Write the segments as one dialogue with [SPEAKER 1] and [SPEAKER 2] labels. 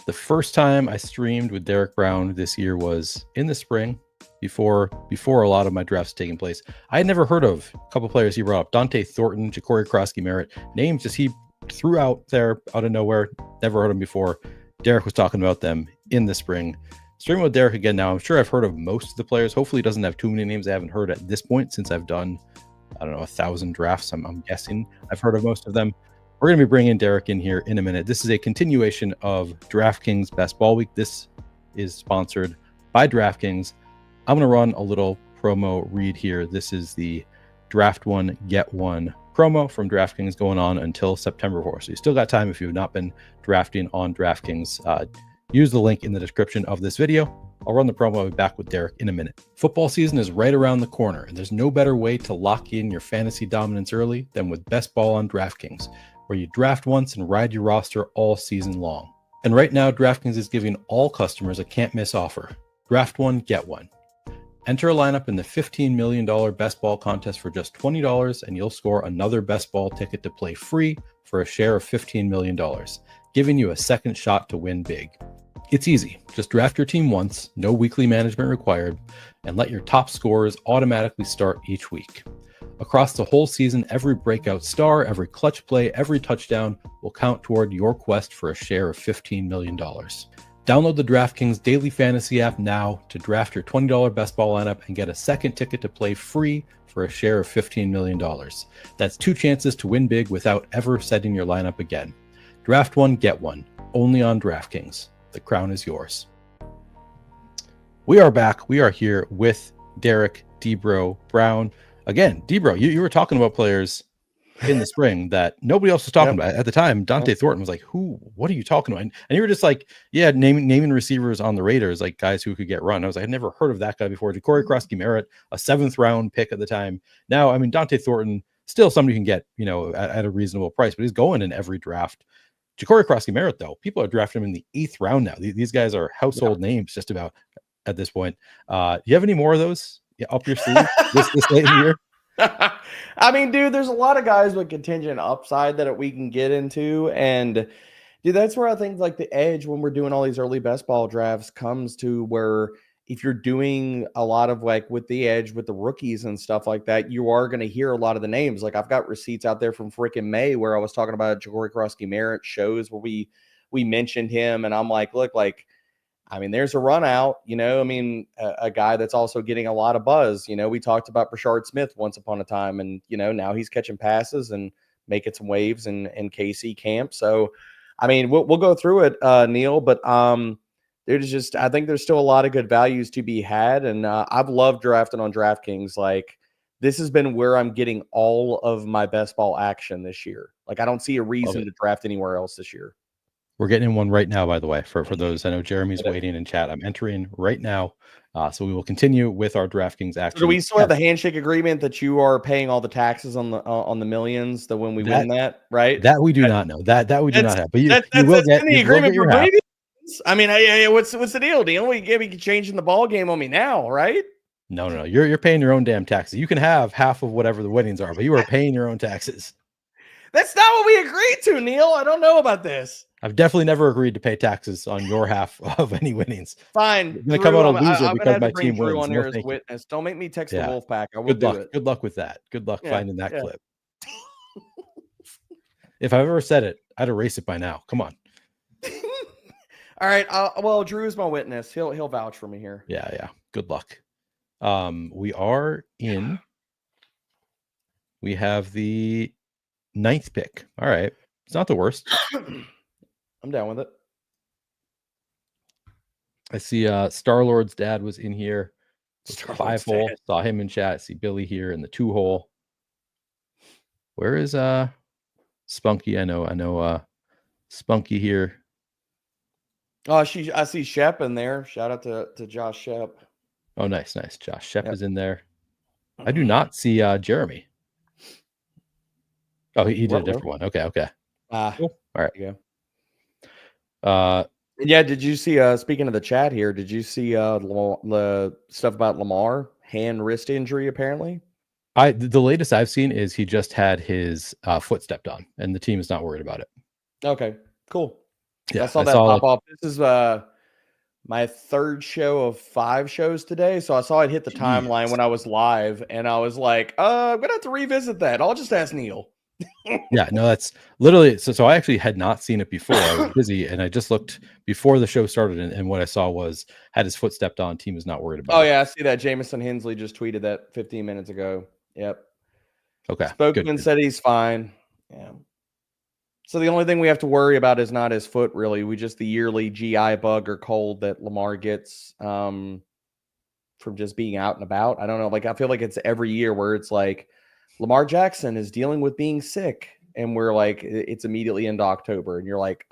[SPEAKER 1] The first time I streamed with Derek Brown this year was in the spring, before a lot of my drafts taking place. I had never heard of a couple players he brought up: Dante Thornton, Ja'Cory Krosky-Merritt, names just he threw out there out of nowhere. Never heard them before. Derek was talking about them in the spring. Streaming with Derek again now. I'm sure I've heard of most of the players. Hopefully, he doesn't have too many names I haven't heard at this point, since I've done, I don't know, 1,000 drafts. I'm guessing I've heard of most of them. We're going to be bringing Derek in here in a minute. This is a continuation of DraftKings Best Ball Week. This is sponsored by DraftKings. I'm going to run a little promo read here. This is the Draft One, Get One promo from DraftKings going on until September 4th. So you still got time if you've not been drafting on DraftKings. Use the link in the description of this video. I'll run the promo. I'll be back with Derek in a minute. Football season is right around the corner, and there's no better way to lock in your fantasy dominance early than with Best Ball on DraftKings, where you draft once and ride your roster all season long. And right now, DraftKings is giving all customers a can't-miss offer. Draft one, get one. Enter a lineup in the $15 million Best Ball contest for just $20, and you'll score another Best Ball ticket to play free for a share of $15 million, giving you a second shot to win big. It's easy. Just draft your team once, no weekly management required, and let your top scorers automatically start each week. Across the whole season, every breakout star, every clutch play, every touchdown will count toward your quest for a share of $15 million. Download the DraftKings Daily Fantasy app now to draft your $20 Best Ball lineup and get a second ticket to play free for a share of $15 million. That's two chances to win big without ever setting your lineup again. Draft one, get one. Only on DraftKings. The crown is yours. We are back. We are here with Derek Debro Brown. Again, Debro, you were talking about players in the spring that nobody else was talking about. At the time, Dante Thornton was like, what are you talking about? And you were just like, yeah, naming receivers on the Raiders, like guys who could get run. I was like, I'd never heard of that guy before. Ja'Cory Krosky-Merritt, a 7th round pick at the time. Now, I mean, Dante Thornton, still somebody you can get, at a reasonable price, but he's going in every draft. Ja'Cory Krosky-Merritt, though, people are drafting him in the 8th round now. These guys are household names just about at this point. Do you have any more of those up your sleeve this late in the year?
[SPEAKER 2] I mean, dude, there's a lot of guys with contingent upside that we can get into. And, dude, that's where I think like the edge when we're doing all these early best ball drafts comes to, where if you're doing a lot of like with the edge with the rookies and stuff like that, you are going to hear a lot of the names. Like I've got receipts out there from freaking May where I was talking about Ja'Cory Krosky-Merritt shows where we mentioned him, and I'm like, look, like, I mean, there's a run out, I mean, a guy that's also getting a lot of buzz. We talked about Brashard Smith once upon a time, and, now he's catching passes and making some waves in KC camp. So, I mean, we'll go through it, Neil, but I think there's still a lot of good values to be had. And I've loved drafting on DraftKings. Like, this has been where I'm getting all of my best ball action this year. Like, I don't see a reason to draft anywhere else this year.
[SPEAKER 1] We're getting in one right now, by the way, for those. I know Jeremy's waiting in chat. I'm entering right now. So we will continue with our DraftKings action.
[SPEAKER 2] So do we still have the handshake agreement that you are paying all the taxes on the millions that when we win that, right?
[SPEAKER 1] That we do not know. That we do not have. But you will get
[SPEAKER 2] the agreement for
[SPEAKER 1] Brady.
[SPEAKER 2] I mean, what's the deal? The only game you changing the ball game on me now, right?
[SPEAKER 1] No. You're paying your own damn taxes. You can have half of whatever the winnings are, but you are paying your own taxes.
[SPEAKER 2] That's not what we agreed to, Neil. I don't know about this.
[SPEAKER 1] I've definitely never agreed to pay taxes on your half of any winnings.
[SPEAKER 2] Fine.
[SPEAKER 1] I'm going to come out a loser because my team wins.
[SPEAKER 2] On here as witness. Don't make me text the Wolfpack. I will do it.
[SPEAKER 1] Good luck with that. Good luck finding that clip. If I've ever said it, I'd erase it by now. Come on.
[SPEAKER 2] All right. Well, Drew is my witness. He'll vouch for me here.
[SPEAKER 1] Yeah. Good luck. We are in. We have the 9th pick. All right. It's not the worst.
[SPEAKER 2] I'm down with it.
[SPEAKER 1] I see Star-Lord's dad was in here. 5-hole. Saw him in chat. I see Billy here in the 2-hole. Where is Spunky? I know Spunky here.
[SPEAKER 2] Oh, I see Shep in there. Shout out to Josh Shep.
[SPEAKER 1] Oh, nice. Josh Shep is in there. I do not see Jeremy. Oh, he did a different one. Okay. Cool. All right.
[SPEAKER 2] Yeah. Did you see? Speaking of the chat here, did you see the stuff about Lamar hand wrist injury? Apparently,
[SPEAKER 1] the latest I've seen is he just had his foot stepped on, and the team is not worried about it.
[SPEAKER 2] Okay, cool. I
[SPEAKER 1] Yeah,
[SPEAKER 2] saw
[SPEAKER 1] I
[SPEAKER 2] that
[SPEAKER 1] saw.
[SPEAKER 2] pop off. This is my third show of 5 shows today. So I saw it hit the timeline
[SPEAKER 1] Jeez.
[SPEAKER 2] when I was live, and I was like, I'm gonna have to revisit that. I'll just ask Neil.
[SPEAKER 1] Yeah, no, that's literally so I actually had not seen it before. I was busy and I just looked before the show started, and what I saw was had his foot stepped on. Team is not worried about
[SPEAKER 2] Oh
[SPEAKER 1] it.
[SPEAKER 2] yeah, I see that. Jamison Hensley just tweeted that 15 minutes ago. Yep.
[SPEAKER 1] Okay, good.
[SPEAKER 2] Spokesman said he's fine. Yeah. So the only thing we have to worry about is not his foot, really. We just the yearly GI bug or cold that Lamar gets from just being out and about. I don't know. Like I feel like it's every year where it's like Lamar Jackson is dealing with being sick, and we're like it's immediately into October, and you're like,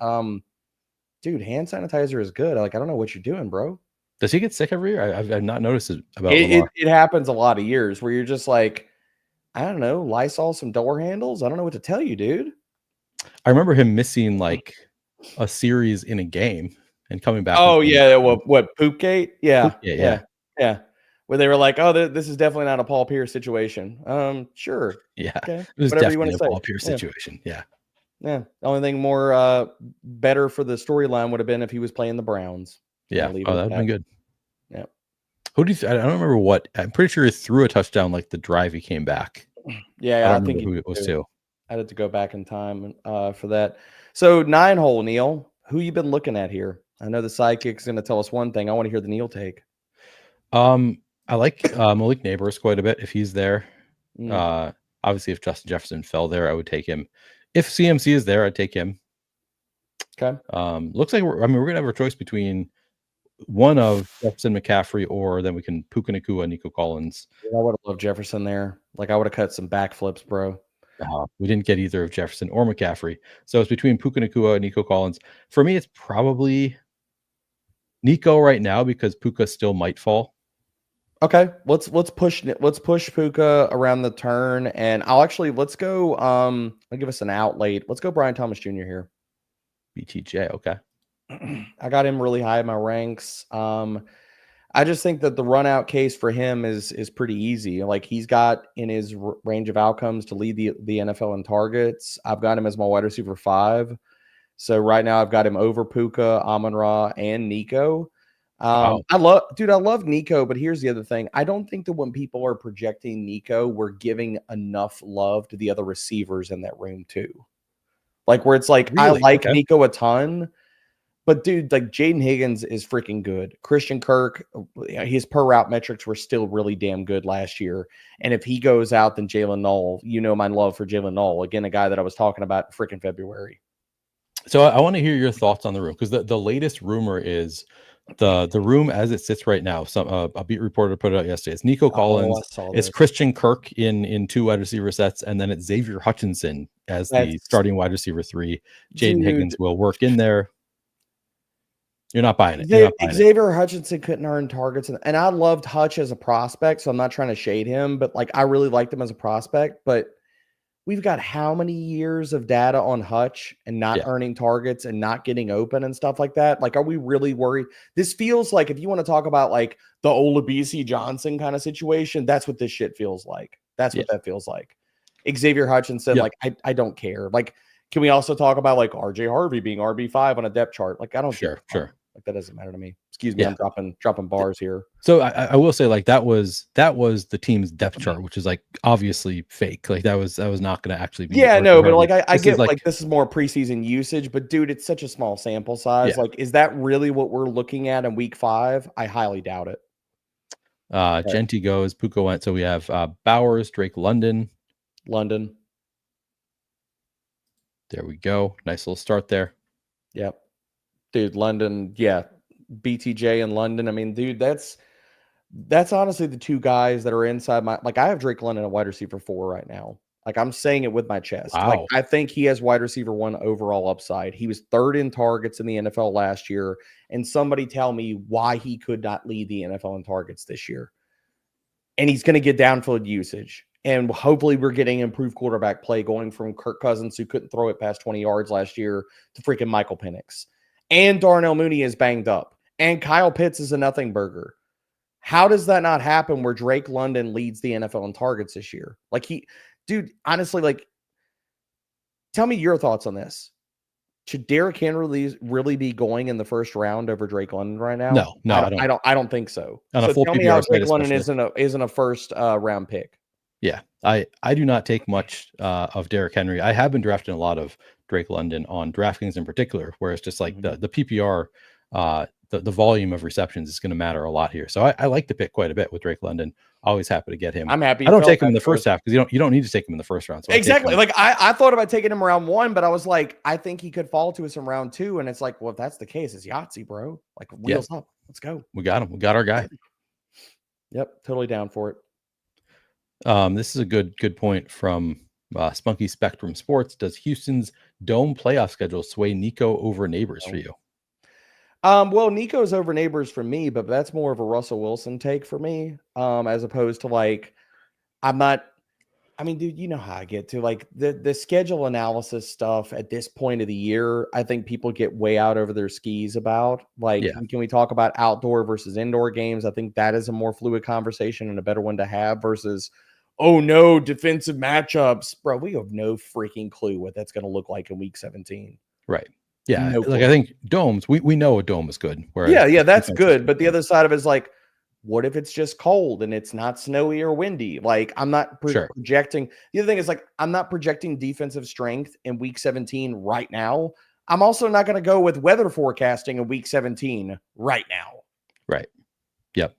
[SPEAKER 2] dude, hand sanitizer is good. Like I don't know what you're doing, bro.
[SPEAKER 1] Does he get sick every year? I've not noticed it about
[SPEAKER 2] It, it
[SPEAKER 1] Lamar.
[SPEAKER 2] it happens a lot of years where you're just like, I don't know, Lysol some door handles. I don't know what to tell you, dude.
[SPEAKER 1] I remember him missing like a series in a game and coming back and
[SPEAKER 2] Oh
[SPEAKER 1] playing.
[SPEAKER 2] yeah, what Poopgate? Yeah,
[SPEAKER 1] Yeah, yeah,
[SPEAKER 2] yeah, yeah. Where they were like, "Oh, this is definitely not a Paul Pierce situation." Sure,
[SPEAKER 1] yeah.
[SPEAKER 2] okay,
[SPEAKER 1] It was
[SPEAKER 2] whatever you want
[SPEAKER 1] definitely
[SPEAKER 2] to
[SPEAKER 1] a
[SPEAKER 2] say.
[SPEAKER 1] Paul Pierce
[SPEAKER 2] Yeah,
[SPEAKER 1] situation. Yeah,
[SPEAKER 2] yeah. The only thing more better for the storyline would have been if he was playing the Browns.
[SPEAKER 1] yeah.
[SPEAKER 2] I'll leave
[SPEAKER 1] Oh,
[SPEAKER 2] it at
[SPEAKER 1] that'd
[SPEAKER 2] that.
[SPEAKER 1] been good.
[SPEAKER 2] Yeah,
[SPEAKER 1] Who do you? I don't remember what. I'm pretty sure he threw a touchdown like the drive he came back. I
[SPEAKER 2] yeah.
[SPEAKER 1] don't
[SPEAKER 2] I think
[SPEAKER 1] remember
[SPEAKER 2] he
[SPEAKER 1] who
[SPEAKER 2] did
[SPEAKER 1] it was
[SPEAKER 2] too.
[SPEAKER 1] to.
[SPEAKER 2] I had to go back in time for that. So 9-hole, Neil. Who you been looking at here? I know the sidekick's going to tell us one thing. I want to hear the Neil take.
[SPEAKER 1] I like Malik Neighbors quite a bit if he's there.
[SPEAKER 2] Mm,
[SPEAKER 1] Uh, obviously, if Justin Jefferson fell there, I would take him. If CMC is there, I'd take him.
[SPEAKER 2] okay.
[SPEAKER 1] Looks like we're gonna have a choice between one of Jefferson McCaffrey, or then we can Puka Nacua, Nico Collins.
[SPEAKER 2] I would have loved Jefferson there. Like I would have cut some backflips, bro.
[SPEAKER 1] We didn't get either of Jefferson or McCaffrey, so it's between Puka Nacua and Nico Collins. For me, it's probably Nico right now because Puka still might fall.
[SPEAKER 2] Okay, let's push Puka around the turn, and let's go. I'll give us an out late. Let's go Brian Thomas Jr. here.
[SPEAKER 1] BTJ, okay.
[SPEAKER 2] I got him really high in my ranks. I just think that the run out case for him is pretty easy. Like he's got in his range of outcomes to lead the NFL in targets. I've got him as my wide receiver 5. So right now I've got him over Puka, Amon-Ra, and Nico.
[SPEAKER 1] Wow.
[SPEAKER 2] I love Nico, but here's the other thing. I don't think that when people are projecting Nico, we're giving enough love to the other receivers in that room too. Like where it's like, I
[SPEAKER 1] Really?
[SPEAKER 2] like
[SPEAKER 1] Okay.
[SPEAKER 2] Nico a ton, but dude, like Jaden Higgins is freaking good. Christian Kirk, his per route metrics were still really damn good last year. And if he goes out, then Jalen Knoll, you know my love for Jalen Knoll. Again, a guy that I was talking about in freaking February.
[SPEAKER 1] So I want to hear your thoughts on the room, because the latest rumor is the room as it sits right now. Some a beat reporter put it out yesterday. It's Nico
[SPEAKER 2] Oh, I
[SPEAKER 1] Collins,
[SPEAKER 2] saw
[SPEAKER 1] it's
[SPEAKER 2] this.
[SPEAKER 1] Christian Kirk in 2 wide receiver sets, and then it's Xavier Hutchinson as the
[SPEAKER 2] That's
[SPEAKER 1] starting wide receiver 3. Jaden
[SPEAKER 2] dude.
[SPEAKER 1] Higgins will work in there. You're not buying it. You're not buying it.
[SPEAKER 2] Xavier Hutchinson couldn't earn targets, and I loved Hutch as a prospect, so I'm not trying to shade him, but like I really liked him as a prospect. But we've got how many years of data on Hutch and not
[SPEAKER 1] Yeah.
[SPEAKER 2] earning targets and not getting open and stuff like that? Like, are we really worried? This feels like, if you want to talk about like the Olabisi Johnson kind of situation, that's what this shit feels like. That's
[SPEAKER 1] Yeah.
[SPEAKER 2] what that feels like. Xavier Hutchinson,
[SPEAKER 1] Yep.
[SPEAKER 2] like I don't care. Like, can we also talk about like RJ Harvey being RB5 on a depth chart? Like, I don't give a fuck.
[SPEAKER 1] Sure.
[SPEAKER 2] Like that doesn't matter to me. Excuse me,
[SPEAKER 1] Yeah.
[SPEAKER 2] I'm dropping bars here.
[SPEAKER 1] So I will say, like, that was the team's depth chart, which is like obviously fake. Like that was not going to actually be.
[SPEAKER 2] Yeah,
[SPEAKER 1] RJ
[SPEAKER 2] no, but
[SPEAKER 1] Harvey.
[SPEAKER 2] like I
[SPEAKER 1] This is
[SPEAKER 2] get like this is more preseason usage, but dude, it's such a small sample size.
[SPEAKER 1] Yeah.
[SPEAKER 2] Like, is that really what we're looking at in week 5? I highly doubt it.
[SPEAKER 1] Genty goes, Puka went. So we have Bowers, Drake London.
[SPEAKER 2] London.
[SPEAKER 1] There we go. Nice little start there.
[SPEAKER 2] Yep. Dude, London, yeah. BTJ and London. I mean, dude, that's honestly the 2 guys that are inside my, like I have Drake London at wide receiver 4 right now. Like I'm saying it with my chest. Like
[SPEAKER 1] Wow.
[SPEAKER 2] I think he has wide receiver 1 overall upside. He was 3rd in targets in the NFL last year. And somebody tell me why he could not lead the NFL in targets this year. And he's going to get downfield usage. And hopefully we're getting improved quarterback play, going from Kirk Cousins, who couldn't throw it past 20 yards last year, to freaking Michael Penix. And Darnell Mooney is banged up. And Kyle Pitts is a nothing burger. How does that not happen where Drake London leads the NFL in targets this year? Like dude, honestly, like, tell me your thoughts on this. should Derrick Henry really be going in the first round over Drake London right now?
[SPEAKER 1] No, I don't.
[SPEAKER 2] I don't think so.
[SPEAKER 1] On a
[SPEAKER 2] So
[SPEAKER 1] full
[SPEAKER 2] tell me how
[SPEAKER 1] PPR site,
[SPEAKER 2] Drake London
[SPEAKER 1] especially.
[SPEAKER 2] isn't a first round pick.
[SPEAKER 1] Yeah, I do not take much of Derrick Henry. I have been drafting a lot of Drake London on DraftKings in particular, where it's just like the PPR, the volume of receptions is going to matter a lot here. So I like the pick quite a bit with Drake London. Always happy to get him.
[SPEAKER 2] I'm happy.
[SPEAKER 1] I don't take him in the first half because you don't need to take him in the first round. So
[SPEAKER 2] exactly. Like I thought about taking him round 1, but I was like, I think he could fall to us in round 2, and it's like, well, if that's the case, it's Yahtzee, bro. Like wheels up. Let's go.
[SPEAKER 1] We got him. We got our guy.
[SPEAKER 2] Yep, totally down for it.
[SPEAKER 1] This is a good point from Spunky Spectrum Sports. Does Houston's dome playoff schedule sway Nico over Neighbors for you?
[SPEAKER 2] Well, Nico's over Neighbors for me, but that's more of a Russell Wilson take for me, as opposed to like, I'm not. I mean, dude, you know how I get to like the schedule analysis stuff at this point of the year. I think people get way out over their skis about like, can we talk about outdoor versus indoor games? I think that is a more fluid conversation and a better one to have versus, oh no, defensive matchups, bro. We have no freaking clue what that's going to look like in week 17.
[SPEAKER 1] Right. Yeah. No like clue. I think domes, we know a dome is good.
[SPEAKER 2] Yeah, that's good. But the other side of it is like, what if it's just cold and it's not snowy or windy? Like I'm not projecting. The other thing is like, I'm not projecting defensive strength in week 17 right now. I'm also not going to go with weather forecasting in week 17 right now.
[SPEAKER 1] Right. Yep.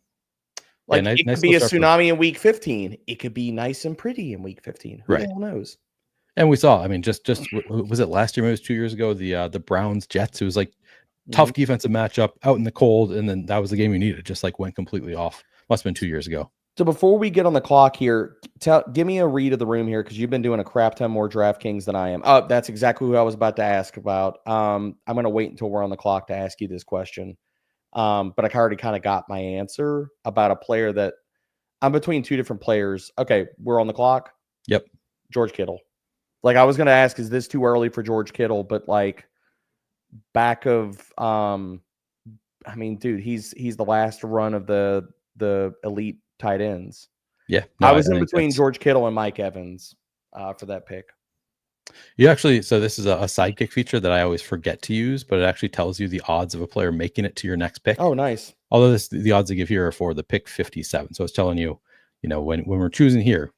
[SPEAKER 2] Like it could be a tsunami in week 15. It could be nice and pretty in week 15. Who the hell knows?
[SPEAKER 1] And we saw, I mean, just was it last year? Maybe it was 2 years ago. The Browns Jets. It was like tough defensive matchup out in the cold, and then that was the game you needed. Just like went completely off. Must have been 2 years ago. So
[SPEAKER 2] before we get on the clock here, give me a read of the room here because you've been doing a crap ton more DraftKings than I am. Oh, that's exactly who I was about to ask about. I'm going to wait until we're on the clock to ask you this question. But I already kind of got my answer about a player that I'm between two different players. Okay, we're on the clock.
[SPEAKER 1] Yep.
[SPEAKER 2] George Kittle. Like I was going to ask, is this too early for George Kittle? But like back of, I mean, dude, he's the last run of the elite tight ends.
[SPEAKER 1] Yeah.
[SPEAKER 2] No, I was in between George Kittle and Mike Evans for that pick.
[SPEAKER 1] You actually, so this is a sidekick feature that I always forget to use, but it actually tells you the odds of a player making it to your next pick.
[SPEAKER 2] Oh, nice.
[SPEAKER 1] Although the odds they give here are for the pick 57. So it's telling you, when we're choosing here,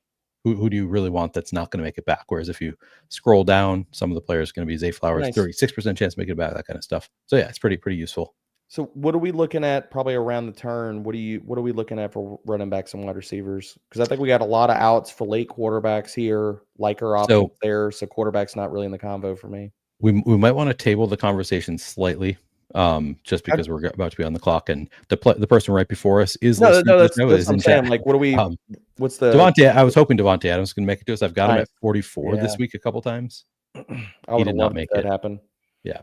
[SPEAKER 1] who do you really want that's not going to make it back? Whereas if you scroll down, some of the players are going to be Zay Flowers, nice. 36% chance to make it back, that kind of stuff. So yeah, it's pretty useful.
[SPEAKER 2] So what are we looking at probably around the turn? What are we looking at for running backs and wide receivers? Because I think we got a lot of outs for late quarterbacks here, like our options there. So quarterback's not really in the convo for me.
[SPEAKER 1] We might want to table the conversation slightly, just because we're about to be on the clock, and the person right before us is
[SPEAKER 2] listening. No, that's what I'm saying. Like, what are we? What's the
[SPEAKER 1] Devontae? I was hoping Devontae Adams was going to make it to us. I've got him at 44 this week a couple times.
[SPEAKER 2] I would not make that happen.
[SPEAKER 1] Yeah.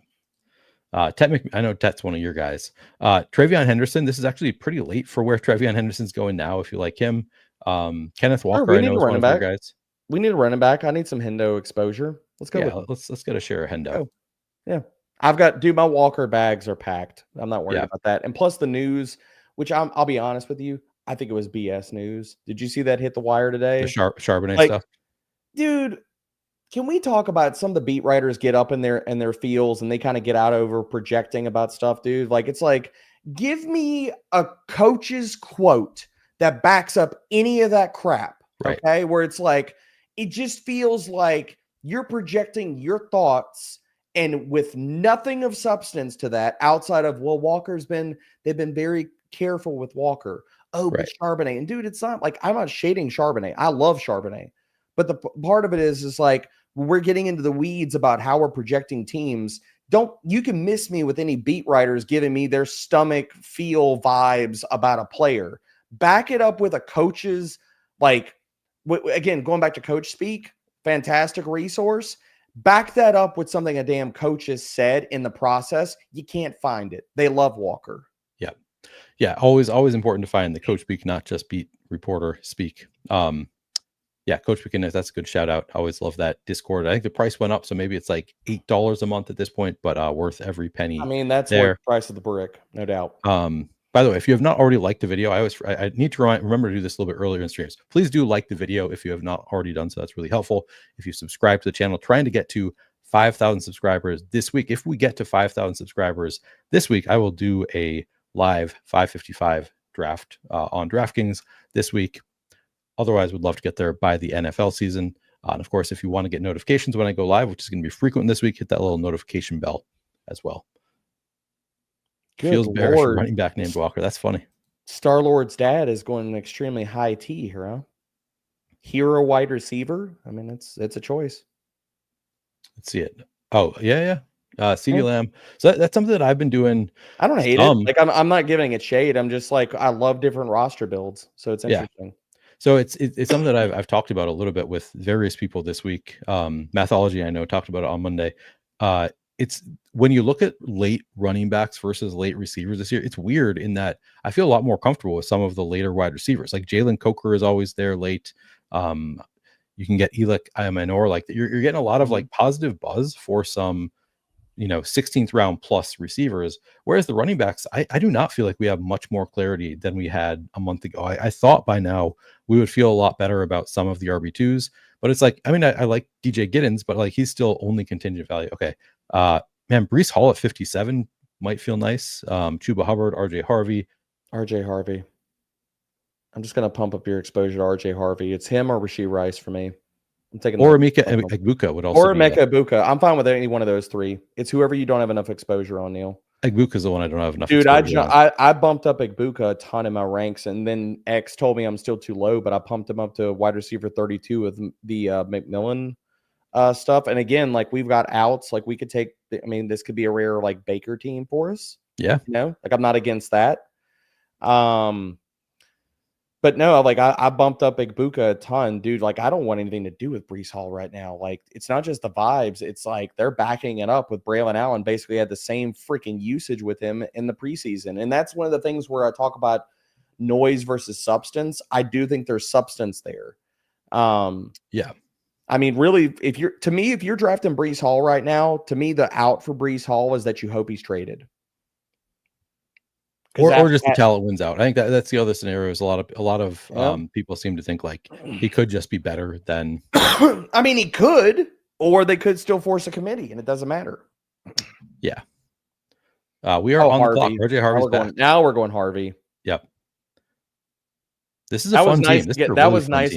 [SPEAKER 1] I know Tet's one of your guys. Travion Henderson. This is actually pretty late for where Travion Henderson's going now. If you like him, Kenneth Walker. I know is one of your guys.
[SPEAKER 2] We need a running back. I need some Hendo exposure. Let's go.
[SPEAKER 1] Yeah, let's get a share of Hendo.
[SPEAKER 2] Oh, yeah, I've got. Dude, my Walker bags are packed. I'm not worried about that. And plus the news, which I'll be honest with you, I think it was BS news. Did you see that hit the wire today?
[SPEAKER 1] The Charbonnet stuff,
[SPEAKER 2] dude. Can we talk about some of the beat writers get up in their feels and they kind of get out over projecting about stuff, dude? Like, it's like, give me a coach's quote that backs up any of that crap.
[SPEAKER 1] Right.
[SPEAKER 2] Okay. Where it's like, it just feels like you're projecting your thoughts and with nothing of substance to that outside of, well, they've been very careful with Walker. Oh, but Charbonnet. And dude, it's not like, I'm not shading Charbonnet. I love Charbonnet. But the part of it is like, we're getting into the weeds about how we're projecting teams. You can miss me with any beat writers giving me their stomach feel vibes about a player. Back it up with a coach's, like, again, going back to coach speak, fantastic resource. Back that up with something a damn coach has said in the process. You can't find it. They love Walker.
[SPEAKER 1] Yeah. Yeah. Always important to find the coach speak, not just beat reporter speak. Yeah, Coach McKinnon, that's a good shout out. I always love that Discord. I think the price went up, so maybe it's like $8 a month at this point, but worth every penny.
[SPEAKER 2] I mean, that's worth the price of the brick, no doubt.
[SPEAKER 1] By the way, if you have not already liked the video, I need to remember to do this a little bit earlier in streams. Please do like the video if you have not already done so. That's really helpful. If you subscribe to the channel, trying to get to 5,000 subscribers this week, if we get to 5,000 subscribers this week, I will do a live 555 draft on DraftKings this week. Otherwise, would love to get there by the NFL season. And of course, if you want to get notifications when I go live, which is going to be frequent this week, hit that little notification bell as well.
[SPEAKER 2] Good
[SPEAKER 1] Feels bearish
[SPEAKER 2] Lord.
[SPEAKER 1] running back named Walker. That's funny.
[SPEAKER 2] Star-Lord's dad is going an extremely high T here, huh? Hero wide receiver. I mean, it's a choice.
[SPEAKER 1] Let's see it. Oh, yeah. CeeDee Lamb. So that's something that I've been doing.
[SPEAKER 2] I don't hate it. Like I'm not giving it shade. I'm just like, I love different roster builds. So it's interesting.
[SPEAKER 1] Yeah. So it's something that I've talked about a little bit with various people this week. Mathology, I know, talked about it on Monday. It's when you look at late running backs versus late receivers this year, it's weird in that I feel a lot more comfortable with some of the later wide receivers. Like Jalen Coker is always there late. You can get Elick Ayamanor. Like you're getting a lot of like positive buzz for some, 16th round plus receivers. Whereas the running backs, I do not feel like we have much more clarity than we had a month ago. I thought by now we would feel a lot better about some of the RB2s, but it's like, I mean, I like DJ Giddens, but like he's still only contingent value. Okay. Man, Breece Hall at 57 might feel nice. Chuba Hubbard, RJ Harvey.
[SPEAKER 2] I'm just going to pump up your exposure to RJ Harvey. It's him or Rashee Rice for me. I'm taking
[SPEAKER 1] or Emeka Egbuka would also
[SPEAKER 2] or Emeka Egbuka. I'm fine with any one of those three. It's whoever you don't have enough exposure on, Neil.
[SPEAKER 1] Egbuka is the one I don't have enough.
[SPEAKER 2] Dude, I bumped up Egbuka a ton in my ranks, and then X told me I'm still too low, but I pumped him up to wide receiver 32 with the McMillan stuff. And again, like we've got outs, like we could take. I mean, this could be a rare like Baker team for us.
[SPEAKER 1] Yeah,
[SPEAKER 2] like I'm not against that. But no, like I bumped up Egbuka a ton, dude. Like I don't want anything to do with Breece Hall right now. Like it's not just the vibes; it's like they're backing it up with Braylon Allen. Basically, had the same freaking usage with him in the preseason, and that's one of the things where I talk about noise versus substance. I do think there's substance there.
[SPEAKER 1] Yeah.
[SPEAKER 2] I mean, really, if you're drafting Breece Hall right now, to me, the out for Breece Hall is that you hope he's traded.
[SPEAKER 1] Or just the talent wins out. I think that's the other scenario. Is a lot of people seem to think like he could just be better than.
[SPEAKER 2] I mean, he could, or they could still force a committee, and it doesn't matter.
[SPEAKER 1] Yeah, we are on
[SPEAKER 2] Harvey.
[SPEAKER 1] the clock. RJ Harvey's back.
[SPEAKER 2] Now we're going Harvey.
[SPEAKER 1] Yep. This is a fun team.
[SPEAKER 2] That was nice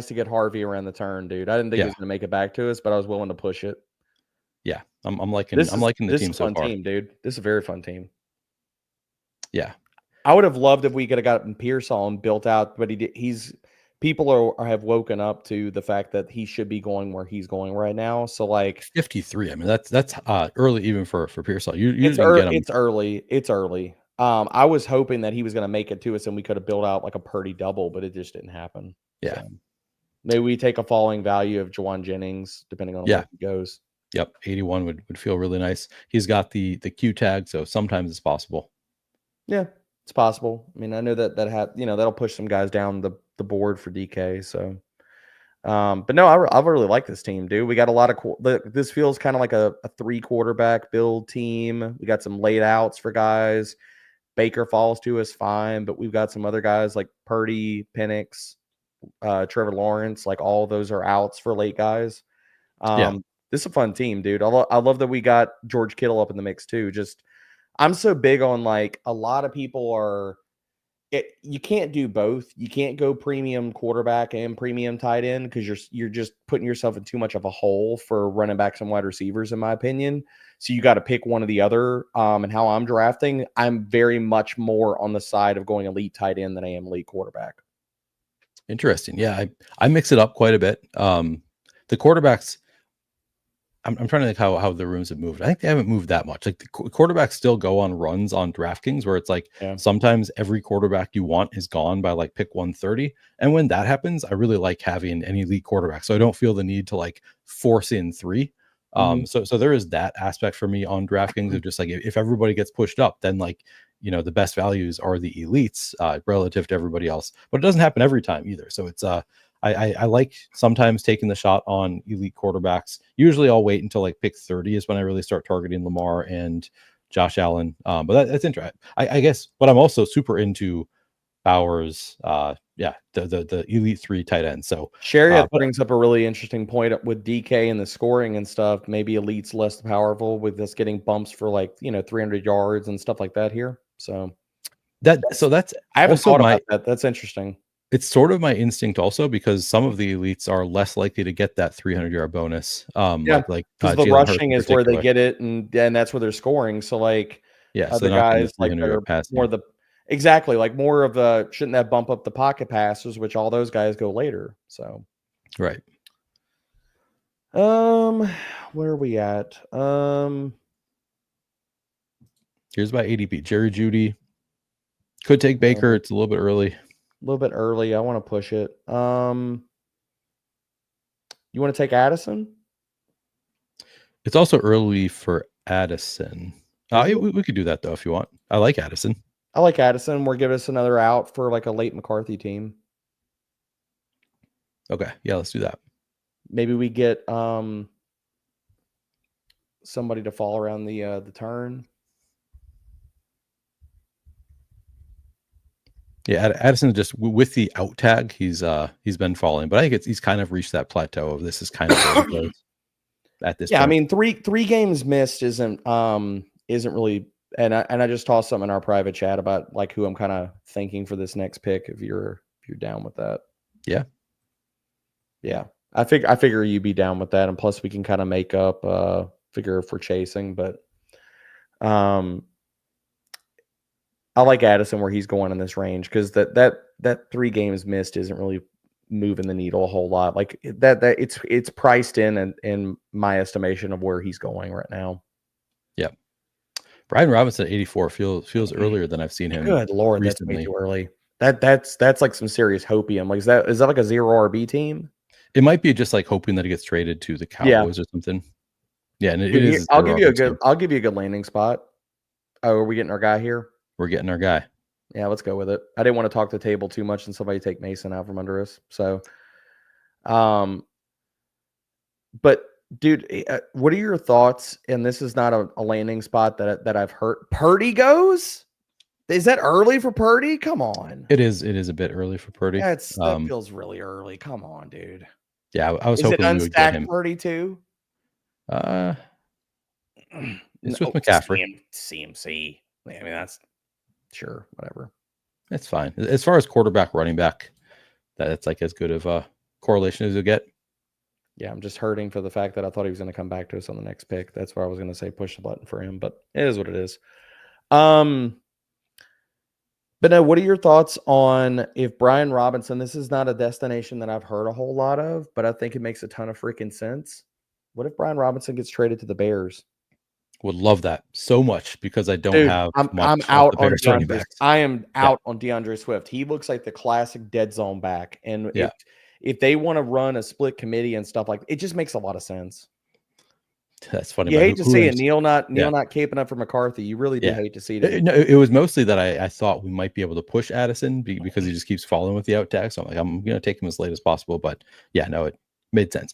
[SPEAKER 2] to get Harvey around the turn, dude. I didn't think he was going to make it back to us, but I was willing to push it.
[SPEAKER 1] Yeah, I'm liking the team so far.
[SPEAKER 2] This is a fun team, dude. This is a very fun team.
[SPEAKER 1] Yeah,
[SPEAKER 2] I would have loved if we could have gotten Pearsall and built out, but people have woken up to the fact that he should be going where he's going right now. So like
[SPEAKER 1] 53. I mean, that's early even for Pearsall.
[SPEAKER 2] It's early. I was hoping that he was going to make it to us and we could have built out like a Purdy double, but it just didn't happen.
[SPEAKER 1] Yeah.
[SPEAKER 2] So maybe we take a falling value of Juwan Jennings, depending on where he goes.
[SPEAKER 1] Yep. 81 would feel really nice. He's got the Q tag, so sometimes it's possible.
[SPEAKER 2] Yeah, it's possible. I mean, I know that'll push some guys down the board for DK. So, but no, I really like this team, dude. We got a lot of this feels kind of like a 3 quarterback build team. We got some laid outs for guys. Baker falls to us fine, but we've got some other guys like Purdy, Penix, Trevor Lawrence. Like all those are outs for late guys. This is a fun team, dude. I love that we got George Kittle up in the mix too. I'm so big on like a lot of people you can't do both. You can't go premium quarterback and premium tight end because you're just putting yourself in too much of a hole for running backs and wide receivers, in my opinion. So you got to pick one or the other. And how I'm drafting, I'm very much more on the side of going elite tight end than I am elite quarterback.
[SPEAKER 1] Interesting. Yeah, I mix it up quite a bit. The quarterbacks, I'm trying to think how the rooms have moved. I think they haven't moved that much. Like the quarterbacks still go on runs on DraftKings where it's like sometimes every quarterback you want is gone by like pick 130. And when that happens, I really like having an elite quarterback. So I don't feel the need to like force in 3. So there is that aspect for me on DraftKings of just like if everybody gets pushed up, then like, the best values are the elites relative to everybody else. But it doesn't happen every time either. So it's I like sometimes taking the shot on elite quarterbacks. Usually I'll wait until like pick 30 is when I really start targeting Lamar and Josh Allen. But that's interesting. I guess, but I'm also super into Bowers, the elite 3 tight ends. So
[SPEAKER 2] Shariat brings up a really interesting point with DK and the scoring and stuff. Maybe Elite's less powerful with us getting bumps for 300 yards and stuff like that here. So
[SPEAKER 1] that's
[SPEAKER 2] I haven't
[SPEAKER 1] also
[SPEAKER 2] thought about that. That's interesting.
[SPEAKER 1] It's sort of my instinct also, because some of the elites are less likely to get that 300-yard bonus.
[SPEAKER 2] Because the rushing is where they get it, and that's where they're scoring. So
[SPEAKER 1] so
[SPEAKER 2] other guys that are more more of the shouldn't that bump up the pocket passes, which all those guys go later. So
[SPEAKER 1] right.
[SPEAKER 2] Where are we at?
[SPEAKER 1] Here's my ADP. Jerry Jeudy could take Baker. It's a little bit early.
[SPEAKER 2] I want to push it. You want to take Addison?
[SPEAKER 1] It's also early for Addison. We could do that though if you want. I like Addison.
[SPEAKER 2] We're giving us another out for a late McCarthy team.
[SPEAKER 1] Okay, yeah, let's do that.
[SPEAKER 2] Maybe we get somebody to fall around the turn.
[SPEAKER 1] Yeah, Addison just with the out tag, he's been falling, but I think he's kind of reached that plateau of this is kind of where he goes at this point.
[SPEAKER 2] I mean, three games missed isn't really, and I just tossed something in our private chat about who I'm kind of thinking for this next pick if you're down with that. Yeah. I figure you'd be down with that, and plus we can kind of make up figure if we're chasing, but I like Addison where he's going in this range, because that 3 games missed isn't really moving the needle a whole lot. It's priced in my estimation of where he's going right now.
[SPEAKER 1] Yeah. Brian Robinson at 84 feels earlier than I've seen him.
[SPEAKER 2] Good Lord,
[SPEAKER 1] recently.
[SPEAKER 2] that's way too early. That's like some serious hopium. Is that like a 0 RB team?
[SPEAKER 1] It might be just hoping that it gets traded to the Cowboys or something. Yeah, and it is.
[SPEAKER 2] I'll give you a good landing spot. Oh, are we getting our guy here?
[SPEAKER 1] We're getting our guy.
[SPEAKER 2] Yeah, let's go with it. I didn't want to talk the table too much and somebody take Mason out from under us. So, but dude, what are your thoughts? And this is not a landing spot that I've heard. Purdy goes? Is that early for Purdy? Come on.
[SPEAKER 1] It is a bit early for Purdy.
[SPEAKER 2] That feels really early. Come on, dude.
[SPEAKER 1] Yeah, I was hoping we would get him.
[SPEAKER 2] Purdy too?
[SPEAKER 1] It's with McCaffrey.
[SPEAKER 2] CMC. I mean, that's sure, whatever.
[SPEAKER 1] That's fine. As far as quarterback, running back, that's as good of a correlation as you'll get.
[SPEAKER 2] Yeah, I'm just hurting for the fact that I thought he was going to come back to us on the next pick. That's where I was going to say push the button for him, but it is what it is. But no, what are your thoughts on if Brian Robinson, this is not a destination that I've heard a whole lot of, but I think it makes a ton of freaking sense. What if Brian Robinson gets traded to the Bears?
[SPEAKER 1] Would love that so much, because I don't have
[SPEAKER 2] I'm out on DeAndre. I am out on DeAndre Swift. He looks like the classic dead zone back. And if they want to run a split committee and stuff it just makes a lot of sense.
[SPEAKER 1] That's funny.
[SPEAKER 2] You hate to see it. Neil not caping up for McCarthy. You really do hate to see it.
[SPEAKER 1] No, it was mostly that I thought we might be able to push Addison because he just keeps falling with the out tag. So I'm going to take him as late as possible. But yeah, no, it made sense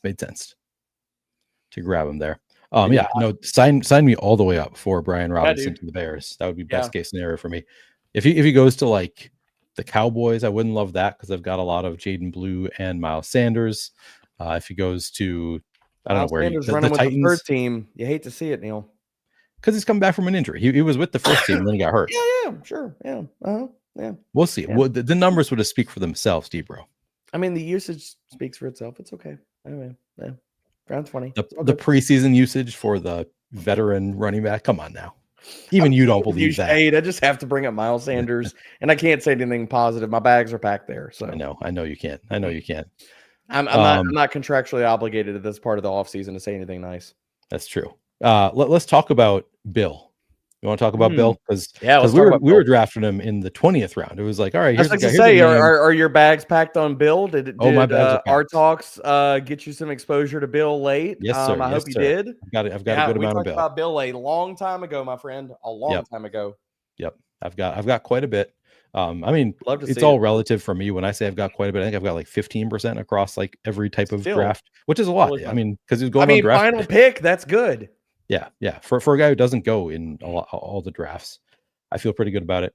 [SPEAKER 1] to grab him there. Sign me all the way up for Brian Robinson to the Bears. That would be best case scenario for me. If he goes to the Cowboys, I wouldn't love that, because I've got a lot of Jaden Blue and Miles Sanders. If he goes to I don't know where
[SPEAKER 2] Sanders running with Titans, the third team. You hate to see it, Neil,
[SPEAKER 1] because he's coming back from an injury. He was with the first team and then he got hurt.
[SPEAKER 2] Yeah, sure, yeah, yeah.
[SPEAKER 1] We'll see. Yeah. Well, the numbers would speak for themselves, D-Bro.
[SPEAKER 2] I mean, the usage speaks for itself. It's okay. Anyway, yeah. Around 20.
[SPEAKER 1] The preseason usage for the veteran running back. Come on now. Even you don't believe that.
[SPEAKER 2] I just have to bring up Miles Sanders, and I can't say anything positive. My bags are packed there. So
[SPEAKER 1] I know you can't.
[SPEAKER 2] I'm not contractually obligated at this part of the offseason to say anything nice.
[SPEAKER 1] That's true. Let's talk about Bill. You want to talk about Bill? Because we were drafting him in the 20th round. It was all right. Here's
[SPEAKER 2] are your bags packed on Bill? Did
[SPEAKER 1] my bags are packed.
[SPEAKER 2] Our talks get you some exposure to Bill late?
[SPEAKER 1] Yes, sir.
[SPEAKER 2] I hope you did.
[SPEAKER 1] I've got a good amount of Bill.
[SPEAKER 2] We talked about Bill a long time ago, my friend. A long time ago.
[SPEAKER 1] Yep. I've got quite a bit. I mean, it's all relative for me. When I say I've got quite a bit, I think I've got 15% across every type of draft, which is a lot. I mean, because he's going on draft
[SPEAKER 2] final pick. That's good.
[SPEAKER 1] Yeah. For a guy who doesn't go in all the drafts, I feel pretty good about it.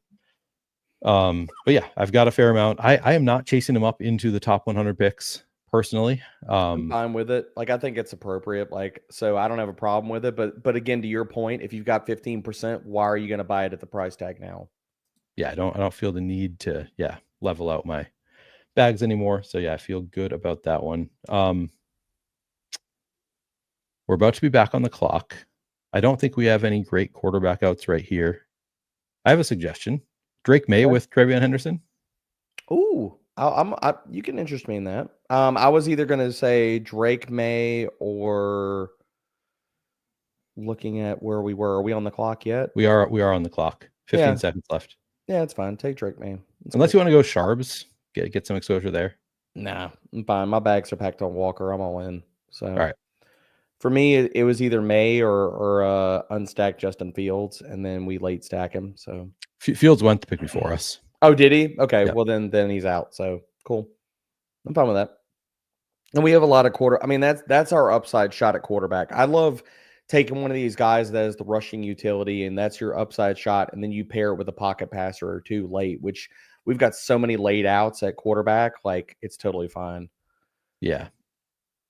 [SPEAKER 1] But yeah, I've got a fair amount. I am not chasing him up into the top 100 picks personally.
[SPEAKER 2] I'm fine with it. Like, I think it's appropriate. Like, so I don't have a problem with it. But again, to your point, if you've got 15%, why are you going to buy it at the price tag now?
[SPEAKER 1] Yeah, I don't feel the need to level out my bags anymore. So yeah, I feel good about that one. We're about to be back on the clock. I don't think we have any great quarterback outs right here. I have a suggestion. Drake May with Trevion Henderson.
[SPEAKER 2] Ooh, you can interest me in that. I was either going to say Drake May or looking at where we were. Are we on the clock yet?
[SPEAKER 1] We are on the clock. 15 seconds left.
[SPEAKER 2] Yeah, it's fine. Take Drake May.
[SPEAKER 1] Unless you want to go Sharps, get some exposure there.
[SPEAKER 2] Nah, I'm fine. My bags are packed on Walker. I'm all in. So
[SPEAKER 1] all right.
[SPEAKER 2] For me, it was either May or unstacked Justin Fields, and then we late stack him. So
[SPEAKER 1] Fields went to pick before us.
[SPEAKER 2] Oh, did he? Okay,
[SPEAKER 1] Yep.
[SPEAKER 2] well then he's out. So cool. I'm fine with that. And we have a lot of that's our upside shot at quarterback. I love taking one of these guys that is the rushing utility, and that's your upside shot, and then you pair it with a pocket passer or two late, which we've got so many laid outs at quarterback, like it's totally fine.
[SPEAKER 1] Yeah.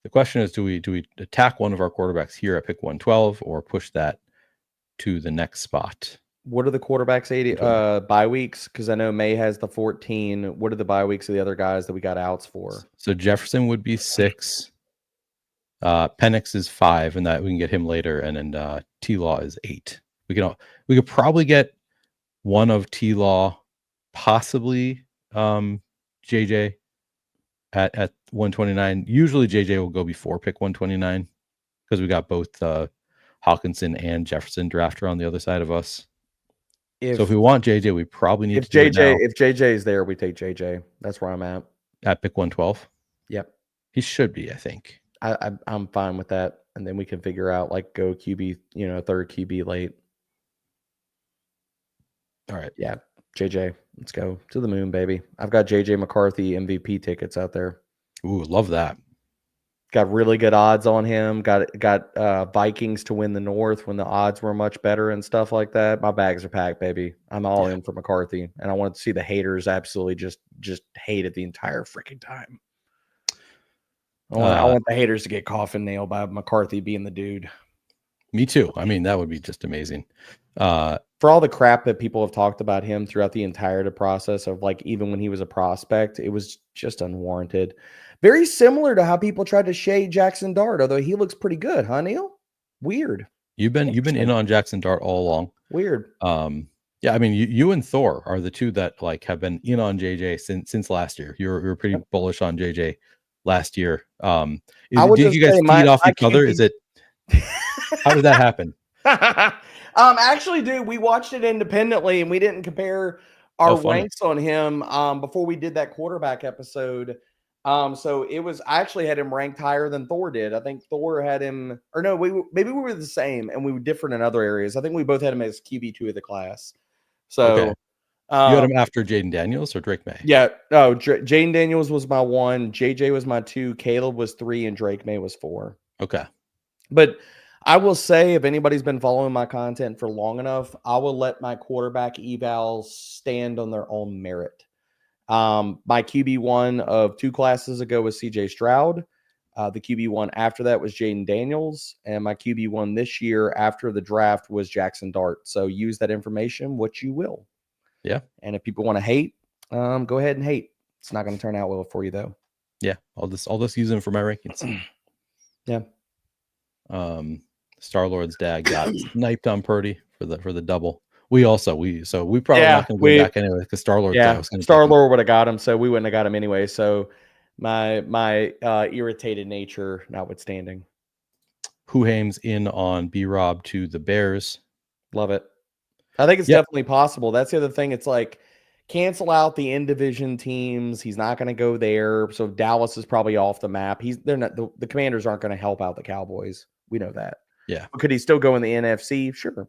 [SPEAKER 1] The question is, do we attack one of our quarterbacks here at pick 112 or push that to the next spot?
[SPEAKER 2] What are the quarterbacks 80 bye weeks? Because I know May has the 14. What are the bye weeks of the other guys that we got outs for?
[SPEAKER 1] So Jefferson would be 6. Penix is 5, and that we can get him later, and then T-Law is 8. We could probably get one of T-Law, possibly JJ at 129. Usually JJ will go before pick 129 because we got both Hawkinson and Jefferson drafter on the other side of us. So if we want JJ, we probably need to do it now.
[SPEAKER 2] If JJ is there, we take JJ. That's where I'm at.
[SPEAKER 1] At pick 112?
[SPEAKER 2] Yep.
[SPEAKER 1] He should be, I think.
[SPEAKER 2] I'm fine with that. And then we can figure out like go QB, third QB late.
[SPEAKER 1] All right.
[SPEAKER 2] Yeah. JJ, let's go to the moon, baby. I've got JJ McCarthy MVP tickets out there.
[SPEAKER 1] Ooh, love that.
[SPEAKER 2] Got really good odds on him. Got Vikings to win the North when the odds were much better and stuff like that. My bags are packed, baby. I'm all in for McCarthy, and I want to see the haters absolutely just hate it the entire freaking time. I want the haters to get coffin nailed by McCarthy being the dude.
[SPEAKER 1] Me too. I mean, that would be just amazing.
[SPEAKER 2] For all the crap that people have talked about him throughout the entire process of like even when he was a prospect, it was just unwarranted. Very similar to how people tried to shade Jackson Dart, although he looks pretty good, huh, Neil? Weird.
[SPEAKER 1] You've been in on Jackson Dart all along.
[SPEAKER 2] Weird.
[SPEAKER 1] Yeah, I mean, you and Thor are the two that like have been in on JJ since last year. You were pretty bullish on JJ last year. Did you guys feed off each other? Is it? How did that happen?
[SPEAKER 2] Actually, dude, we watched it independently and we didn't compare our ranks on him before we did that quarterback episode. So it was, I actually had him ranked higher than Thor did. I think Thor had him, or no, maybe we were the same and we were different in other areas. I think we both had him as QB2 of the class. So
[SPEAKER 1] you had him after Jaden Daniels or Drake May?
[SPEAKER 2] Yeah. No, Jaden Daniels was my 1, JJ was my 2, Caleb was 3, and Drake May was 4.
[SPEAKER 1] Okay.
[SPEAKER 2] But I will say, if anybody's been following my content for long enough, I will let my quarterback evals stand on their own merit. My QB1 of 2 classes ago was CJ Stroud. The QB1 after that was Jaden Daniels. And my QB1 this year after the draft was Jackson Dart. So use that information what you will.
[SPEAKER 1] Yeah.
[SPEAKER 2] And if people want to hate, go ahead and hate. It's not going to turn out well for you, though.
[SPEAKER 1] Yeah. I'll just use them for my rankings.
[SPEAKER 2] Yeah.
[SPEAKER 1] Star-Lord's dad got sniped on Purdy for the double. We probably not going to go back anyway because Star-Lord.
[SPEAKER 2] Star-Lord would have got him, so we wouldn't have got him anyway. So my irritated nature notwithstanding.
[SPEAKER 1] Huhame's in on B-Rob to the Bears.
[SPEAKER 2] Love it. I think it's definitely possible. That's the other thing. It's like cancel out the in-division teams. He's not going to go there. So Dallas is probably off the map. They're not the Commanders aren't going to help out the Cowboys. We know that.
[SPEAKER 1] Yeah.
[SPEAKER 2] But could he still go in the NFC? Sure.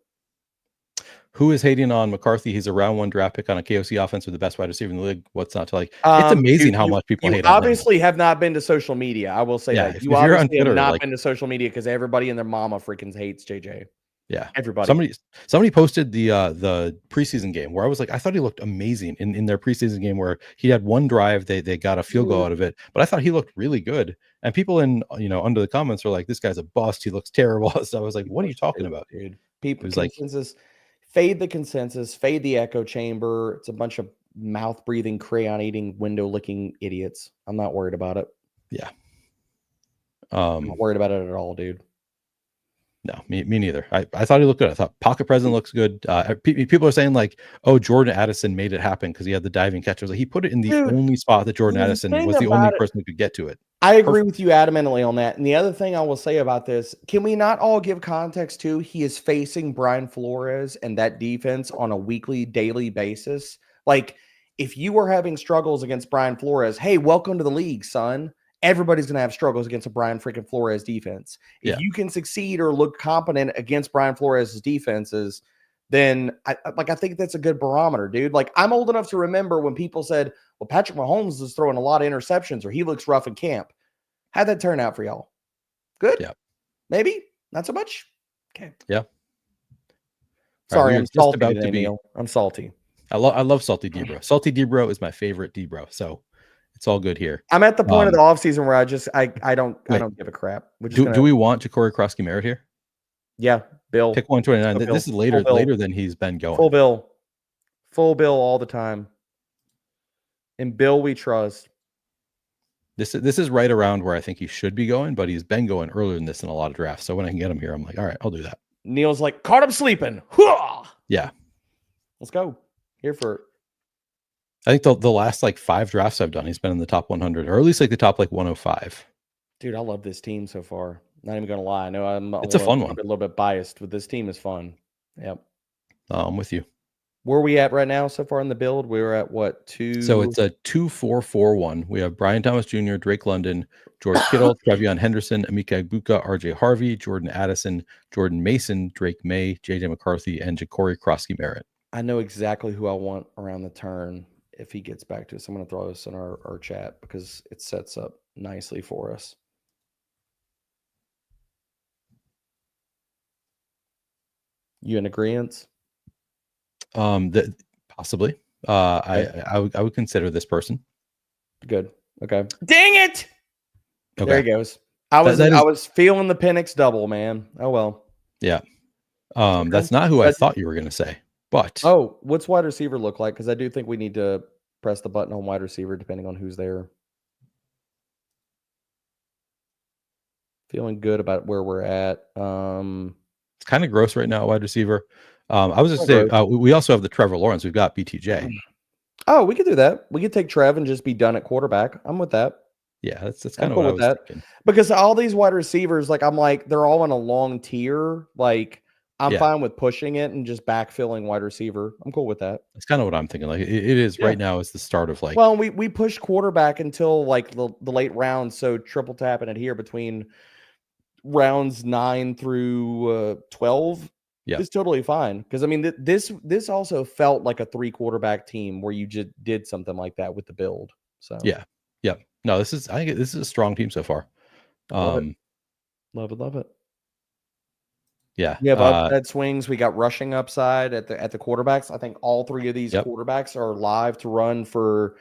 [SPEAKER 1] Who is hating on McCarthy? He's a round 1 draft pick on a KOC offense with the best wide receiver in the league. What's not to like? It's amazing how much people hate on him.
[SPEAKER 2] You obviously have not been to social media. I will say that. You obviously have not been to social media because everybody and their mama freaking hates JJ.
[SPEAKER 1] Yeah.
[SPEAKER 2] Everybody.
[SPEAKER 1] Somebody posted the preseason game where I was like, I thought he looked amazing in their preseason game where he had one drive, they got a field goal out of it, but I thought he looked really good. And people in under the comments are like, this guy's a bust, he looks terrible. So I was like,
[SPEAKER 2] He
[SPEAKER 1] what are you
[SPEAKER 2] looks
[SPEAKER 1] talking
[SPEAKER 2] good,
[SPEAKER 1] about?
[SPEAKER 2] dude.
[SPEAKER 1] It
[SPEAKER 2] People
[SPEAKER 1] was like,
[SPEAKER 2] consensus, fade the consensus, fade the echo chamber. It's a bunch of mouth breathing, crayon eating, window licking idiots. I'm not worried about it.
[SPEAKER 1] yeah.
[SPEAKER 2] I'm not worried about it at all, dude.
[SPEAKER 1] No, me neither. I thought he looked good. I thought pocket present looks good. People are saying like, oh, Jordan Addison made it happen because he had the diving catch. I was like, he put it in the
[SPEAKER 2] Dude,
[SPEAKER 1] only spot that Jordan
[SPEAKER 2] the
[SPEAKER 1] Addison
[SPEAKER 2] thing
[SPEAKER 1] was the only
[SPEAKER 2] about it,
[SPEAKER 1] person who could get to it.
[SPEAKER 2] I agree
[SPEAKER 1] Perfect.
[SPEAKER 2] with you adamantly on that. And the other thing I will say about this, can we not all give context to he is facing Brian Flores and that defense on a weekly, daily basis? Like, if you were having struggles against Brian Flores, hey, welcome to the league, son. Everybody's going to have struggles against a Brian freaking Flores defense. If
[SPEAKER 1] Yeah.
[SPEAKER 2] you can succeed or look competent against Brian Flores' defenses, then I think that's a good barometer, dude. Like, I'm old enough to remember when people said, well, Patrick Mahomes is throwing a lot of interceptions or he looks rough in camp. How'd that turn out for y'all? Good?
[SPEAKER 1] Yeah.
[SPEAKER 2] Maybe? Not so much? Okay.
[SPEAKER 1] Yeah.
[SPEAKER 2] Sorry,
[SPEAKER 1] right,
[SPEAKER 2] I'm salty today, Neil. I'm salty.
[SPEAKER 1] I love Salty Debro. Salty Debro is my favorite Debro, so it's all good here.
[SPEAKER 2] I'm at the point of the offseason where I don't give a crap. We're just
[SPEAKER 1] do we want Ja'Cory Krosky Merritt here?
[SPEAKER 2] Yeah, Bill.
[SPEAKER 1] Pick 129. This is later than he's been going.
[SPEAKER 2] Full bill all the time. And Bill we trust.
[SPEAKER 1] This is right around where I think he should be going, but he's been going earlier than this in a lot of drafts. So when I can get him here, I'm like, all right, I'll do that.
[SPEAKER 2] Neil's like, caught him sleeping. Hooah!
[SPEAKER 1] Yeah.
[SPEAKER 2] Let's go. Here for it.
[SPEAKER 1] I think the last like 5 drafts I've done, he's been in the top 100, or at least like the top like 105.
[SPEAKER 2] Dude, I love this team so far. Not even gonna lie. I know
[SPEAKER 1] It's a fun one.
[SPEAKER 2] A little bit biased, but this team is fun. Yep.
[SPEAKER 1] I'm with you.
[SPEAKER 2] Where are we at right now so far in the build? We're at what, 2?
[SPEAKER 1] So it's a 2-4-4-1. We have Brian Thomas Jr., Drake London, George Kittle, Trevion Henderson, Emeka Egbuka, RJ Harvey, Jordan Addison, Jordan Mason, Drake May, JJ McCarthy, and Ja'Cory Krosky Merritt.
[SPEAKER 2] I know exactly who I want around the turn if he gets back to us. I'm going to throw this in our chat because it sets up nicely for us. You in agreement?
[SPEAKER 1] Possibly. Okay. I would consider this person.
[SPEAKER 2] Good. Okay. Dang it! Okay. There he goes. I was feeling the Penix double, man. Oh well.
[SPEAKER 1] Yeah. That's not who I thought you were going to say. But
[SPEAKER 2] what's wide receiver look like? Because I do think we need to press the button on wide receiver depending on who's there. Feeling good about where we're at.
[SPEAKER 1] It's kind of gross right now, wide receiver. I was just saying, we also have the Trevor Lawrence. We've got BTJ.
[SPEAKER 2] Oh, we could do that. We could take Trev and just be done at quarterback. I'm with that.
[SPEAKER 1] Yeah, that's kind of what I was thinking.
[SPEAKER 2] Because all these wide receivers, like I'm like, they're all in a long tier. Like I'm fine with pushing it and just backfilling wide receiver. I'm cool with that.
[SPEAKER 1] That's kind of what I'm thinking. Like it is right now is the start of like.
[SPEAKER 2] Well, we pushed quarterback until like the late rounds. So triple tapping it here between rounds 9 through 12 is totally fine. Because I mean, this also felt like a 3 quarterback team where you just did something like that with the build. So
[SPEAKER 1] yeah. No, I think this is a strong team so far.
[SPEAKER 2] Love it.
[SPEAKER 1] Yeah.
[SPEAKER 2] We have upside swings. We got rushing upside at the quarterbacks. I think all 3 of these quarterbacks are live to run for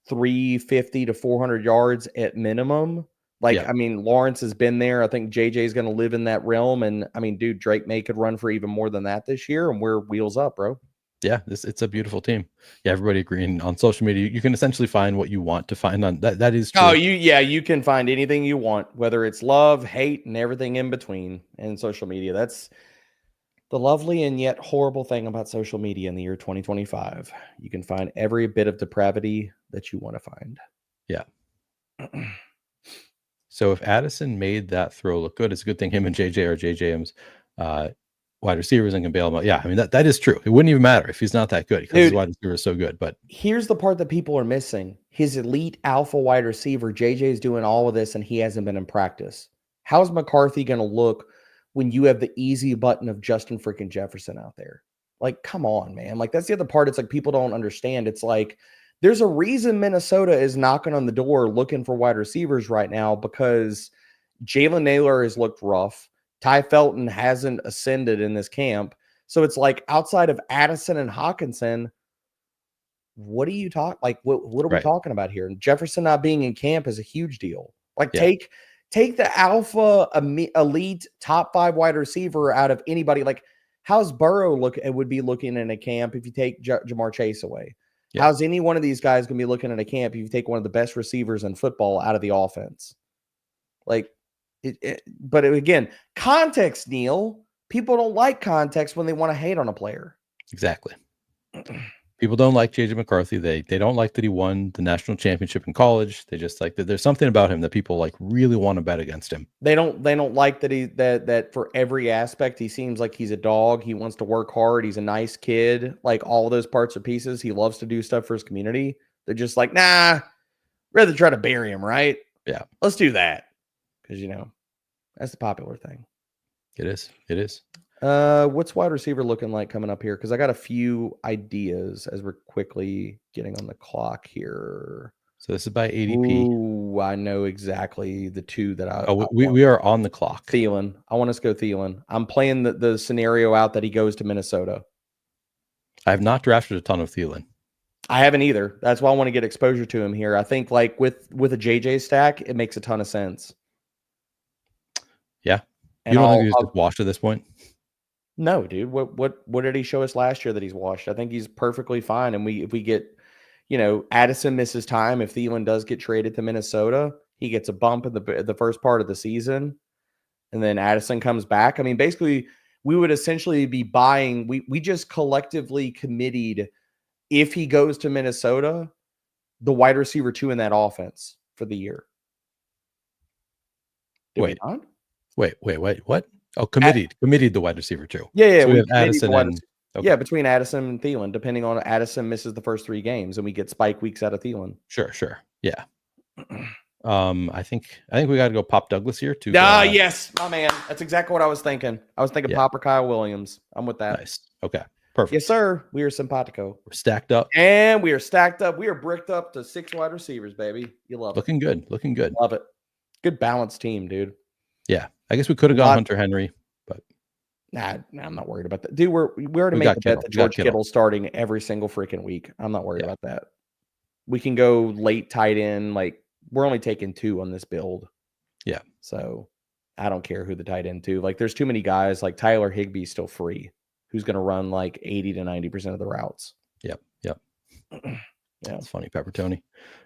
[SPEAKER 2] 350 to 400 yards at minimum. Like, I mean, Lawrence has been there. I think JJ is going to live in that realm. And I mean, dude, Drake May could run for even more than that this year. And we're wheels up, bro.
[SPEAKER 1] Yeah, it's a beautiful team. Yeah, everybody agreeing on social media. You can essentially find what you want to find on that. That is true.
[SPEAKER 2] Oh, you can find anything you want, whether it's love, hate, and everything in between in social media. That's the lovely and yet horrible thing about social media in the year 2025. You can find every bit of depravity that you want to find.
[SPEAKER 1] Yeah. So if Addison made that throw look good, it's a good thing him and JJ are JJM's wide receivers and can bail him out. Yeah, I mean that is true. It wouldn't even matter if he's not that good because his wide receiver is so good. But
[SPEAKER 2] here's the part that people are missing: his elite alpha wide receiver JJ is doing all of this, and he hasn't been in practice. How's McCarthy going to look when you have the easy button of Justin freaking Jefferson out there? Like, come on, man! Like that's the other part. It's like people don't understand. It's like there's a reason Minnesota is knocking on the door looking for wide receivers right now because Jalen Naylor has looked rough. Ty Felton hasn't ascended in this camp. So it's like outside of Addison and Hawkinson, what are you talking? Like, what are we
[SPEAKER 1] Right.
[SPEAKER 2] talking about here? And Jefferson not being in camp is a huge deal. Like,
[SPEAKER 1] Yeah.
[SPEAKER 2] take the alpha elite top 5 wide receiver out of anybody. Like, how's Burrow would be looking in a camp if you take Jamar Chase away?
[SPEAKER 1] Yeah.
[SPEAKER 2] How's any one of these guys going to be looking at a camp if you take one of the best receivers in football out of the offense? Like, but again, context, Neil. People don't like context when they want to hate on a player.
[SPEAKER 1] Exactly. People don't like JJ McCarthy. They don't like that he won the national championship in college. They just like that there's something about him that people like really want to bet against him.
[SPEAKER 2] They don't like that that for every aspect he seems like he's a dog. He wants to work hard. He's a nice kid. Like all those parts or pieces. He loves to do stuff for his community. They're just like, nah, rather try to bury him, right?
[SPEAKER 1] Yeah.
[SPEAKER 2] Let's do that. Because that's the popular thing.
[SPEAKER 1] It is. It is.
[SPEAKER 2] What's wide receiver looking like coming up here? Because I got a few ideas as we're quickly getting on the clock here.
[SPEAKER 1] So this is by ADP.
[SPEAKER 2] Ooh, I know exactly the two that I.
[SPEAKER 1] We are on the clock.
[SPEAKER 2] Thielen. I want us to go Thielen. I'm playing the scenario out that he goes to Minnesota.
[SPEAKER 1] I have not drafted a ton of Thielen.
[SPEAKER 2] I haven't either. That's why I want to get exposure to him here. I think like with a JJ stack, it makes a ton of sense.
[SPEAKER 1] Yeah.
[SPEAKER 2] And
[SPEAKER 1] you don't think he's just washed at this point?
[SPEAKER 2] No, dude. What did he show us last year that he's washed? I think he's perfectly fine. And if we get, Addison misses time. If Thielen does get traded to Minnesota, he gets a bump in the first part of the season, and then Addison comes back. I mean, basically, we would essentially be buying. We just collectively committed if he goes to Minnesota, the wide receiver 2 in that offense for the year.
[SPEAKER 1] Wait, what? Oh, committed the wide receiver 2.
[SPEAKER 2] Yeah.
[SPEAKER 1] So we have Addison and
[SPEAKER 2] yeah, between Addison and Thielen, depending on Addison misses the first 3 games, and we get spike weeks out of Thielen.
[SPEAKER 1] Sure. Yeah. I think we got to go Pop Douglas here too.
[SPEAKER 2] Yes, my man. That's exactly what I was thinking. I was thinking Pop or Kyle Williams. I'm with that.
[SPEAKER 1] Nice. Okay. Perfect.
[SPEAKER 2] Yes, sir. We are simpatico.
[SPEAKER 1] We're stacked up.
[SPEAKER 2] And we are stacked up. We are bricked up to 6 wide receivers, baby. You love
[SPEAKER 1] Looking good.
[SPEAKER 2] Love it. Good balanced team, dude.
[SPEAKER 1] Yeah. I guess we could have gone Hunter Henry, but
[SPEAKER 2] nah, I'm not worried about that. Dude, we already made the bet that George Kittle's starting every single freaking week. I'm not worried about that. We can go late tight end. Like, we're only taking 2 on this build.
[SPEAKER 1] Yeah.
[SPEAKER 2] So I don't care who the tight end to. Like, there's too many guys. Like Tyler Higbee's still free, who's going to run like 80 to 90% of the routes.
[SPEAKER 1] Yep.
[SPEAKER 2] Yeah.
[SPEAKER 1] It's funny, Pepper Tony.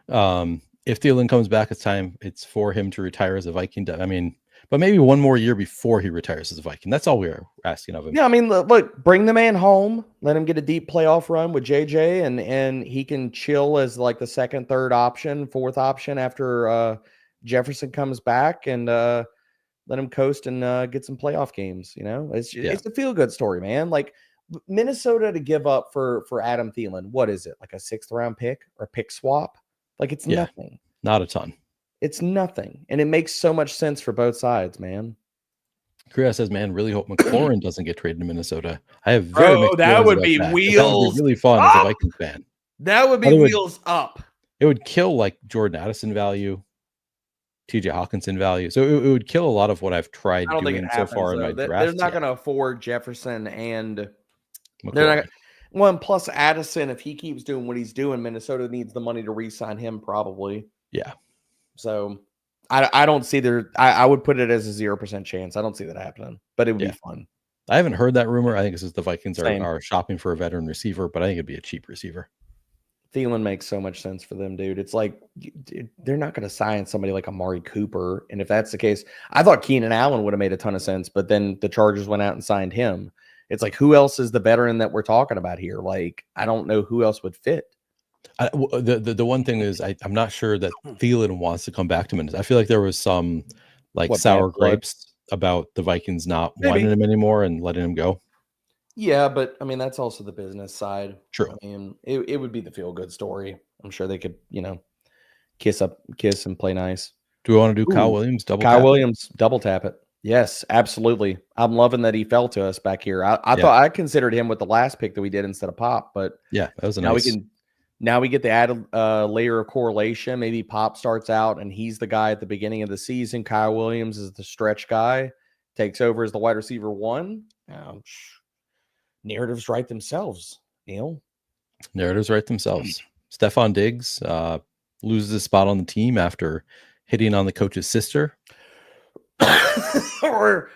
[SPEAKER 1] If Thielen comes back, it's for him to retire as a Viking. I mean, but maybe one more year before he retires as a Viking. That's all we are asking of him.
[SPEAKER 2] Yeah, I mean, look, bring the man home, let him get a deep playoff run with JJ, and he can chill as like the second, third option, fourth option after Jefferson comes back, and let him coast and get some playoff games. It's a feel good story, man. Like Minnesota to give up for Adam Thielen, what is it, like a 6th round pick or pick swap? Like it's nothing.
[SPEAKER 1] Not a ton.
[SPEAKER 2] It's nothing. And it makes so much sense for both sides, man.
[SPEAKER 1] Kriya says, man, really hope McLaurin doesn't get traded to Minnesota. I have
[SPEAKER 2] that would be wheels.
[SPEAKER 1] That would be really fun as a Vikings fan.
[SPEAKER 2] That would be wheels up.
[SPEAKER 1] It would kill like Jordan Addison value, TJ Hawkinson value. So it would kill a lot of what I've tried doing so far in my draft.
[SPEAKER 2] They're not going to afford Jefferson and McLaurin. And plus Addison, if he keeps doing what he's doing, Minnesota needs the money to re-sign him probably.
[SPEAKER 1] Yeah.
[SPEAKER 2] So I don't see I would put it as a 0% chance. I don't see that happening, but it would be fun.
[SPEAKER 1] I haven't heard that rumor. I think it's just the Vikings are shopping for a veteran receiver, but I think it'd be a cheap receiver.
[SPEAKER 2] Thielen makes so much sense for them, dude. It's like they're not going to sign somebody like Amari Cooper. And if that's the case, I thought Keenan Allen would have made a ton of sense, but then the Chargers went out and signed him. It's like, who else is the veteran that we're talking about here? Like, I don't know who else would fit.
[SPEAKER 1] The one thing is I'm not sure that Thielen wants to come back to Minnesota. I feel like there was some sour grapes about the Vikings not wanting him anymore and letting him go.
[SPEAKER 2] Yeah, but I mean, that's also the business side.
[SPEAKER 1] True.
[SPEAKER 2] I mean, it would be the feel good story. I'm sure they could, kiss and play nice.
[SPEAKER 1] Do we want to do Kyle Williams
[SPEAKER 2] double tap it? Yes, absolutely. I'm loving that he fell to us back here. I thought I considered him with the last pick that we did instead of Pop, but
[SPEAKER 1] yeah, that was
[SPEAKER 2] now we get the added layer of correlation. Maybe Pop starts out and he's the guy at the beginning of the season. Kyle Williams is the stretch guy takes over as the wide receiver 1. Narratives write themselves, Neil.
[SPEAKER 1] Narratives write themselves. Stephon Diggs loses his spot on the team after hitting on the coach's sister.
[SPEAKER 2] or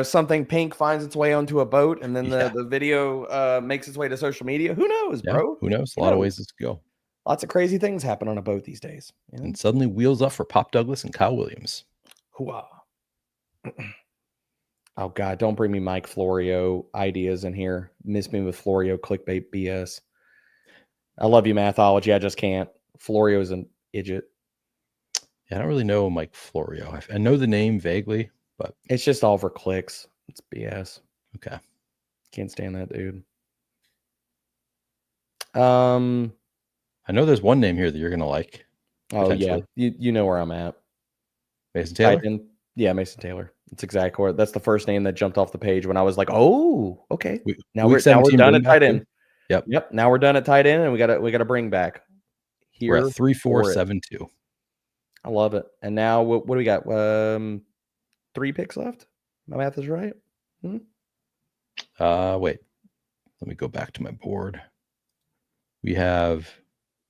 [SPEAKER 2] something pink finds its way onto a boat, and then the video makes its way to social media. Who knows, bro?
[SPEAKER 1] Who knows? A lot of ways this could go.
[SPEAKER 2] Lots of crazy things happen on a boat these days.
[SPEAKER 1] And suddenly wheels up for Pop Douglas and Kyle Williams.
[SPEAKER 2] Hooah. Oh, God, don't bring me Mike Florio ideas in here. Miss me with Florio clickbait BS. I love you, Mathology. I just can't. Florio is an idiot.
[SPEAKER 1] Yeah, I don't really know Mike Florio. I know the name vaguely, but
[SPEAKER 2] it's just all for clicks. It's BS.
[SPEAKER 1] Okay.
[SPEAKER 2] Can't stand that dude.
[SPEAKER 1] I know there's one name here that you're going to like.
[SPEAKER 2] Oh, yeah. You know where I'm at.
[SPEAKER 1] Mason Taylor?
[SPEAKER 2] Yeah, Mason Taylor. That's exactly what. That's the first name that jumped off the page when I was like, "Oh, okay." Now we're done at tight end. Yep. Now we're done at tight end, and we got to bring back.
[SPEAKER 1] We're at 3-4-7-2.
[SPEAKER 2] I love it. And now what do we got? 3 picks left. My math is right.
[SPEAKER 1] Wait. Let me go back to my board. We have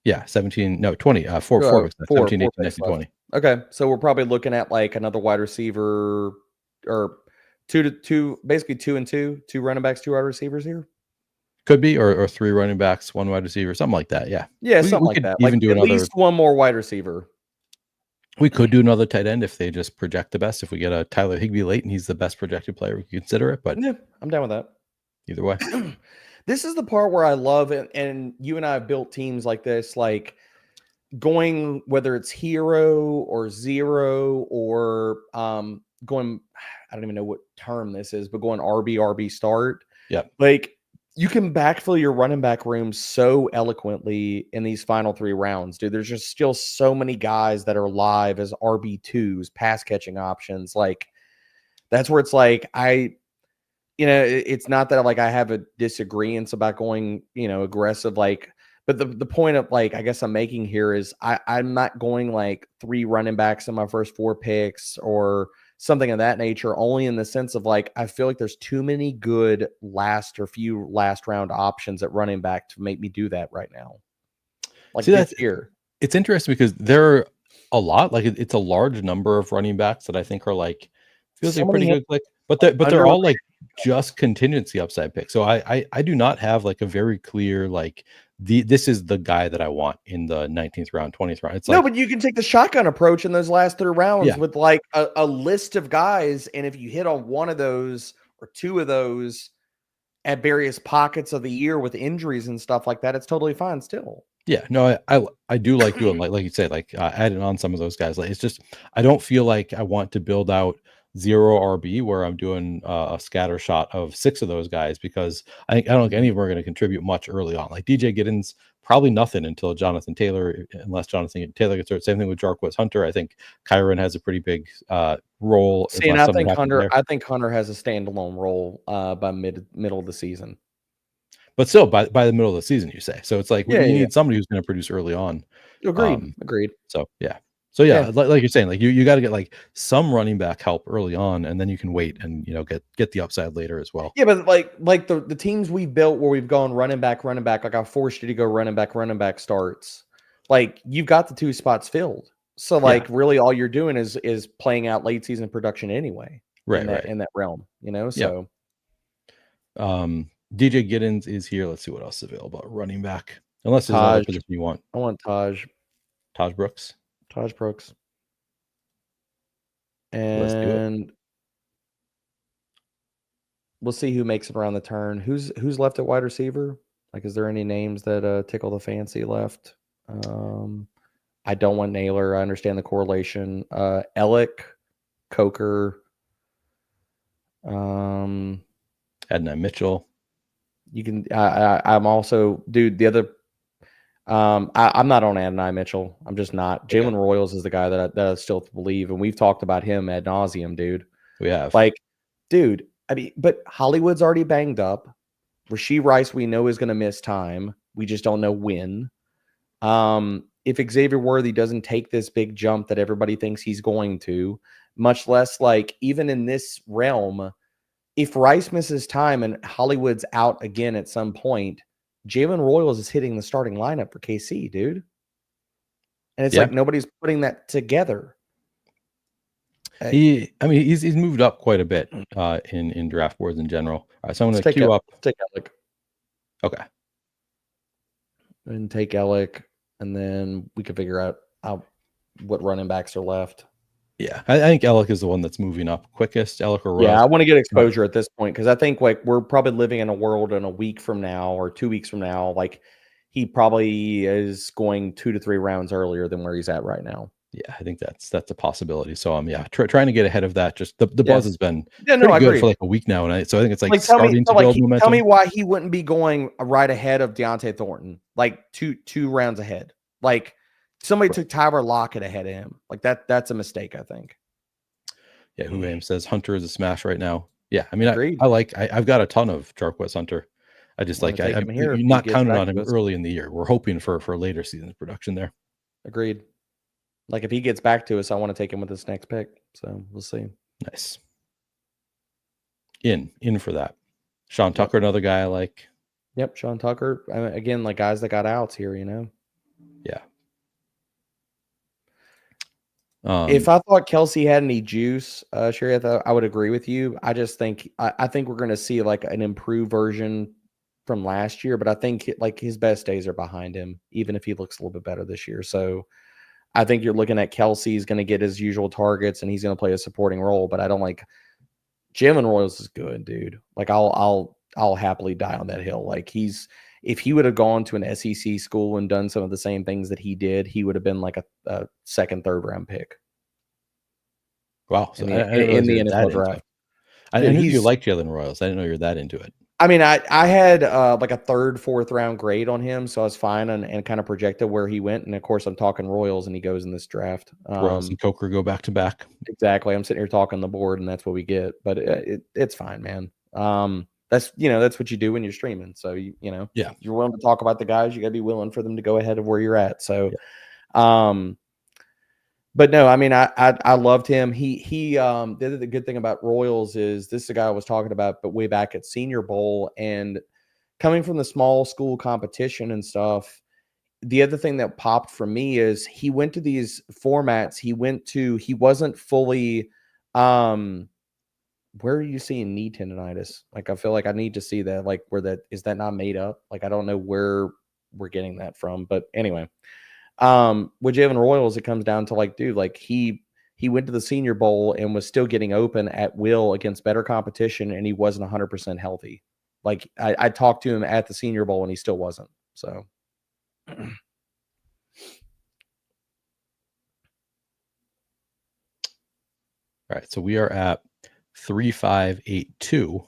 [SPEAKER 1] 17. No, 20. 4 picks left. 17, 18, 19, 20.
[SPEAKER 2] Okay, so we're probably looking at like another wide receiver, or 2 basically 2 and 2, 2 running backs, 2 wide receivers here.
[SPEAKER 1] Could be, or 3 running backs, 1 wide receiver, something like that. Yeah,
[SPEAKER 2] something like that. Even do at least 1 more wide receiver.
[SPEAKER 1] We could do another tight end if they just project the best. If we get a Tyler Higbee late and he's the best projected player, we could consider it. But
[SPEAKER 2] yeah, I'm down with that.
[SPEAKER 1] Either way,
[SPEAKER 2] this is the part where I love it, and you and I have built teams like this, like going, whether it's hero or zero or going, I don't even know what term this is, but going RB start.
[SPEAKER 1] Yeah.
[SPEAKER 2] Like you can backfill your running back room so eloquently in these final 3 rounds, dude. There's just still so many guys that are live as RB2s, pass catching options. Like that's where it's like, it's not that like I have a disagreement about going, aggressive, like, but the point of like, I guess I'm making here is I'm not going like 3 running backs in my first 4 picks or something of that nature, only in the sense of like, I feel like there's too many good last round options at running back to make me do that right now. Like this year.
[SPEAKER 1] It's interesting because there are a lot, like it's a large number of running backs that I think are like, feels like a pretty good click, but they're all like just contingency upside picks. So I do not have like a very clear, like this is the guy that I want in the 19th round, 20th round. It's
[SPEAKER 2] no, but you can take the shotgun approach in those last 3 rounds with like a list of guys. And if you hit on 1 of those or 2 of those at various pockets of the year with injuries and stuff like that, it's totally fine still.
[SPEAKER 1] Yeah, no, I do like doing like you said, like adding on some of those guys. Like it's just, I don't feel like I want to build out 0 RB where I'm doing a scatter shot of 6 of those guys, because I don't think any of them are going to contribute much early on. Like DJ Giddens, probably nothing until Jonathan Taylor, unless Jonathan Taylor gets hurt. Same thing with Jarquez Hunter. I think Kyron has a pretty big role.
[SPEAKER 2] See, and I think Hunter has a standalone role by middle of the season.
[SPEAKER 1] But still, by the middle of the season, you say. So it's like you need somebody who's going to produce early on.
[SPEAKER 2] Agreed.
[SPEAKER 1] So like you're saying, like you got to get like some running back help early on, and then you can wait and get the upside later as well.
[SPEAKER 2] Yeah, but like the teams we've built where we've gone running back. Like I forced you to go running back starts. Like you've got the 2 spots filled. So like really all you're doing is playing out late season production anyway.
[SPEAKER 1] Right.
[SPEAKER 2] In that realm, So
[SPEAKER 1] DJ Giddens is here. Let's see what else is available. Running back. Unless there's another position you want.
[SPEAKER 2] I want Taj
[SPEAKER 1] Brooks.
[SPEAKER 2] And we'll see who makes it around the turn. Who's left at wide receiver? Like, is there any names that tickle the fancy left? I don't want Naylor. I understand the correlation. Ellick, Coker,
[SPEAKER 1] Adonai Mitchell.
[SPEAKER 2] You can. I'm also, dude. The other. I'm not on Adonai Mitchell. I'm just not. Jalen Royals is the guy that I still believe, and we've talked about him ad nauseum, dude.
[SPEAKER 1] We have.
[SPEAKER 2] Like, dude. I mean, but Hollywood's already banged up. Rashee Rice, we know, is going to miss time. We just don't know when. if Xavier Worthy doesn't take this big jump that everybody thinks he's going to, much less like even in this realm, if Rice misses time and Hollywood's out again at some point, Jalen Royals is hitting the starting lineup for KC, dude. And it's like nobody's putting that together.
[SPEAKER 1] He's moved up quite a bit in draft boards in general. All right, so I'm going to queue up.
[SPEAKER 2] Take Alec.
[SPEAKER 1] Okay.
[SPEAKER 2] And take Alec, and then we can figure out what running backs are left.
[SPEAKER 1] Yeah, I think Alec is the one that's moving up quickest. Alec or Royals.
[SPEAKER 2] Yeah, I want to get exposure at this point because I think like we're probably living in a world in a week from now or 2 weeks from now. Like he probably is going 2 to 3 rounds earlier than where he's at right now.
[SPEAKER 1] Yeah, I think that's a possibility. So trying to get ahead of that. Just the buzz has been pretty good for like a week now, and so I think it's like starting to build momentum.
[SPEAKER 2] Tell me why he wouldn't be going right ahead of Deontay Thornton, like two rounds ahead. Like somebody took Tyler Lockett ahead of him. Like that's a mistake, I think.
[SPEAKER 1] Yeah, Who Aim says Hunter is a smash right now. Yeah, I mean, I've got a ton of Jarquez Hunter. I just like I'm not counting on him early in the year. We're hoping for later season production there.
[SPEAKER 2] Agreed. Like if he gets back to us, I want to take him with this next pick. So we'll see.
[SPEAKER 1] Nice. In for that. Sean Tucker, another guy I like.
[SPEAKER 2] Yep, Sean Tucker. Again, like guys that got outs here, you know.
[SPEAKER 1] Yeah.
[SPEAKER 2] If I thought Kelsey had any juice, Sherry, I would agree with you. I just think I think we're going to see like an improved version from last year, but I think like his best days are behind him, even if he looks a little bit better this year. So I think you're looking at Kelsey's going to get his usual targets and he's going to play a supporting role. But I don't like Jalen Royals is good, dude. Like I'll happily die on that hill. Like if he would have gone to an SEC school and done some of the same things that he did, he would have been like a second, third round pick.
[SPEAKER 1] Wow. So
[SPEAKER 2] in the NFL draft.
[SPEAKER 1] I knew you liked Jalen Royals. I didn't know you're that into it.
[SPEAKER 2] I mean, I had like a third, fourth round grade on him, so I was fine and kind of projected where he went. And of course, I'm talking Royals, and he goes in this draft.
[SPEAKER 1] Royals and Coker go back to back.
[SPEAKER 2] Exactly. I'm sitting here talking the board, and that's what we get. But it's fine, man. That's what you do when you're streaming. So you're willing to talk about the guys. You got to be willing for them to go ahead of where you're at. So, but no, I mean, I loved him. The good thing about Royals is this is the guy I was talking about, but way back at Senior Bowl and coming from the small school competition and stuff. The other thing that popped for me is he went to these formats. He wasn't fully, where are you seeing knee tendonitis? Like, I feel like I need to see that, like is that not made up? Like, I don't know where we're getting that from, but anyway. With Jalen Royals, it comes down to like, dude, like he went to the Senior Bowl and was still getting open at will against better competition, and he wasn't 100% healthy. Like I talked to him at the Senior Bowl, and he still wasn't. So,
[SPEAKER 1] all right, so we are at 3-5-8-2.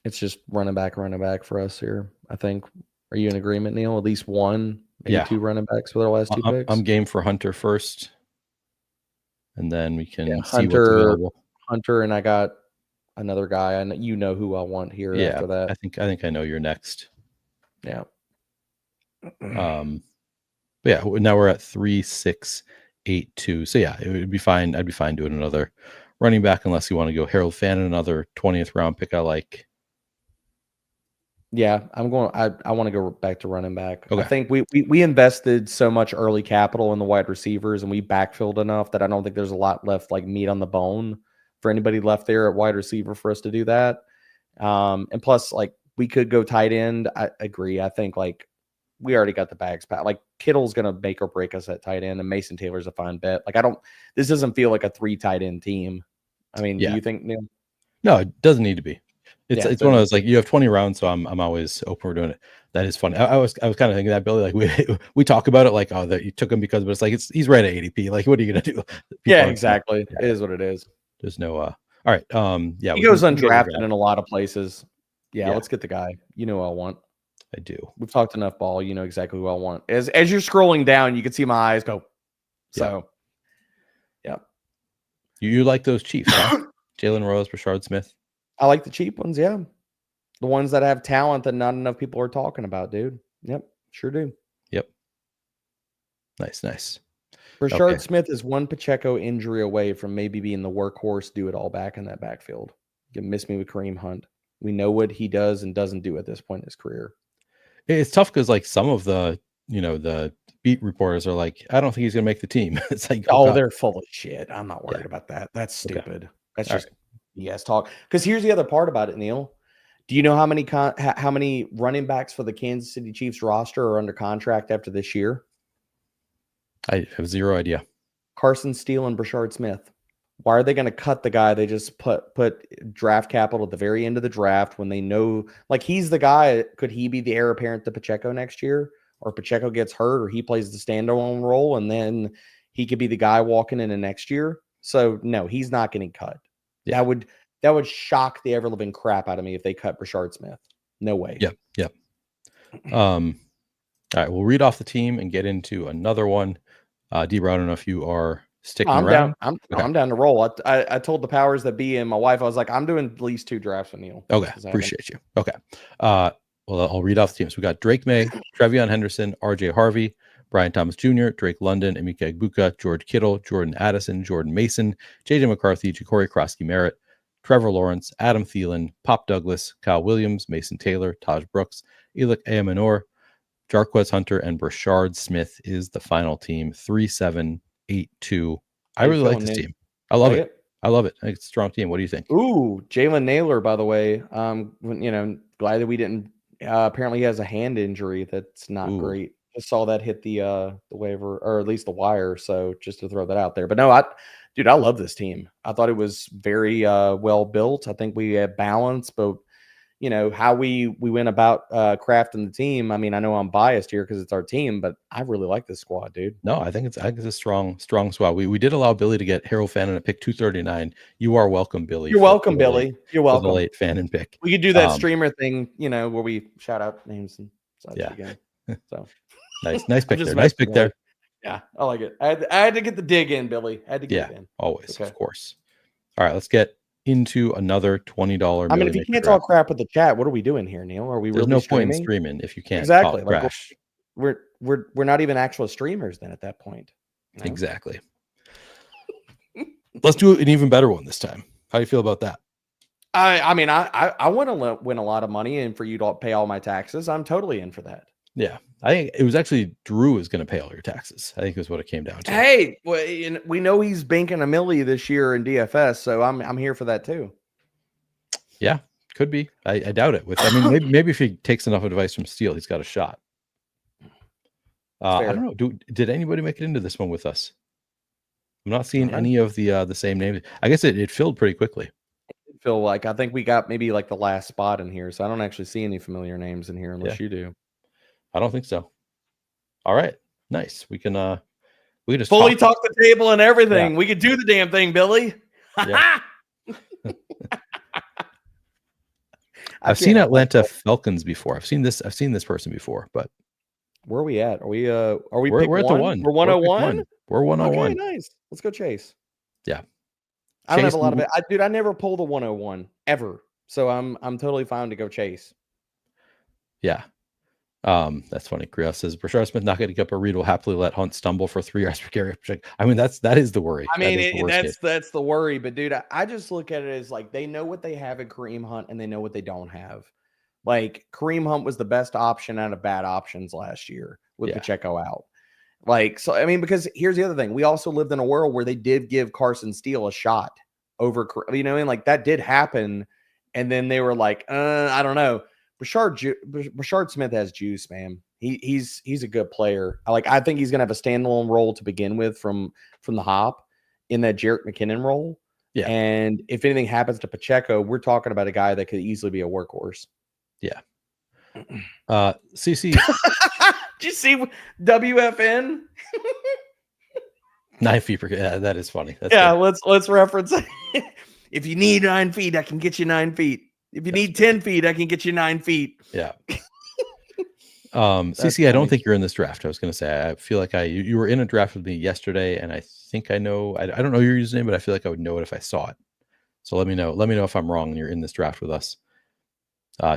[SPEAKER 2] It's just running back for us here, I think. Are you in agreement, Neil? At least one, maybe two running backs for the last two picks?
[SPEAKER 1] I'm game for Hunter first, and then we can see what's available.
[SPEAKER 2] Hunter, and I got another guy, and you know who I want here after that.
[SPEAKER 1] I think I know you're next.
[SPEAKER 2] Yeah.
[SPEAKER 1] But yeah, now we're at 3-6-8-2. So yeah, it would be fine. I'd be fine doing another running back unless you want to go Harold Fannin, another 20th round pick I like.
[SPEAKER 2] Yeah, I want to go back to running back. Okay. I think we invested so much early capital in the wide receivers, and we backfilled enough that I don't think there's a lot left, like meat on the bone for anybody left there at wide receiver for us to do that. And plus, like we could go tight end. I agree. I think like we already got the bags packed. Like Kittle's gonna make or break us at tight end, and Mason Taylor's a fine bet. Like this doesn't feel like a 3 tight end team. I mean, do you think, Neil?
[SPEAKER 1] No, it doesn't need to be. It's one of those, like, you have 20 rounds, so I'm always open for doing it. That is funny. I was kind of thinking that, Billy, like we talk about it like, oh, that you took him because, but it's like he's right at ADP. Like, what are you gonna do?
[SPEAKER 2] People exactly. It is what it is.
[SPEAKER 1] There's no all right. He
[SPEAKER 2] goes undrafted in a lot of places. Yeah, let's get the guy. You know who I want.
[SPEAKER 1] I do.
[SPEAKER 2] We've talked enough ball. You know exactly who I want. As you're scrolling down, you can see my eyes go. So yeah.
[SPEAKER 1] You like those Chiefs, huh? Jalen Rose, Rashard Smith.
[SPEAKER 2] I like the cheap ones, yeah. The ones that have talent that not enough people are talking about, dude. Yep, sure do.
[SPEAKER 1] Yep. Nice.
[SPEAKER 2] Brashard Smith is one Pacheco injury away from maybe being the workhorse, do it all back in that backfield. You can miss me with Kareem Hunt. We know what he does and doesn't do at this point in his career.
[SPEAKER 1] It's tough because like some of the the beat reporters are like, I don't think he's gonna make the team. It's like,
[SPEAKER 2] they're full of shit. I'm not worried about that. That's stupid.
[SPEAKER 1] Okay.
[SPEAKER 2] That's just BS talk. Because here's the other part about it, Neil. Do you know how many running backs for the Kansas City Chiefs roster are under contract after this year?
[SPEAKER 1] I have zero idea.
[SPEAKER 2] Carson Steele and Brashard Smith. Why are they going to cut the guy they just put draft capital at the very end of the draft when they know, like, he's the guy? Could he be the heir apparent to Pacheco next year? Or Pacheco gets hurt or he plays the standalone role and then he could be the guy walking into next year? So, no, he's not getting cut. Yeah. That would shock the ever-living crap out of me if they cut Brashard Smith. No way.
[SPEAKER 1] Yep. All right, we'll read off the team and get into another one. D-Bro, I don't know if you are sticking around.
[SPEAKER 2] I'm down to roll. I told the powers that be and my wife, I was like, I'm doing at least 2 drafts with Neil.
[SPEAKER 1] Okay, appreciate you. Okay. Well, I'll read off the teams. We got Drake May, Trevion Henderson, RJ Harvey, Brian Thomas Jr., Drake London, Emeka Egbuka, George Kittle, Jordan Addison, Jordan Mason, JJ McCarthy, Ja'Cory Krosky-Merritt, Trevor Lawrence, Adam Thielen, Pop Douglas, Kyle Williams, Mason Taylor, Taj Brooks, Elic Ayamanor, Jarquez Hunter, and Brashard Smith is the final team. 3-7-8-2. I really like this team. I love it. I love it. I think it's a strong team. What do you think?
[SPEAKER 2] Ooh, Jalen Naylor, by the way. Glad that we didn't. Apparently, he has a hand injury that's not great. Just saw that hit the waiver, or at least the wire. So just to throw that out there. But no, I love this team. I thought it was very well built. I think we had balance, but how we went about crafting the team. I mean, I know I'm biased here because it's our team, but I really like this squad, dude.
[SPEAKER 1] No, I think it's a strong squad. We did allow Billy to get Harold Fannin at pick 239. You are welcome, Billy.
[SPEAKER 2] You're welcome, Billy. You're welcome.
[SPEAKER 1] The late Fannin pick.
[SPEAKER 2] We could do that streamer thing, where we shout out names and such again. So
[SPEAKER 1] nice pick there. Nice pick there.
[SPEAKER 2] Yeah, I like it. I had to get the dig in, Billy. I had to get it in.
[SPEAKER 1] Always, of course. All right, let's get into another $20.
[SPEAKER 2] I mean, if you can't talk crap with the chat, what are we doing here, Neil? Are we
[SPEAKER 1] There's
[SPEAKER 2] really
[SPEAKER 1] no
[SPEAKER 2] streaming?
[SPEAKER 1] point in streaming if you can't
[SPEAKER 2] exactly
[SPEAKER 1] talk trash.
[SPEAKER 2] We're not even actual streamers then at that point.
[SPEAKER 1] Exactly. Let's do an even better one this time. How do you feel about that?
[SPEAKER 2] I mean, I want to win a lot of money and for you to pay all my taxes. I'm totally in for that.
[SPEAKER 1] Yeah, I think it was actually Drew is going to pay all your taxes. I think is what it came down to.
[SPEAKER 2] Hey, we know he's banking a milli this year in DFS, so I'm here for that too.
[SPEAKER 1] Yeah, could be. I doubt it. Maybe if he takes enough advice from Steele, he's got a shot. I don't know. Did anybody make it into this one with us? I'm not seeing any of the same names. I guess it filled pretty quickly.
[SPEAKER 2] Feel like I think we got maybe like the last spot in here, so I don't actually see any familiar names in here unless you do. I
[SPEAKER 1] don't think so. All right, nice. We can just
[SPEAKER 2] fully talk the table and everything. Yeah. We could do the damn thing, Billy. Yeah.
[SPEAKER 1] I've seen Atlanta Falcons before. I've seen this person before, but
[SPEAKER 2] where are we at? Are we we're
[SPEAKER 1] at the one.
[SPEAKER 2] We're 101.
[SPEAKER 1] We're 101.
[SPEAKER 2] Okay, nice. Let's go chase.
[SPEAKER 1] Yeah.
[SPEAKER 2] I don't have a lot of it. I never pulled a 101 ever. So I'm totally fine to go chase.
[SPEAKER 1] Yeah. That's funny. Krios says Brashard Smith not getting up a read will happily let Hunt stumble for 3 yards per carry. I mean, that is the worry.
[SPEAKER 2] I mean, that's the worry. But dude, I just look at it as like they know what they have in Kareem Hunt and they know what they don't have. Like Kareem Hunt was the best option out of bad options last year with Pacheco out. Like, so, I mean, because here's the other thing. We also lived in a world where they did give Carson Steele a shot over, like that did happen. And then they were like, I don't know. Brashard Smith has juice, man. He's a good player. I think he's going to have a standalone role to begin with from the hop in that Jerick McKinnon role. Yeah. And if anything happens to Pacheco, we're talking about a guy that could easily be a workhorse.
[SPEAKER 1] Yeah. CC.
[SPEAKER 2] Did you see WFN?
[SPEAKER 1] 9 feet per. Yeah, that is funny. That's
[SPEAKER 2] good. Let's reference. If you need 9 feet, I can get you 9 feet. If you need 10 feet, I can get you 9 feet.
[SPEAKER 1] Yeah. CC, I don't think you're in this draft. I was going to say, I feel like you were in a draft with me yesterday, and I think I know. I don't know your username, but I feel like I would know it if I saw it. So let me know. Let me know if I'm wrong and you're in this draft with us.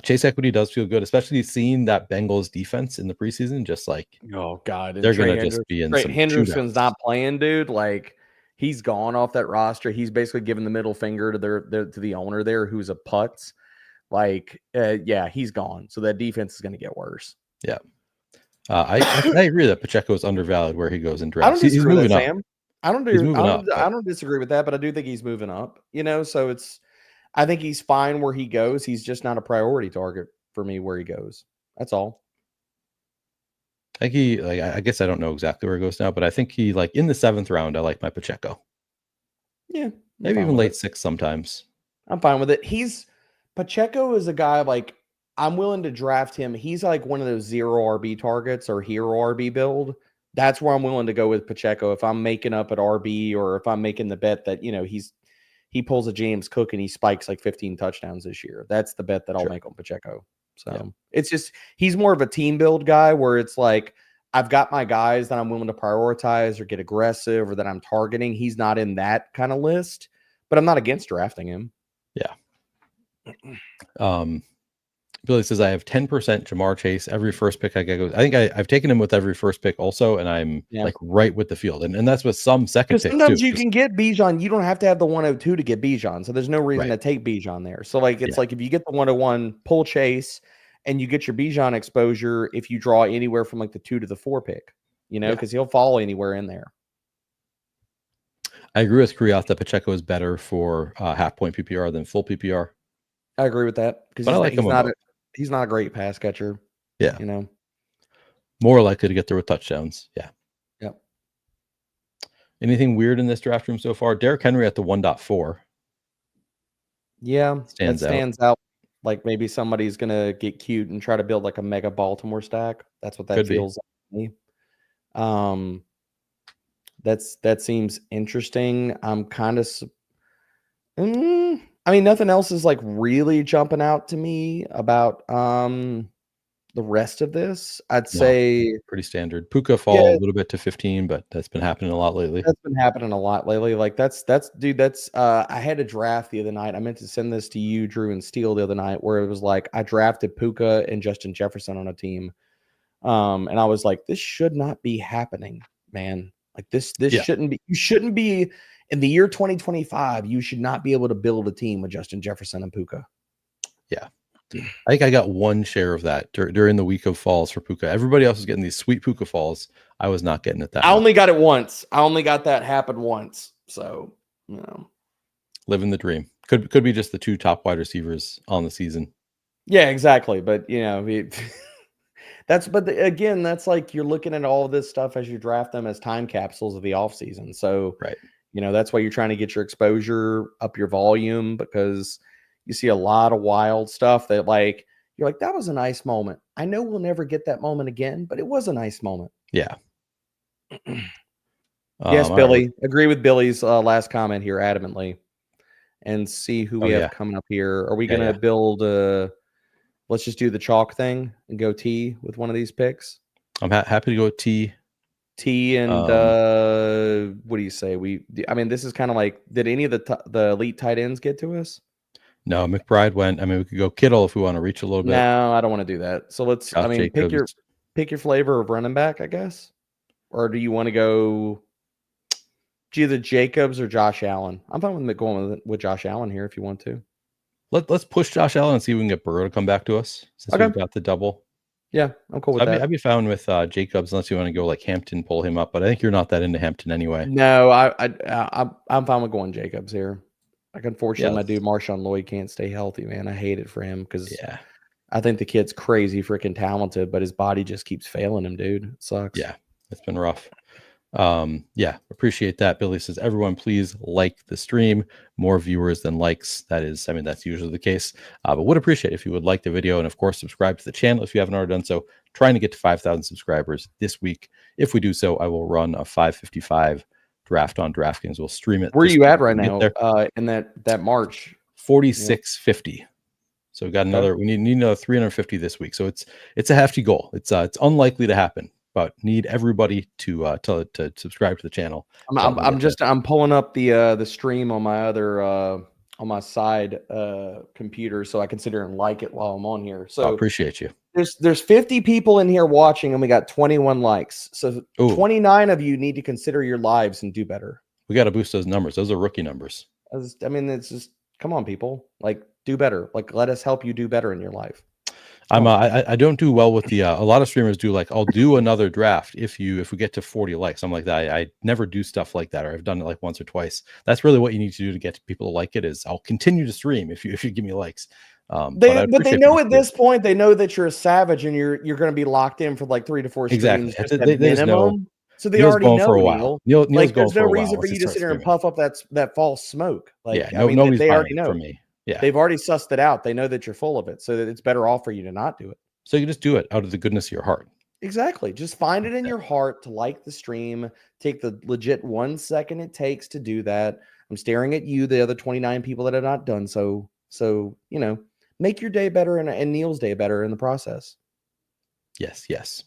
[SPEAKER 1] Chase equity does feel good, especially seeing that Bengals defense in the preseason. Just like,
[SPEAKER 2] Oh God, and
[SPEAKER 1] they're gonna just be in some
[SPEAKER 2] Henderson's
[SPEAKER 1] shootouts.
[SPEAKER 2] not playing, dude. Like he's gone off that roster. He's basically giving the middle finger to to the owner there, who's a putz. Like, yeah, he's gone. So that defense is going to get worse.
[SPEAKER 1] Yeah, I agree that Pacheco is undervalued where he goes in
[SPEAKER 2] I don't
[SPEAKER 1] drafts. He's
[SPEAKER 2] disagree with
[SPEAKER 1] moving
[SPEAKER 2] that,
[SPEAKER 1] up.
[SPEAKER 2] Sam. I don't
[SPEAKER 1] He's
[SPEAKER 2] do.
[SPEAKER 1] moving up,
[SPEAKER 2] I
[SPEAKER 1] but
[SPEAKER 2] don't disagree with that, but I do think he's moving up. So it's. I think he's fine where he goes. He's just not a priority target for me where he goes. That's all.
[SPEAKER 1] I think he like. I guess I don't know exactly where he goes now, but I think he like in the 7th round. I like my Pacheco.
[SPEAKER 2] Yeah, I'm
[SPEAKER 1] Maybe
[SPEAKER 2] fine
[SPEAKER 1] even
[SPEAKER 2] with
[SPEAKER 1] late
[SPEAKER 2] it.
[SPEAKER 1] 6th sometimes.
[SPEAKER 2] I'm fine with it. Pacheco is a guy like I'm willing to draft him. He's like one of those 0 RB targets or hero RB build. That's where I'm willing to go with Pacheco if I'm making up at RB or if I'm making the bet that he pulls a James Cook and he spikes like 15 touchdowns this year. That's the bet that I'll make on Pacheco. So it's just he's more of a team build guy where it's like I've got my guys that I'm willing to prioritize or get aggressive or that I'm targeting. He's not in that kind of list, but I'm not against drafting him.
[SPEAKER 1] Yeah. Billy says I have 10% Jamar Chase every first pick I get. I think I've taken him with every first pick also, and I'm like right with the field, and that's with some second picks
[SPEAKER 2] sometimes
[SPEAKER 1] too.
[SPEAKER 2] you can get Bijan. You don't have to have the 102 to get Bijan, so there's no reason to take Bijan there. So like it's like if you get the 101, pull Chase, and you get your Bijan exposure if you draw anywhere from like the 2 to the 4 pick, because he'll fall anywhere in there.
[SPEAKER 1] I agree with Kriyath that Pacheco is better for half point PPR than full PPR.
[SPEAKER 2] I agree with that because he's not a great pass catcher.
[SPEAKER 1] Yeah, more likely to get there with touchdowns. Yeah.
[SPEAKER 2] Yep.
[SPEAKER 1] Anything weird in this draft room so far? Derrick Henry at the 1.4.
[SPEAKER 2] Yeah, stands out. Like maybe somebody's gonna get cute and try to build like a mega Baltimore stack. That's what that feels like to me. That seems interesting. I'm kind of. I mean, nothing else is like really jumping out to me about the rest of this. I'd say
[SPEAKER 1] pretty standard. Puka fall a little bit to 15, but that's been happening a lot lately.
[SPEAKER 2] That's been happening a lot lately. Like that's I had a draft the other night. I meant to send this to you, Drew, and Steele the other night, where it was like I drafted Puka and Justin Jefferson on a team. And I was like, this should not be happening, man. Like this shouldn't be. You shouldn't be in the year 2025. You should not be able to build a team with Justin Jefferson and Puka.
[SPEAKER 1] Yeah, I think I got one share of that during the week of falls for Puka. Everybody else was getting these sweet Puka falls. I was not getting it that
[SPEAKER 2] I only got it once. I only got that happen once. So
[SPEAKER 1] living the dream. Could be just the 2 top wide receivers on the season.
[SPEAKER 2] Yeah, exactly. But again, that's like you're looking at all this stuff as you draft them as time capsules of the offseason. So, that's why you're trying to get your exposure up, your volume, because you see a lot of wild stuff that like, you're like, that was a nice moment. I know we'll never get that moment again, but it was a nice moment.
[SPEAKER 1] Yeah.
[SPEAKER 2] Yes, Billy. Right. Agree with Billy's last comment here adamantly. And see who we have coming up here. Are we going to build let's just do the chalk thing and go T with one of these picks?
[SPEAKER 1] I'm happy to go with T.
[SPEAKER 2] And what do you say? This is kind of like, did any of the elite tight ends get to us?
[SPEAKER 1] No, McBride went. I mean, we could go Kittle if we want to reach a little bit.
[SPEAKER 2] No, I don't want to do that. So let's, pick your flavor of running back, I guess. Or do you want to go either Jacobs or Josh Allen? I'm fine with going with Josh Allen here if you want to.
[SPEAKER 1] Let's push Josh Allen and see if we can get Burrow to come back to us since we've got the double.
[SPEAKER 2] Yeah, I'm cool with that.
[SPEAKER 1] I'd be fine with Jacobs unless you want to go like Hampton, pull him up. But I think you're not that into Hampton anyway.
[SPEAKER 2] No, I'm fine with going Jacobs here. Like, unfortunately, my dude Marshawn Lloyd can't stay healthy, man. I hate it for him because I think the kid's crazy freaking talented, but his body just keeps failing him, dude. It sucks.
[SPEAKER 1] Yeah, it's been rough. Appreciate that. Billy says, everyone please like the stream. More viewers than likes. That's usually the case, but would appreciate if you would like the video, and of course subscribe to the channel if you haven't already done so. Trying to get to 5,000 subscribers this week. If we do so, I will run a 555 draft on DraftKings. We'll stream it.
[SPEAKER 2] Where are you at right now in that March?
[SPEAKER 1] 4650. So we got another, we need another 350 this week. So it's a hefty goal. It's unlikely to happen, but need everybody to subscribe to the channel.
[SPEAKER 2] I'm pulling up the stream on my other on my side computer so I can sit here and like it while I'm on here.
[SPEAKER 1] I
[SPEAKER 2] So
[SPEAKER 1] appreciate you.
[SPEAKER 2] there's 50 people in here watching, and we got 21 likes. So
[SPEAKER 1] Ooh.
[SPEAKER 2] 29 of you need to consider your lives and do better.
[SPEAKER 1] We got to boost those numbers. Those are rookie numbers.
[SPEAKER 2] I mean, it's just, come on, people. Like, do better. Like, let us help you do better in your life.
[SPEAKER 1] I don't do well with the a lot of streamers do like, I'll do another draft if we get to 40 likes. I'm like that. I never do stuff like that, or I've done it like once or twice. That's really what you need to do to get people to like it. Is I'll continue to stream if you give me likes.
[SPEAKER 2] But they know at this point, they know that you're a savage and you're going to be locked in for like 3 to 4 streams just at minimum. So they
[SPEAKER 1] Neil's
[SPEAKER 2] already
[SPEAKER 1] going
[SPEAKER 2] know,
[SPEAKER 1] for a while. Neil's
[SPEAKER 2] like,
[SPEAKER 1] going
[SPEAKER 2] there's no
[SPEAKER 1] for a
[SPEAKER 2] reason
[SPEAKER 1] while
[SPEAKER 2] for you to sit here and puff up that false smoke. Like,
[SPEAKER 1] yeah, nobody's
[SPEAKER 2] they
[SPEAKER 1] buying
[SPEAKER 2] already know
[SPEAKER 1] from me. Yeah,
[SPEAKER 2] they've already sussed it out. They know that you're full of it, so that it's better off for you to not do it.
[SPEAKER 1] So you just do it out of the goodness of your heart.
[SPEAKER 2] Exactly. Just find it in your heart to like the stream. Take the legit 1 second it takes to do that. I'm staring at you, the other 29 people that have not done so. So, make your day better and Neil's day better in the process.
[SPEAKER 1] Yes.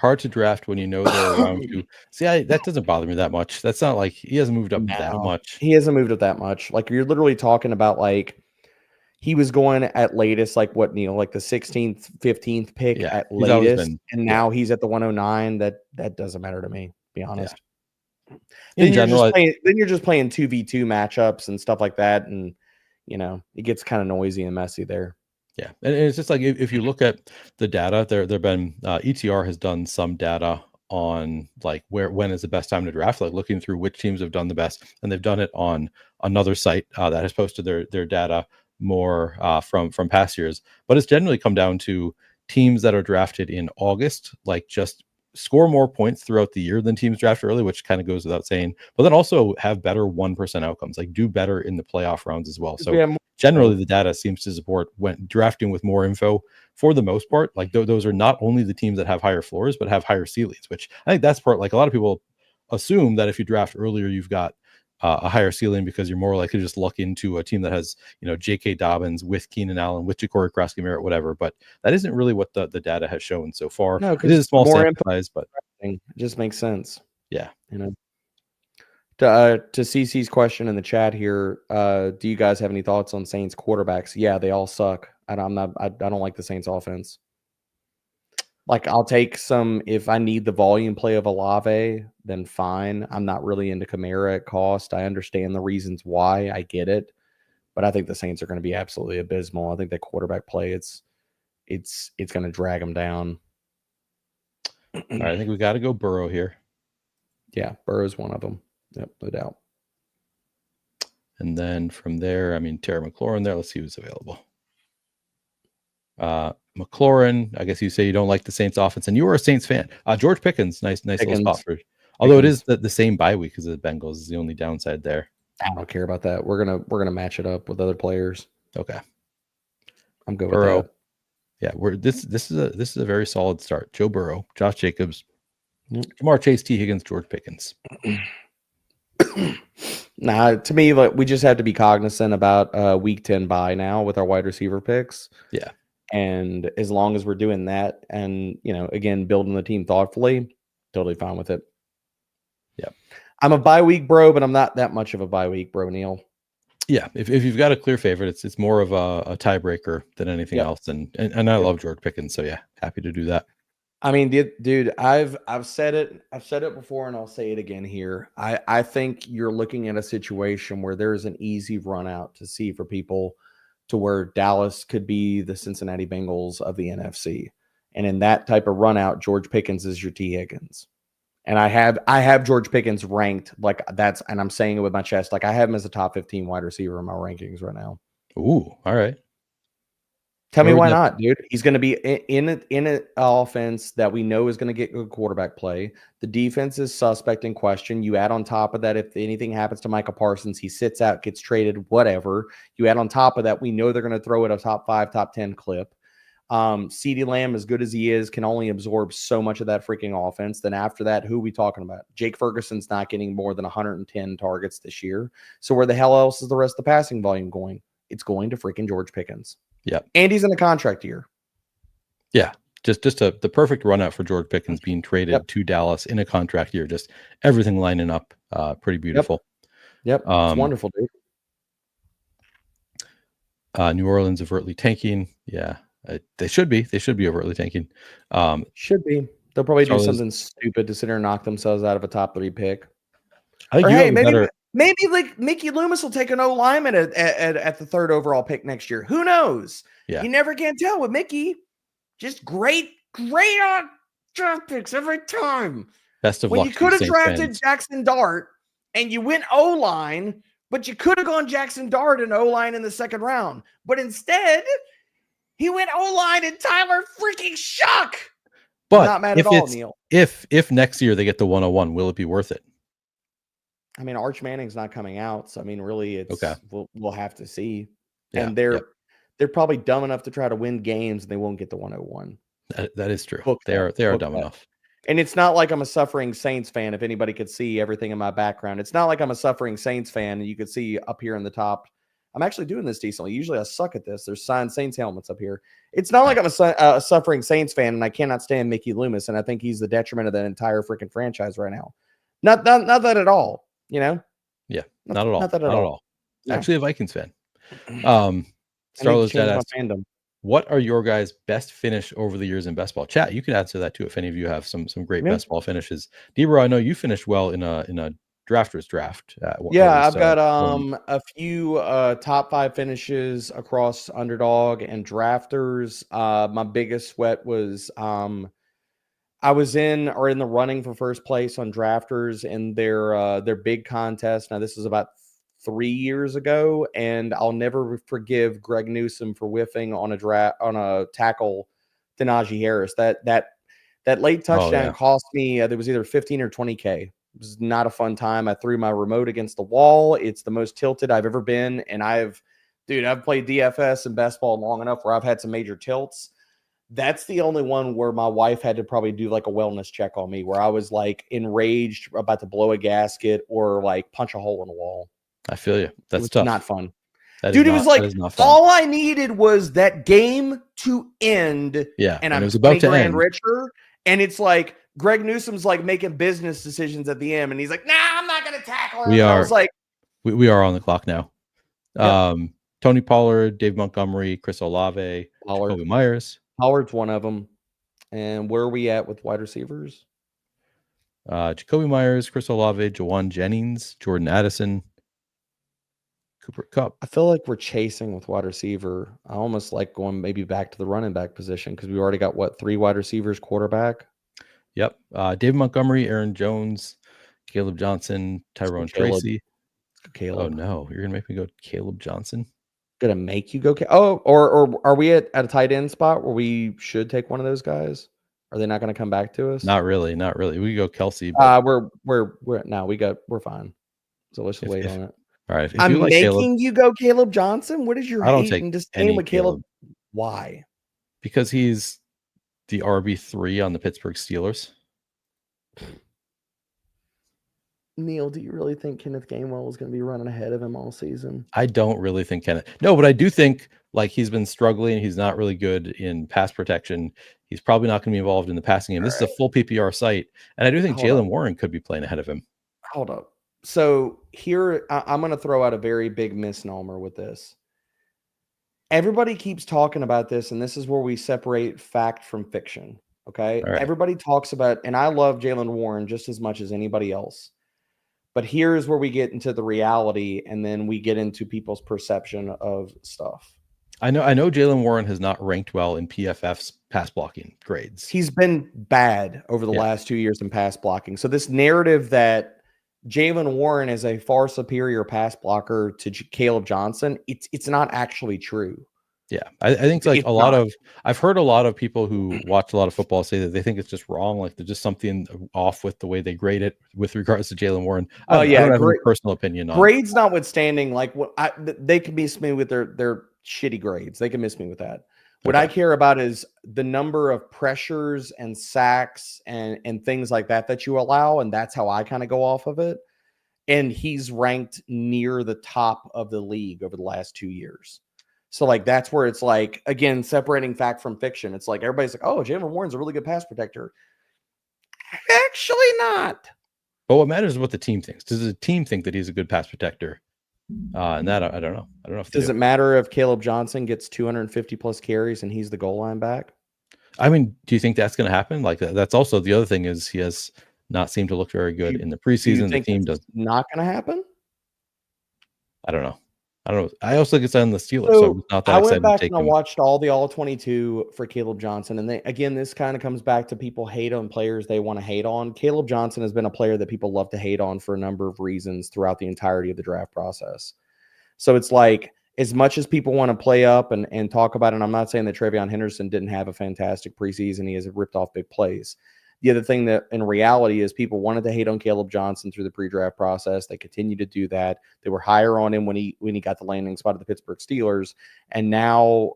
[SPEAKER 1] Hard to draft when you know they're around you. See, that doesn't bother me that much. That's not like he hasn't moved up that much.
[SPEAKER 2] He hasn't moved up that much. Like, you're literally talking about, like, he was going at latest, like what, Neil, like the 16th, 15th pick at latest, and now he's at the 109. That doesn't matter to me, to be honest. Yeah. Then you're just playing 2v2 matchups and stuff like that, and it gets kind of noisy and messy there.
[SPEAKER 1] Yeah, and it's just like if you look at the data, there've been ETR has done some data on like when is the best time to draft, like looking through which teams have done the best, and they've done it on another site that has posted their data more from past years, but it's generally come down to teams that are drafted in August, like just score more points throughout the year than teams drafted early, which kind of goes without saying, but then also have better 1% outcomes, like do better in the playoff rounds as well. So generally the data seems to support when drafting with more info for the most part. Like those are not only the teams that have higher floors, but have higher ceilings, which I think that's part, like a lot of people assume that if you draft earlier, you've got a higher ceiling because you're more likely to just luck into a team that has, J.K. Dobbins with Keenan Allen, with Ja'Cory Krosky Merritt, whatever. But that isn't really what the data has shown so far. No, it is a small sample size, but
[SPEAKER 2] it just makes sense.
[SPEAKER 1] Yeah.
[SPEAKER 2] To CC's question in the chat here, do you guys have any thoughts on Saints quarterbacks? Yeah, they all suck. I don't like the Saints offense. Like, I'll take some if I need the volume play of Olave, then fine. I'm not really into Kamara at cost. I understand the reasons why. I get it. But I think the Saints are going to be absolutely abysmal. I think that quarterback play, it's going to drag them down.
[SPEAKER 1] All right, I think we got to go Burrow here.
[SPEAKER 2] Yeah, Burrow's one of them. Yep, no doubt.
[SPEAKER 1] And then from there, I mean, Terry McLaurin there. Let's see who's available. McLaurin, I guess you say you don't like the Saints offense, and you were a Saints fan. George Pickens, nice little spot for. Although it is the same bye week as the Bengals is the only downside there.
[SPEAKER 2] I don't care about that. We're gonna match it up with other players.
[SPEAKER 1] Okay,
[SPEAKER 2] I'm good
[SPEAKER 1] Burrow.
[SPEAKER 2] with that.
[SPEAKER 1] Yeah, this is a very solid start. Joe Burrow, Josh Jacobs, Jamar Chase, T. Higgins, George Pickens.
[SPEAKER 2] Nah, to me, like, we just have to be cognizant about week 10 bye now with our wide receiver picks.
[SPEAKER 1] Yeah.
[SPEAKER 2] And as long as we're doing that and, again, building the team thoughtfully, totally fine with it.
[SPEAKER 1] Yeah.
[SPEAKER 2] I'm a bye week bro, but I'm not that much of a bye week bro, Neil.
[SPEAKER 1] Yeah. If you've got a clear favorite, it's more of a tiebreaker than anything else. And I love George Pickens. So yeah, happy to do that.
[SPEAKER 2] I mean, dude, I've said it. I've said it before, and I'll say it again here. I think you're looking at a situation where there's an easy run out to see for people to where Dallas could be the Cincinnati Bengals of the NFC. And in that type of run out, George Pickens is your T. Higgins. And I have George Pickens ranked like that's, and I'm saying it with my chest, like I have him as a top 15 wide receiver in my rankings right now.
[SPEAKER 1] Ooh, all right.
[SPEAKER 2] Tell me why not, dude. He's going to be in an offense that we know is going to get good quarterback play. The defense is suspect in question. You add on top of that, if anything happens to Micah Parsons, he sits out, gets traded, whatever. You add on top of that, we know they're going to throw it a top 5, top 10 clip. CeeDee Lamb, as good as he is, can only absorb so much of that freaking offense. Then after that, who are we talking about? Jake Ferguson's not getting more than 110 targets this year. So where the hell else is the rest of the passing volume going? It's going to freaking George Pickens.
[SPEAKER 1] Yeah.
[SPEAKER 2] And he's in a contract year.
[SPEAKER 1] Yeah. Just the perfect run out for George Pickens being traded to Dallas in a contract year. Just everything lining up pretty beautiful.
[SPEAKER 2] Yep. It's wonderful, dude.
[SPEAKER 1] New Orleans overtly tanking. Yeah, they should be. They should be overtly tanking.
[SPEAKER 2] Should be. They'll probably do
[SPEAKER 1] Charlotte is-
[SPEAKER 2] something stupid to sit there and knock themselves out of a top 3 pick.
[SPEAKER 1] I think
[SPEAKER 2] Or
[SPEAKER 1] you
[SPEAKER 2] hey,
[SPEAKER 1] have a better.
[SPEAKER 2] maybe like Mickey Loomis will take an O lineman at the 3rd overall pick next year. Who knows?
[SPEAKER 1] Yeah.
[SPEAKER 2] You never can tell with Mickey. Just great on draft picks every time.
[SPEAKER 1] Best of
[SPEAKER 2] When
[SPEAKER 1] luck.
[SPEAKER 2] you could have
[SPEAKER 1] Saints
[SPEAKER 2] drafted
[SPEAKER 1] fans.
[SPEAKER 2] Jackson Dart and you went O line, but you could have gone Jackson Dart and O line in the 2nd round. But instead, he went O line and Tyler freaking Shuck.
[SPEAKER 1] But
[SPEAKER 2] not mad
[SPEAKER 1] if
[SPEAKER 2] at all,
[SPEAKER 1] it's
[SPEAKER 2] Neil.
[SPEAKER 1] if next year they get the 101, will it be worth it?
[SPEAKER 2] I mean, Arch Manning's not coming out, so I mean, really, it's
[SPEAKER 1] Okay.
[SPEAKER 2] We'll have to see.
[SPEAKER 1] Yeah,
[SPEAKER 2] And they're probably dumb enough to try to win games, and they won't get the 101.
[SPEAKER 1] That is true.
[SPEAKER 2] Book
[SPEAKER 1] they are dumb
[SPEAKER 2] that.
[SPEAKER 1] enough.
[SPEAKER 2] And it's not like I'm a suffering Saints fan. If anybody could see everything in my background, it's not like I'm a suffering Saints fan. And you could see up here in the top. I'm actually doing this decently. Usually I suck at this. There's signed Saints helmets up here. It's not like I'm a suffering Saints fan, and I cannot stand Mickey Loomis, and I think he's the detriment of the entire freaking franchise right now. Not that at all. You know.
[SPEAKER 1] Yeah, not at all.
[SPEAKER 2] Not that at all.
[SPEAKER 1] No. Actually, a Vikings fan.
[SPEAKER 2] Starless Jet asked,
[SPEAKER 1] what are your guys' best finish over the years in best ball? Chat, you can answer that too if any of you have some great best ball finishes. Debra, I know you finished well in a drafters draft.
[SPEAKER 2] I've got a few top 5 finishes across underdog and drafters. My biggest sweat was I was in the running for first place on drafters in their big contest. Now this is about 3 years ago, and I'll never forgive Greg Newsome for whiffing on a tackle to Najee Harris. That late touchdown cost me there was either 15 or 20K. It was not a fun time. I threw my remote against the wall. It's the most tilted I've ever been, and I've played DFS and best ball long enough where I've had some major tilts. That's the only one where my wife had to probably do like a wellness check on me, where I was like enraged about to blow a gasket or like punch a hole in the wall.
[SPEAKER 1] I feel you. That's tough.
[SPEAKER 2] Not fun.
[SPEAKER 1] Dude,
[SPEAKER 2] it was like all I needed was that game to end.
[SPEAKER 1] Yeah.
[SPEAKER 2] And I
[SPEAKER 1] was about to end.
[SPEAKER 2] Richer. And it's like Greg Newsome's like making business decisions at the end. And he's like, nah, I'm not going to tackle him. I was like,
[SPEAKER 1] we are on the clock now. Yep. Tony Pollard, Dave Montgomery, Chris Olave, Jacoby Myers.
[SPEAKER 2] Pollard's one of them. And where are we at with wide receivers?
[SPEAKER 1] Jacoby Myers, Chris Olave, Jawan Jennings, Jordan Addison, Cooper Kupp.
[SPEAKER 2] I feel like we're chasing with wide receiver. I almost like going maybe back to the running back position because we already got 3 wide receivers, quarterback.
[SPEAKER 1] Yep. David Montgomery, Aaron Jones, Caleb Johnson, Tyrone Tracy.
[SPEAKER 2] Caleb.
[SPEAKER 1] Oh no, you're gonna make me go Caleb Johnson.
[SPEAKER 2] Gonna make you go? Or are we at a tight end spot where we should take one of those guys? Are they not going to come back to us?
[SPEAKER 1] Not really. We go Kelsey.
[SPEAKER 2] We're fine. So let's just wait on it.
[SPEAKER 1] All right.
[SPEAKER 2] I'm like making Caleb, you go Caleb Johnson. What is your hate and disdain with Caleb? Why?
[SPEAKER 1] Because he's the RB3 on the Pittsburgh Steelers.
[SPEAKER 2] Neil, do you really think Kenneth Gainwell is going to be running ahead of him all season?
[SPEAKER 1] I don't really think Kenneth. No, but I do think like he's been struggling. He's not really good in pass protection. He's probably not going to be involved in the passing game. This is a full PPR site. And I do think Jalen Warren could be playing ahead of him.
[SPEAKER 2] Hold up. So here, I'm going to throw out a very big misnomer with this. Everybody keeps talking about this, and this is where we separate fact from fiction. Okay. Right. Everybody talks about, and I love Jalen Warren just as much as anybody else. But here's where we get into the reality, and then we get into people's perception of stuff.
[SPEAKER 1] I know Jalen Warren has not ranked well in PFF's pass blocking grades.
[SPEAKER 2] He's been bad over the last 2 years in pass blocking. So this narrative that Jalen Warren is a far superior pass blocker to Caleb Johnson, it's not actually true.
[SPEAKER 1] Yeah, I think like I've heard a lot of people who watch a lot of football say that they think it's just wrong. Like there's just something off with the way they grade it with regards to Jalen Warren. I don't have a personal opinion on
[SPEAKER 2] grades notwithstanding. Like they can miss me with their shitty grades. They can miss me with that. What I care about is the number of pressures and sacks and things like that you allow, and that's how I kind of go off of it. And he's ranked near the top of the league over the last 2 years. So, like, that's where it's like, again, separating fact from fiction. It's like, everybody's like, oh, Jalen Warren's a really good pass protector. Actually not.
[SPEAKER 1] But what matters is what the team thinks. Does the team think that he's a good pass protector? And that I don't know. I don't know if they
[SPEAKER 2] Does
[SPEAKER 1] do.
[SPEAKER 2] it matter if Caleb Johnson gets 250 plus carries and he's the goal line back?
[SPEAKER 1] I mean, do you think that's going to happen? Like that's also the other thing is he has not seemed to look very good in the
[SPEAKER 2] Do you
[SPEAKER 1] preseason. The
[SPEAKER 2] think
[SPEAKER 1] team
[SPEAKER 2] it's
[SPEAKER 1] does.
[SPEAKER 2] not going to happen?
[SPEAKER 1] I don't know. I don't know. I also think it's on the Steelers, so I'm
[SPEAKER 2] So
[SPEAKER 1] not that
[SPEAKER 2] I went
[SPEAKER 1] excited to
[SPEAKER 2] back
[SPEAKER 1] take
[SPEAKER 2] and I
[SPEAKER 1] him.
[SPEAKER 2] watched all the all 22 for Caleb Johnson. And again, this kind of comes back to people hate on players they want to hate on. Caleb Johnson has been a player that people love to hate on for a number of reasons throughout the entirety of the draft process. So it's like, as much as people want to play up and talk about it, and I'm not saying that Travion Henderson didn't have a fantastic preseason. He has ripped off big plays. The other thing that in reality is people wanted to hate on Caleb Johnson through the pre-draft process. They continue to do that. They were higher on him when he got the landing spot of the Pittsburgh Steelers. And now,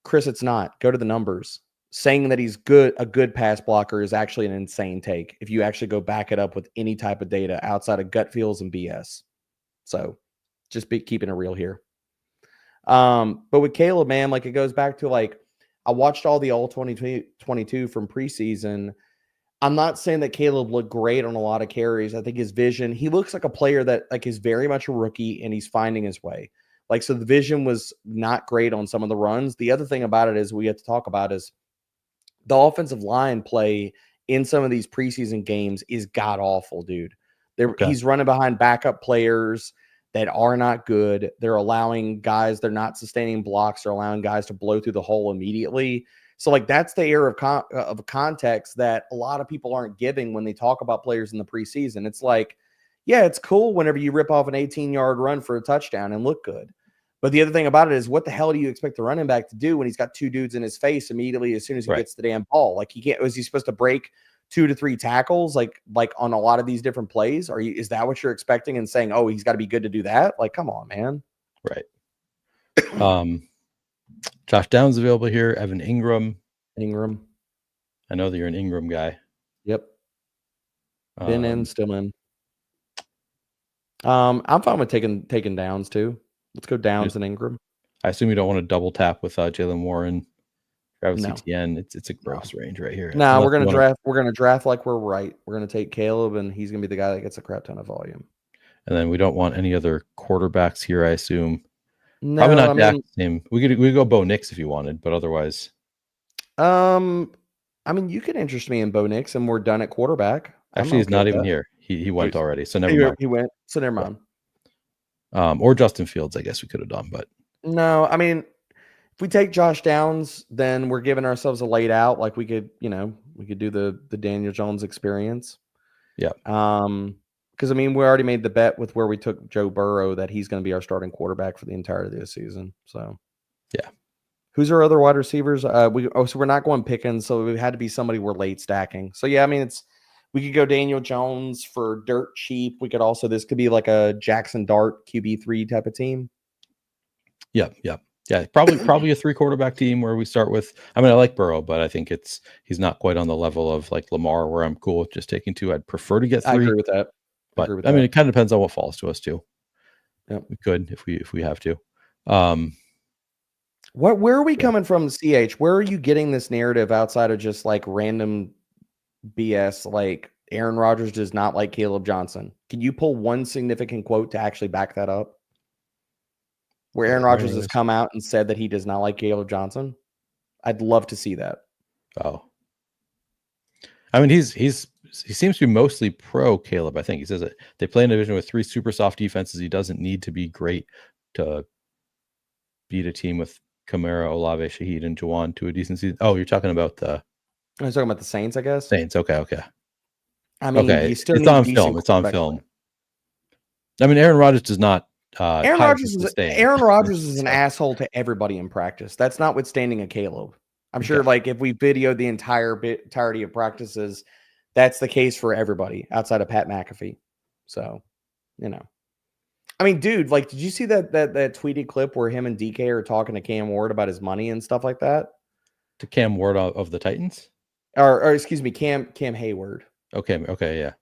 [SPEAKER 2] Chris, it's not. Go to the numbers. Saying that he's a good pass blocker is actually an insane take if you actually go back it up with any type of data outside of gut feels and BS. So just keeping it real here. But with Caleb, man, like it goes back to like I watched all the all 2022 from preseason. I'm not saying that Caleb looked great on a lot of carries. I think his vision, he looks like a player that like is very much a rookie and he's finding his way. Like, so the vision was not great on some of the runs. The other thing about it is we have to talk about is the offensive line play in some of these preseason games is god awful, dude. He's running behind backup players that are not good. They're allowing guys, they're not sustaining blocks. They're allowing guys to blow through the hole immediately. So, like, that's the air of context that a lot of people aren't giving when they talk about players in the preseason. It's like, yeah, it's cool whenever you rip off an 18-yard run for a touchdown and look good. But the other thing about it is, what the hell do you expect the running back to do when he's got two dudes in his face immediately as soon as he gets the damn ball? Like, he can't. Was he supposed to break 2 to 3 tackles like on a lot of these different plays? Is that what you're expecting and saying, oh, he's got to be good to do that? Like, come on, man.
[SPEAKER 1] Right. Josh Downs available here. Evan Ingram. I know that you're an Ingram guy.
[SPEAKER 2] Yep. Been in, still in. I'm fine with taking Downs too. Let's go Downs and Ingram.
[SPEAKER 1] I assume you don't want to double tap with Jalen Warren, Travis Etienne. It's a gross range right here.
[SPEAKER 2] No, we're gonna draft. We're gonna draft like we're right. We're gonna take Caleb, and he's gonna be the guy that gets a crap ton of volume.
[SPEAKER 1] And then we don't want any other quarterbacks here, I assume.
[SPEAKER 2] No,
[SPEAKER 1] probably not Dak. We could go Bo Nix if you wanted, but otherwise.
[SPEAKER 2] I mean, you could interest me in Bo Nix, and we're done at quarterback.
[SPEAKER 1] Actually, he's not even here. He went already, so never mind.
[SPEAKER 2] He went, so never mind.
[SPEAKER 1] Or Justin Fields, I guess we could have done, but
[SPEAKER 2] no. I mean, if we take Josh Downs, then we're giving ourselves a laid out. Like we could do the Daniel Jones experience.
[SPEAKER 1] Yeah.
[SPEAKER 2] Because I mean, we already made the bet with where we took Joe Burrow that he's going to be our starting quarterback for the entirety of the season. So
[SPEAKER 1] yeah.
[SPEAKER 2] Who's our other wide receivers? So we're not going Pickens, so it had to be somebody we're late stacking. So yeah, I mean we could go Daniel Jones for dirt cheap. We could also, this could be like a Jackson Dart QB3 type of team.
[SPEAKER 1] Yeah. Probably a 3 quarterback team where we start with. I mean, I like Burrow, but I think he's not quite on the level of like Lamar, where I'm cool with just taking 2. I'd prefer to get 3.
[SPEAKER 2] I agree with that.
[SPEAKER 1] But I mean, it kind of depends on what falls to us too.
[SPEAKER 2] Yeah,
[SPEAKER 1] we could if we have to.
[SPEAKER 2] Where are we coming from, CH? Where are you getting this narrative outside of just like random BS? Like Aaron Rodgers does not like Caleb Johnson. Can you pull one significant quote to actually back that up? Where Aaron Rodgers has come out and said that he does not like Caleb Johnson? I'd love to see that.
[SPEAKER 1] Oh, I mean, he seems to be mostly pro Caleb. I think he says that they play in a division with 3 super soft defenses. He doesn't need to be great to beat a team with Kamara, Olave, Shaheed, and Juwan to a decent season. Oh, you're talking about
[SPEAKER 2] I was talking about the Saints, I guess.
[SPEAKER 1] Saints. Okay.
[SPEAKER 2] I mean,
[SPEAKER 1] okay.
[SPEAKER 2] you still
[SPEAKER 1] it's
[SPEAKER 2] need
[SPEAKER 1] on film. It's on film. I mean, Aaron Rodgers does not. Aaron Rodgers
[SPEAKER 2] is an asshole to everybody in practice. That's notwithstanding a Caleb. I'm sure, like, if we videoed the entirety of practices, that's the case for everybody outside of Pat McAfee. So, I mean, dude, like, did you see that tweeted clip where him and DK are talking to Cam Ward about his money and stuff like that?
[SPEAKER 1] To Cam Ward of the Titans,
[SPEAKER 2] or excuse me, Cam Hayward.
[SPEAKER 1] Okay, yeah.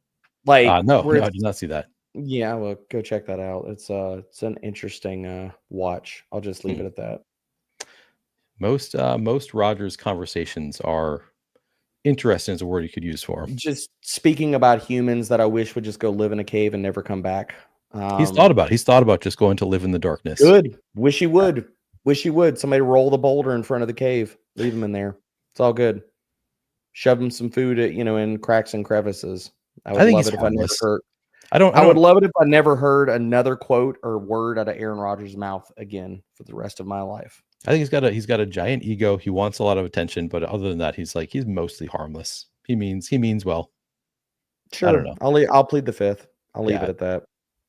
[SPEAKER 2] Like,
[SPEAKER 1] no, I did not see that.
[SPEAKER 2] Yeah, well, go check that out. It's an interesting watch. I'll just leave it at that.
[SPEAKER 1] Most Rodgers conversations are interesting is a word you could use for him.
[SPEAKER 2] Just speaking about humans that I wish would just go live in a cave and never come back.
[SPEAKER 1] He's thought about just going to live in the darkness.
[SPEAKER 2] Good. Wish he would. Wish he would. Somebody roll the boulder in front of the cave. Leave him in there. It's all good. Shove him some food at, in cracks and crevices. I would love it if I never heard. I would love it if I never heard another quote or word out of Aaron Rodgers' mouth again for the rest of my life.
[SPEAKER 1] I think he's got a giant ego. He wants a lot of attention, but other than that, he's mostly harmless. He means well.
[SPEAKER 2] Sure. I don't know. I'll plead the fifth. I'll leave it at that.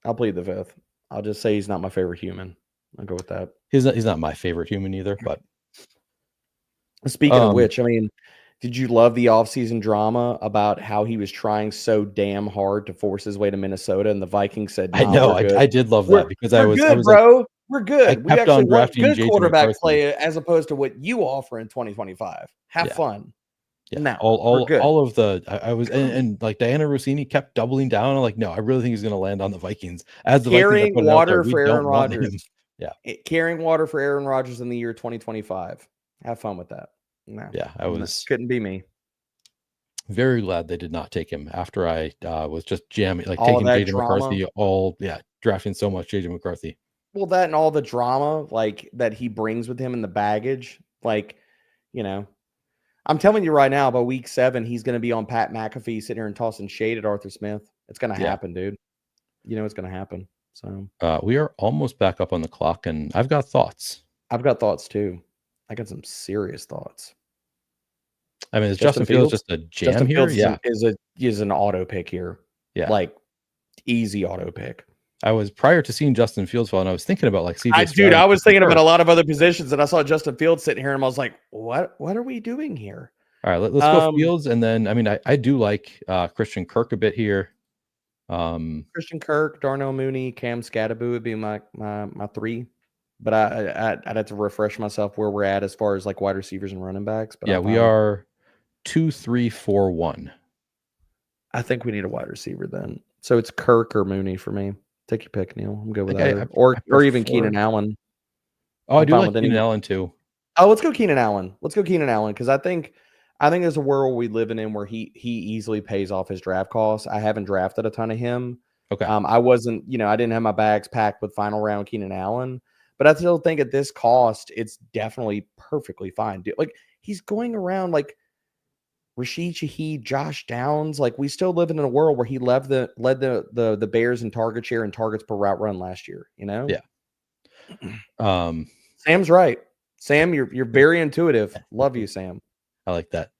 [SPEAKER 2] I'll plead the fifth. I'll just say he's not my favorite human. I'll go with that.
[SPEAKER 1] He's not my favorite human either. But
[SPEAKER 2] speaking of which, I mean, did you love the offseason drama about how he was trying so damn hard to force his way to Minnesota and the Vikings said,
[SPEAKER 1] I know. I did love that because I was
[SPEAKER 2] bro. We're good. We actually want good
[SPEAKER 1] JJ
[SPEAKER 2] quarterback play as opposed to what you offer in 2025. Have fun.
[SPEAKER 1] Yeah.
[SPEAKER 2] Now,
[SPEAKER 1] all of the I was and like Diana Rossini kept doubling down. I'm like, no, I really think he's going to land on the Vikings as the
[SPEAKER 2] carrying water for Aaron Rodgers.
[SPEAKER 1] Yeah,
[SPEAKER 2] carrying water for Aaron Rodgers in the year 2025. Have fun with that. No,
[SPEAKER 1] yeah,
[SPEAKER 2] couldn't be me.
[SPEAKER 1] Very glad they did not take him after I was just jamming, like taking JJ McCarthy, drafting so much JJ McCarthy.
[SPEAKER 2] Well, that and all the drama like that he brings with him in the baggage, like, I'm telling you right now, by week 7, he's going to be on Pat McAfee sitting here and tossing shade at Arthur Smith. It's going to happen, dude. It's going to happen. So
[SPEAKER 1] we are almost back up on the clock, and I've got thoughts.
[SPEAKER 2] I've got thoughts too. I got some serious thoughts.
[SPEAKER 1] I mean, is Justin Fields just a jam
[SPEAKER 2] Justin
[SPEAKER 1] here?
[SPEAKER 2] Fields is an auto pick here.
[SPEAKER 1] Yeah,
[SPEAKER 2] like easy auto pick.
[SPEAKER 1] I was prior to seeing Justin Fields fall, and I was thinking about like CJ.
[SPEAKER 2] I was thinking about a lot of other positions, and I saw Justin Fields sitting here, and I was like, "What are we doing here?"
[SPEAKER 1] All right, let's go Fields, and then I mean, I do like Christian Kirk a bit here.
[SPEAKER 2] Christian Kirk, Darnell Mooney, Cam Scatterbo would be my 3, but I'd have to refresh myself where we're at as far as like wide receivers and running backs. But
[SPEAKER 1] we are 2, 3, 4, 1.
[SPEAKER 2] I think we need a wide receiver then. So it's Kirk or Mooney for me. Take your pick, Neil. I'm good with that. Or even Keenan Allen.
[SPEAKER 1] Oh, I do like Keenan Allen too.
[SPEAKER 2] Oh, let's go Keenan Allen. Because I think there's a world we live in where he easily pays off his draft costs. I haven't drafted a ton of him.
[SPEAKER 1] Okay.
[SPEAKER 2] I wasn't, I didn't have my bags packed with final round Keenan Allen, but I still think at this cost, it's definitely perfectly fine. Like he's going around like Rashid Shaheed, Josh Downs. Like we still live in a world where he led the Bears in target share and targets per route run last year.
[SPEAKER 1] Yeah.
[SPEAKER 2] Sam's right. Sam, you're very intuitive. Love you, Sam.
[SPEAKER 1] I like that.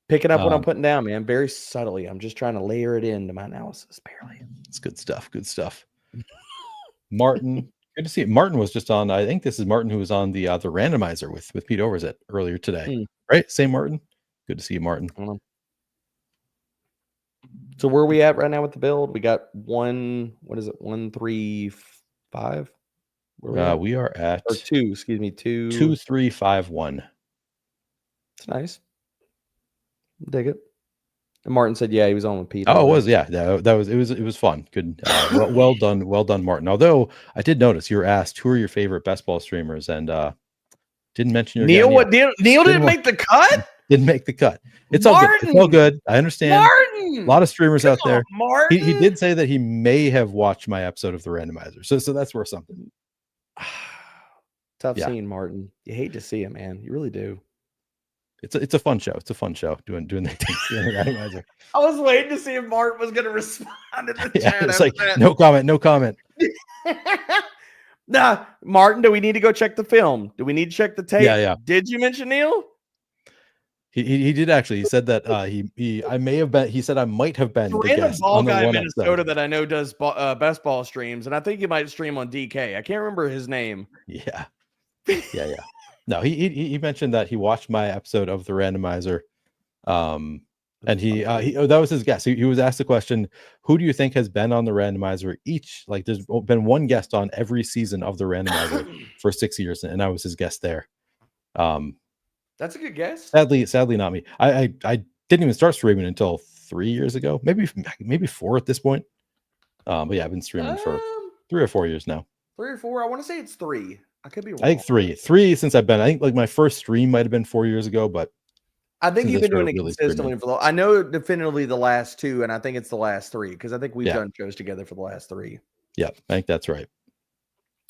[SPEAKER 2] Picking up what I'm putting down, man. Very subtly. I'm just trying to layer it into my analysis. Barely.
[SPEAKER 1] It's good stuff. Good stuff. Martin, good to see it. Martin was just on. I think this is Martin who was on the randomizer with Pete Overzet earlier today. Right? Same Martin. Good to see you, Martin.
[SPEAKER 2] So where are we at right now with the build? We got 1-3-5.
[SPEAKER 1] We are at
[SPEAKER 2] 2. Excuse me, 2.
[SPEAKER 1] 2, 3, 5, 1.
[SPEAKER 2] It's nice. Dig it. And Martin said, "Yeah, he was on with Pete."
[SPEAKER 1] Oh, it was, yeah. It was fun. Good. Well done, Martin. Although I did notice you were asked who are your favorite best ball streamers, and didn't mention your
[SPEAKER 2] Neil. What Neil didn't make the cut?
[SPEAKER 1] Didn't make the cut. It's all good. It's all good. I understand.
[SPEAKER 2] Martin!
[SPEAKER 1] A lot of streamers out there.
[SPEAKER 2] Martin!
[SPEAKER 1] He did say that he may have watched my episode of the randomizer. So that's worth something.
[SPEAKER 2] Tough scene, Martin. You hate to see it, man. You really do.
[SPEAKER 1] It's a fun show. It's a fun show doing the randomizer.
[SPEAKER 2] I was waiting to see if Martin was going to respond in the chat.
[SPEAKER 1] It's like no comment.
[SPEAKER 2] Nah, Martin, do we need to go check the film? Do we need to check the tape?
[SPEAKER 1] Yeah.
[SPEAKER 2] Did you mention Neil?
[SPEAKER 1] He did actually. He said that I may have been. He said I might have been the guest
[SPEAKER 2] ball
[SPEAKER 1] on the
[SPEAKER 2] guy in
[SPEAKER 1] Minnesota
[SPEAKER 2] episode that I know does best ball streams, and I think he might stream on DK. I can't remember his name.
[SPEAKER 1] Yeah. No, he mentioned that he watched my episode of the randomizer, and that was his guess. He was asked the question, "Who do you think has been on the randomizer each? Like, there's been one guest on every season of the randomizer for 6 years, and I was his guest there."
[SPEAKER 2] That's a good guess.
[SPEAKER 1] Sadly, not me. I didn't even start streaming until 3 years ago, maybe 4 at this point. But yeah, I've been streaming for 3 or 4 years now.
[SPEAKER 2] 3 or 4. I want to say it's 3. I could be wrong.
[SPEAKER 1] I think 3 since I've been. I think like my first stream might have been 4 years ago, but
[SPEAKER 2] I think
[SPEAKER 1] since
[SPEAKER 2] you've
[SPEAKER 1] they
[SPEAKER 2] been doing
[SPEAKER 1] started
[SPEAKER 2] it
[SPEAKER 1] really
[SPEAKER 2] consistently
[SPEAKER 1] streaming.
[SPEAKER 2] for I know definitively the last 2, and I think it's the last 3 because I think we've
[SPEAKER 1] Yeah.
[SPEAKER 2] done shows together for the last 3.
[SPEAKER 1] Yeah, I think that's right.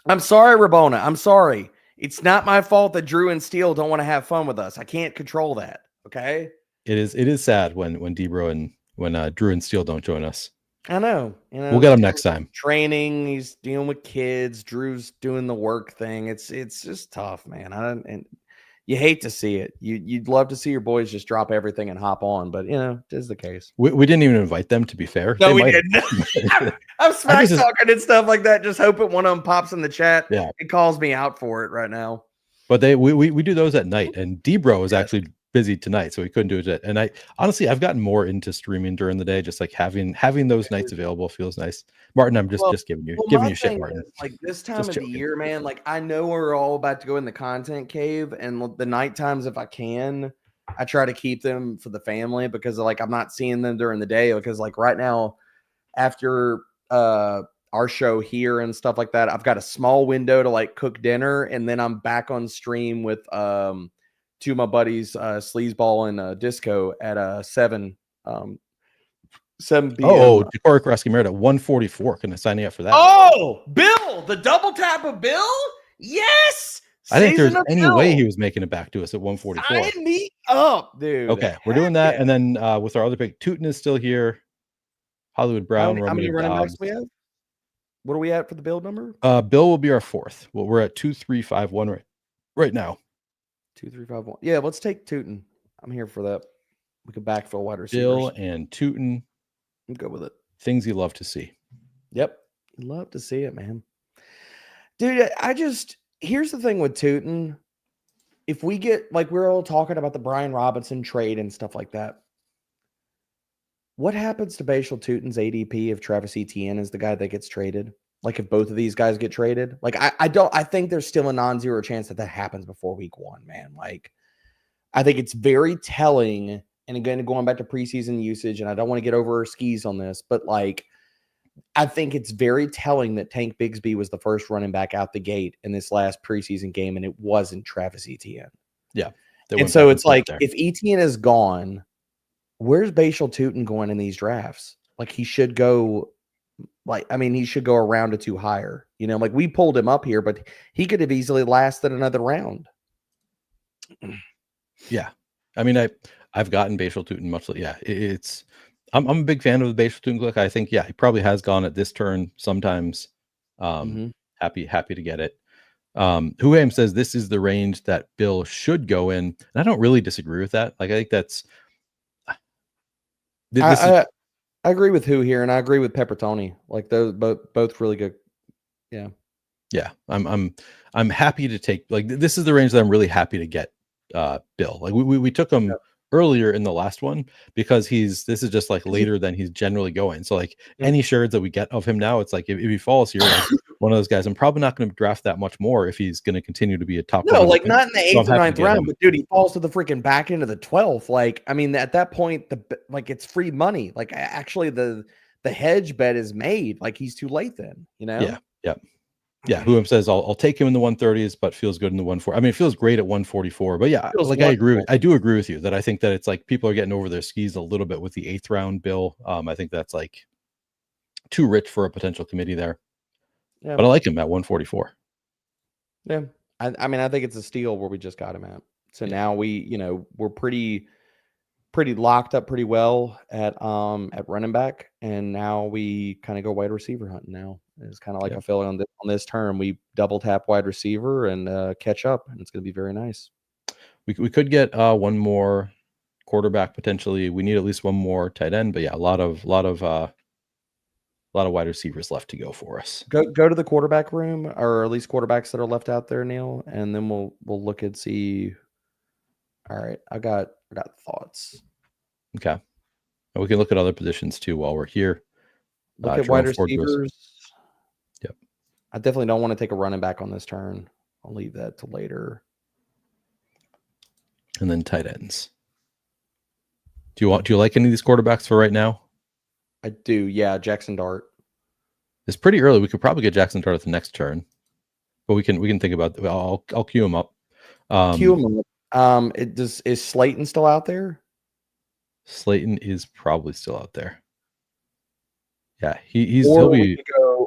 [SPEAKER 2] I'm sorry, Rabona. I'm sorry. It's not my fault that Drew and Steele don't want to have fun with us. I can't control that. Okay.
[SPEAKER 1] It is sad when Debro and when Drew and Steele don't join us.
[SPEAKER 2] I know. You know,
[SPEAKER 1] We'll get him next time.
[SPEAKER 2] Training. He's dealing with kids. Drew's doing the work thing. It's just tough, man. And you hate to see it. You'd love to see your boys just drop everything and hop on, but you know, it is the case.
[SPEAKER 1] We didn't even invite them, to be fair.
[SPEAKER 2] No,
[SPEAKER 1] They
[SPEAKER 2] we
[SPEAKER 1] might
[SPEAKER 2] didn't. I'm smack talking and stuff like that, just hoping one of them pops in the chat.
[SPEAKER 1] Yeah.
[SPEAKER 2] It calls me out for it right now.
[SPEAKER 1] But we do those at night, and Debro is actually busy tonight, so we couldn't do it. And I've gotten more into streaming during the day, just like having those nights available feels nice. Martin, I'm just giving you shit, Martin.
[SPEAKER 2] Like this time of the year, man, like I know we're all about to go in the content cave, and the night times, if I can, I try to keep them for the family because like I'm not seeing them during the day because like right now after our show here and stuff like that, I've got a small window to like cook dinner, and then I'm back on stream with 2 of my buddies, Sleazeball and Disco at 7 p.m.
[SPEAKER 1] Oh, Jacory Kroski Merritt at 144. Can I sign you up for that?
[SPEAKER 2] Oh, Bill, the double tap of Bill? Yes.
[SPEAKER 1] I think there's any way he was making it back to us at 144.
[SPEAKER 2] Sign me up, dude.
[SPEAKER 1] Okay, we're doing that. Yeah. And then with our other pick, Tootin is still here. Hollywood Brown.
[SPEAKER 2] How many running backs we have? What are we at for the build number?
[SPEAKER 1] Bill will be our 4th. Well, we're at 2-3-5-1 right now.
[SPEAKER 2] 2-3-5-1. Yeah, let's take Tootin. I'm here for that. We could backfill wide receivers.
[SPEAKER 1] Bill and Tootin.
[SPEAKER 2] I'm good with it.
[SPEAKER 1] Things you love to see.
[SPEAKER 2] Yep. Love to see it, man. Dude, here's the thing with Tootin. If we get, like, we're all talking about the Brian Robinson trade and stuff like that. What happens to Bashal Tootin's ADP if Travis Etienne is the guy that gets traded? Like, if both of these guys get traded? Like, I think there's still a non-zero chance that happens before week 1, man. Like, I think it's very telling. And again, going back to preseason usage, and I don't want to get over our skis on this, but like, I think it's very telling that Tank Bigsby was the first running back out the gate in this last preseason game, and it wasn't Travis Etienne.
[SPEAKER 1] Yeah.
[SPEAKER 2] And so it's like, if Etienne is gone, where's Bashal Tootin going in these drafts? Like, he should go, he should go a round or 2 higher. You know, like we pulled him up here, but he could have easily lasted another round.
[SPEAKER 1] Yeah. I mean, I've gotten Bashal Tootin much. Yeah, I'm a big fan of the Bashal Tootin click. I think, he probably has gone at this turn sometimes. Happy to get it. Huam says this is the range that Bill should go in. And I don't really disagree with that. Like, I think that's.
[SPEAKER 2] I agree with Who here, and I agree with Pepper Tony. Like, those both really good. Yeah. Yeah.
[SPEAKER 1] I'm happy to take, like, this is the range that I'm really happy to get Bill. Like, we took him earlier in the last one because this is just like later than he's generally going. So like any shares that we get of him now, it's like if he falls here, like one of those guys, I'm probably not going to draft that much more if he's going to continue to be a top.
[SPEAKER 2] No, like not in the 8th or 9th round, but dude, he falls to the freaking back end of the 12th. Like, I mean, at that point, it's free money. Like, actually, the hedge bet is made. Like, he's too late then, you know?
[SPEAKER 1] Yeah. Yeah, Who says I'll take him in the 130s, but feels good in the 140. I mean, it feels great at 144. But yeah, like I do agree with you that I think that it's like people are getting over their skis a little bit with the 8th round Bill. I think that's like too rich for a potential committee there. Yeah. But I like him at 144.
[SPEAKER 2] Yeah, I mean, I think it's a steal where we just got him at. So now we're pretty locked up pretty well at running back, and now we kind of go wide receiver hunting now. It's kind of like I feel on this term, we double tap wide receiver and catch up, and it's going to be very nice.
[SPEAKER 1] We could get one more quarterback potentially. We need at least one more tight end, but yeah, a lot of wide receivers left to go for us.
[SPEAKER 2] Go to the quarterback room, or at least quarterbacks that are left out there, Neil, and then we'll look and see. All right, I got thoughts.
[SPEAKER 1] Okay, and we can look at other positions too while we're here.
[SPEAKER 2] Look at wide receivers. Yep. I definitely don't want to take a running back on this turn. I'll leave that to later.
[SPEAKER 1] And then tight ends. Do you like any of these quarterbacks for right now?
[SPEAKER 2] I do. Yeah, Jackson Dart.
[SPEAKER 1] It's pretty early. We could probably get Jackson Dart at the next turn, but we can think about. I'll queue him up.
[SPEAKER 2] Queue him up. Is Slayton still out there?
[SPEAKER 1] Slayton is probably still out there. Yeah, he'll be.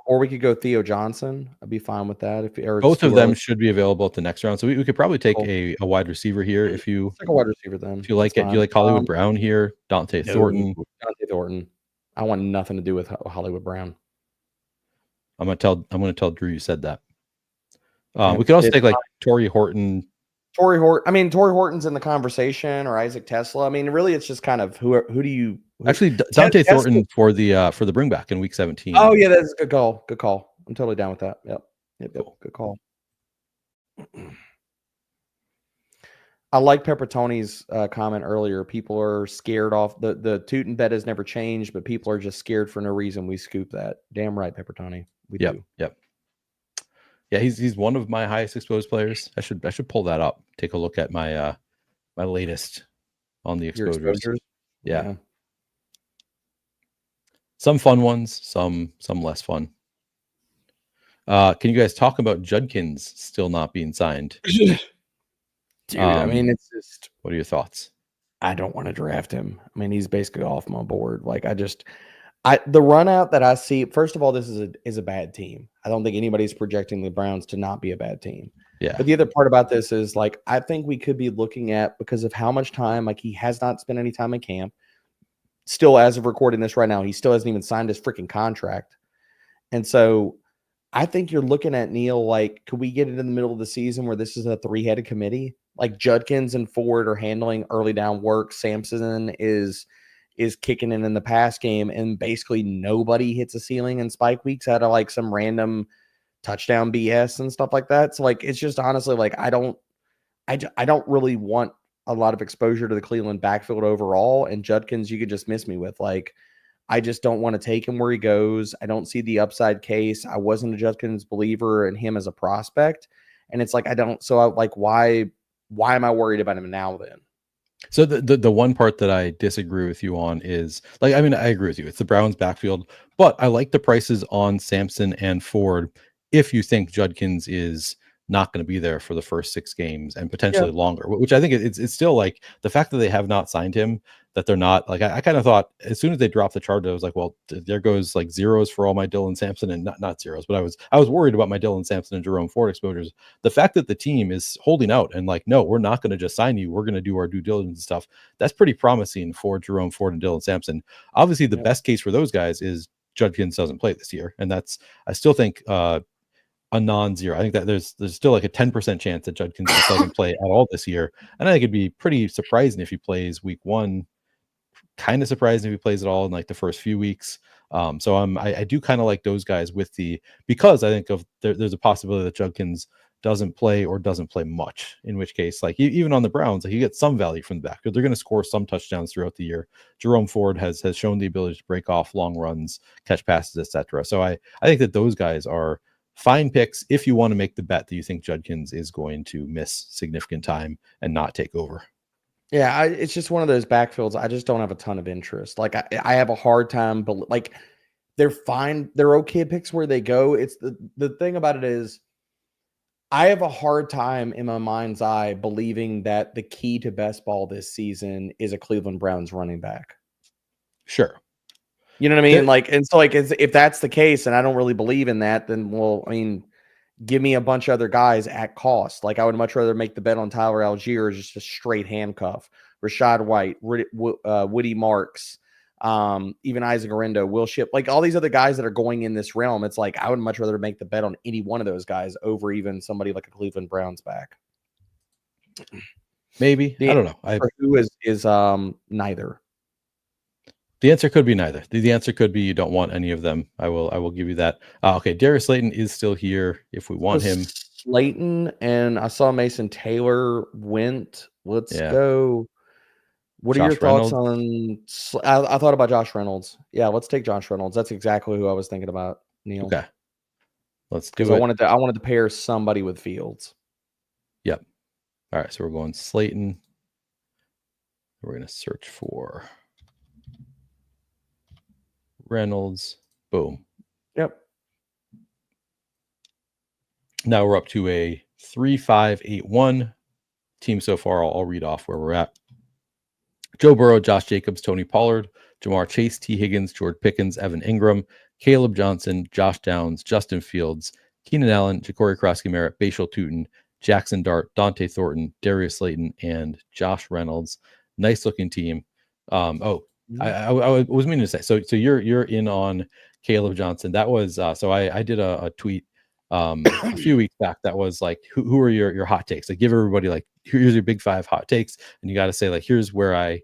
[SPEAKER 2] Or we could go Theo Johnson. I'd be fine with that. Or it's
[SPEAKER 1] Both of
[SPEAKER 2] too
[SPEAKER 1] them
[SPEAKER 2] early.
[SPEAKER 1] should be available at the next round. So we could probably take
[SPEAKER 2] Cool.
[SPEAKER 1] a wide receiver here if you
[SPEAKER 2] Let's take a wide receiver then.
[SPEAKER 1] like it. Do you like Hollywood Brown here? Dante
[SPEAKER 2] No,
[SPEAKER 1] Thornton.
[SPEAKER 2] Dante Thornton. I want nothing to do with Hollywood Brown.
[SPEAKER 1] I'm gonna tell Drew you said that. We could also take like Torrey Horton.
[SPEAKER 2] Torrey Horton's in the conversation, or Isaac Tesla. I mean, really, it's just kind of who do you
[SPEAKER 1] Actually, Dante Thornton for the bring back in week 17.
[SPEAKER 2] Oh yeah, that's a good call. Good call. I'm totally down with that. Yep. Cool. Good call. I like Peppertoni's comment earlier. People are scared off the Tootin bet has never changed, but people are just scared for no reason. We scoop that. Damn right, Peppertoni. We do.
[SPEAKER 1] Yep. Yeah, he's one of my highest exposed players. I should pull that up. Take a look at my my latest on the exposures. Yeah. Some fun ones, some less fun. Can you guys talk about Judkins still not being signed?
[SPEAKER 2] Dude, I mean, it's just.
[SPEAKER 1] What are your thoughts?
[SPEAKER 2] I don't want to draft him. I mean, he's basically off my board. Like, the run out that I see. First of all, this is a bad team. I don't think anybody's projecting the Browns to not be a bad team.
[SPEAKER 1] Yeah.
[SPEAKER 2] But the other part about this is, like, I think we could be looking at, because of how much time, like, he has not spent any time in camp. Still, as of recording this right now, he still hasn't even signed his freaking contract. And so I think you're looking at, Neil, like, could we get it in the middle of the season where this is a three-headed committee? Like, Judkins and Ford are handling early down work. Sampson is kicking in the pass game, and basically nobody hits a ceiling in spike weeks out of like some random touchdown BS and stuff like that. So like, it's just honestly like, I don't really want a lot of exposure to the Cleveland backfield overall. And Judkins, you could just miss me with. Like, I just don't want to take him where he goes. I don't see the upside case. I wasn't a Judkins believer in him as a prospect. And it's like, why am I worried about him now then?
[SPEAKER 1] So the one part that I disagree with you on is, like, I mean, I agree with you. It's the Browns backfield, but I like the prices on Sampson and Ford if you think Judkins is not going to be there for the first 6 games and potentially longer, which I think it's still like the fact that they have not signed him, that they're not like, I kind of thought as soon as they dropped the charge, I was like, well, there goes like zeros for all my Dylan Sampson, and not zeros, but I was worried about my Dylan Sampson and Jerome Ford exposures. The fact that the team is holding out and like, no, we're not going to just sign you. We're going to do our due diligence and stuff. That's pretty promising for Jerome Ford and Dylan Sampson. Obviously the best case for those guys is Judkins doesn't play this year. And that's, I still think, a non-zero. I think that there's still like a 10% chance that Judkins doesn't play at all this year. And I think it'd be pretty surprising if he plays week 1, kind of surprising if he plays at all in like the first few weeks. So I do kind of like those guys because I think there's a possibility that Judkins doesn't play or doesn't play much, in which case, like even on the Browns, like you get some value from the back because they're going to score some touchdowns throughout the year. Jerome Ford has shown the ability to break off long runs, catch passes, etc. So I think that those guys are fine picks if you want to make the bet that you think Judkins is going to miss significant time and not take over.
[SPEAKER 2] Yeah, it's just one of those backfields. I just don't have a ton of interest. Like, I have a hard time, but like, they're fine. They're okay picks where they go. It's the thing about it is, I have a hard time in my mind's eye believing that the key to best ball this season is a Cleveland Browns running back.
[SPEAKER 1] Sure.
[SPEAKER 2] You know what I mean? If that's the case, and I don't really believe in that, then, well, I mean, give me a bunch of other guys at cost. Like, I would much rather make the bet on Tyler Algier, just a straight handcuff, Rashad White, Woody Marks, even Isaac Orendo, Will Shipp, like all these other guys that are going in this realm. It's like, I would much rather make the bet on any one of those guys over even somebody like a Cleveland Browns back.
[SPEAKER 1] Maybe. I don't know.
[SPEAKER 2] Who is neither.
[SPEAKER 1] The answer could be neither. The answer could be you don't want any of them. I will give you that. Okay, Darius Slayton is still here if we want him.
[SPEAKER 2] Slayton, and I saw Mason Taylor went. Let's go. What are your thoughts on? I thought about Josh Reynolds. Yeah, let's take Josh Reynolds. That's exactly who I was thinking about, Neil.
[SPEAKER 1] Okay, let's do it.
[SPEAKER 2] I wanted to pair somebody with Fields.
[SPEAKER 1] Yep. All right, so we're going Slayton. We're going to search for Reynolds. Boom.
[SPEAKER 2] Yep.
[SPEAKER 1] Now we're up to a 3-5-8-1 team so far. I'll read off where we're at. Joe Burrow, Josh Jacobs, Tony Pollard, Jamar Chase, T. Higgins, George Pickens, Evan Ingram, Caleb Johnson, Josh Downs, Justin Fields, Keenan Allen, Ja'Cory Krosky-Merritt, Bashal Tutin, Jackson Dart, Dante Thornton, Darius Slayton, and Josh Reynolds. Nice looking team. I was meaning to say, so you're in on Caleb Johnson. That was so I did a tweet a few weeks back that was like, who are your hot takes? Like, give everybody like, here's your big 5 hot takes, and you got to say like, here's where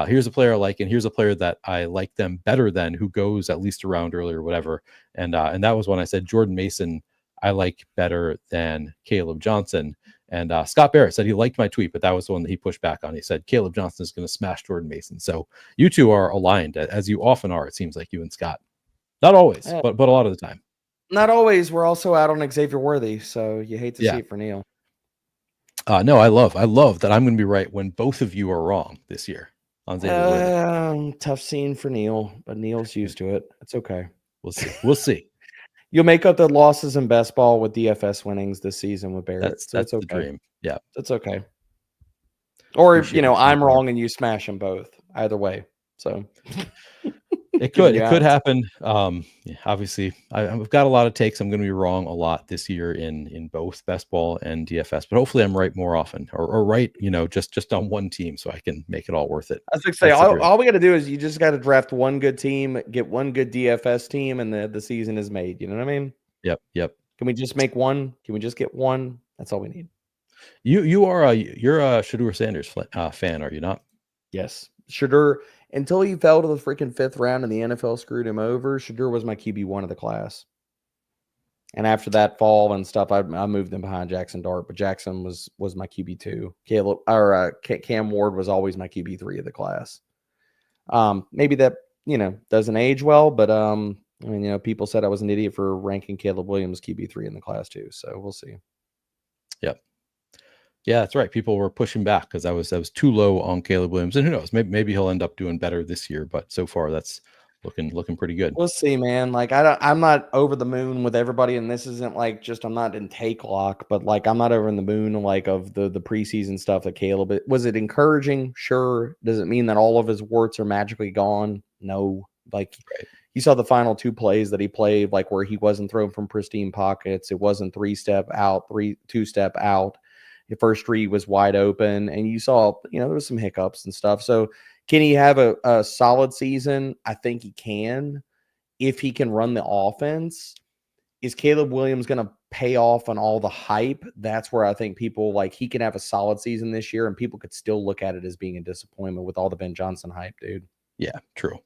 [SPEAKER 1] here's a player I like, and here's a player that I like them better than, who goes at least a round early or whatever. And that was when I said Jordan Mason I like better than Caleb Johnson. And Scott Barrett said he liked my tweet, but that was the one that he pushed back on. He said Caleb Johnson is going to smash Jordan Mason. So you two are aligned, as you often are. It seems like you and Scott. Not always, but a lot of the time.
[SPEAKER 2] Not always. We're also out on Xavier Worthy, so you hate to see it for Neil.
[SPEAKER 1] No, I love that I'm going to be right when both of you are wrong this year on Xavier Worthy.
[SPEAKER 2] Tough scene for Neil, but Neil's used to it. It's okay.
[SPEAKER 1] We'll see.
[SPEAKER 2] You'll make up the losses in best ball with DFS winnings this season with Barrett.
[SPEAKER 1] That's
[SPEAKER 2] okay.
[SPEAKER 1] The dream. Yeah,
[SPEAKER 2] that's okay. Or I'm wrong and you smash them both. Either way, so
[SPEAKER 1] it could happen. Obviously, I've got a lot of takes. I'm going to be wrong a lot this year in both best ball and DFS, but hopefully I'm right more often, or right, just on one team, so I can make it all worth it.
[SPEAKER 2] I was going to say, all we got to do is you just got to draft one good team, get one good DFS team, and the season is made. You know what I mean?
[SPEAKER 1] Yep.
[SPEAKER 2] Can we just make one? Can we just get one? That's all we need.
[SPEAKER 1] You're a Shedeur Sanders fan, are you not?
[SPEAKER 2] Yes, Shedeur. Until he fell to the freaking 5th round and the NFL screwed him over, Shedeur was my QB1 of the class. And after that fall and stuff, I moved him behind Jackson Dart, but Jackson was my QB2. Cam Ward was always my QB3 of the class. Maybe that doesn't age well, but people said I was an idiot for ranking Caleb Williams QB3 in the class too. So we'll see.
[SPEAKER 1] Yep. Yeah, that's right. People were pushing back because I was too low on Caleb Williams, and who knows? Maybe he'll end up doing better this year. But so far, that's looking pretty good.
[SPEAKER 2] We'll see, man. Like I'm not over the moon with everybody, and this isn't like just I'm not in take lock, but like I'm not over in the moon like of the preseason stuff that Caleb. Was it encouraging? Sure. Does it mean that all of his warts are magically gone? No. Like you saw the final 2 plays that he played, like where he wasn't thrown from pristine pockets. It wasn't 3-step out, 2-step out. The first read was wide open, and you saw, there was some hiccups and stuff. So can he have a solid season? I think he can, if he can run the offense. Is Caleb Williams going to pay off on all the hype? That's where I think people he can have a solid season this year, and people could still look at it as being a disappointment with all the Ben Johnson hype, dude.
[SPEAKER 1] Yeah, true.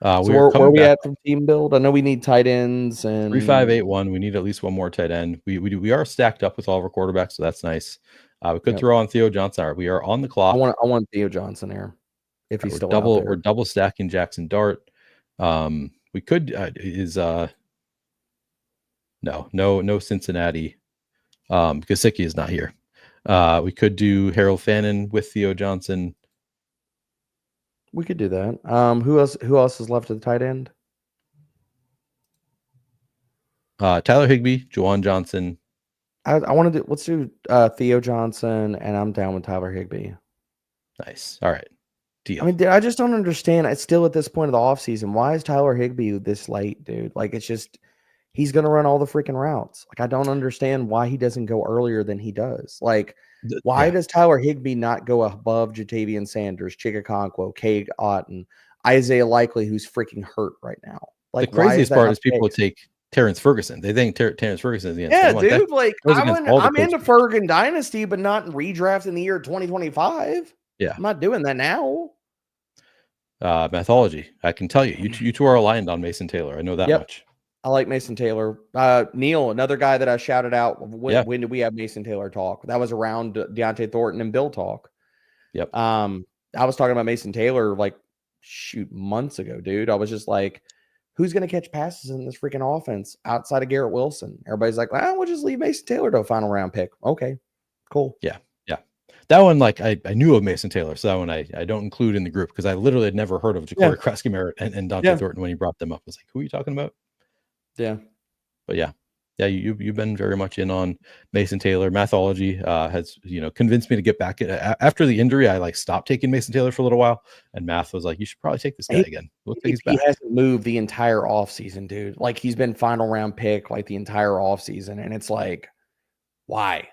[SPEAKER 2] So where are we at from team build? I know we need tight ends and
[SPEAKER 1] 3-5-8-1. We need at least one more tight end. We are stacked up with all of our quarterbacks, so that's nice. We could throw on Theo Johnson. We are on the clock.
[SPEAKER 2] I want Theo Johnson here if he's still out there.
[SPEAKER 1] We're double stacking Jackson Dart. We could no Cincinnati. Because Gesicki is not here. We could do Harold Fannin with Theo Johnson.
[SPEAKER 2] We could do that. Who else is left at the tight end?
[SPEAKER 1] Tyler Higbee, Juwan Johnson.
[SPEAKER 2] I want to do. Let's do Theo Johnson, and I'm down with Tyler Higbee.
[SPEAKER 1] Nice. All right. Deal.
[SPEAKER 2] I mean, dude, I just don't understand. It's still at this point of the offseason. Why is Tyler Higbee this late, dude? Like, it's just he's going to run all the freaking routes. Like, I don't understand why he doesn't go earlier than he does. Like, why does Tyler Higbee not go above Jatavian Sanders, Chigakonkwo, Cade Otton, Isaiah Likely, who's freaking hurt right now? Like,
[SPEAKER 1] the craziest part is people take Terrence Ferguson. They think Terrence Ferguson is the answer.
[SPEAKER 2] Yeah, dude. I'm into Ferguson Dynasty, but not in redraft in the year 2025.
[SPEAKER 1] Yeah,
[SPEAKER 2] I'm not doing that now.
[SPEAKER 1] Mythology. I can tell you, you two are aligned on Mason Taylor. I know that much.
[SPEAKER 2] I like Mason Taylor. Neil, another guy that I shouted out. When did we have Mason Taylor talk? That was around Deontay Thornton and Bill talk.
[SPEAKER 1] Yep.
[SPEAKER 2] I was talking about Mason Taylor months ago, dude. I was just like, who's going to catch passes in this freaking offense outside of Garrett Wilson? Everybody's like, well, we'll just leave Mason Taylor to a final round pick. Okay, cool.
[SPEAKER 1] Yeah. That one, I knew of Mason Taylor, so that one I don't include in the group because I literally had never heard of Ja'Cory Krosky-Merritt and Dante Thornton when he brought them up. I was like, who are you talking about?
[SPEAKER 2] Yeah.
[SPEAKER 1] But yeah. Yeah, you've been very much in on Mason Taylor. Mathology has convinced me to get back after the injury. I stopped taking Mason Taylor for a little while, and Math was like, "You should probably take this guy again." Looks like he's back.
[SPEAKER 2] He hasn't moved the entire offseason, dude. Like he's been final round pick the entire offseason, and it's like, why?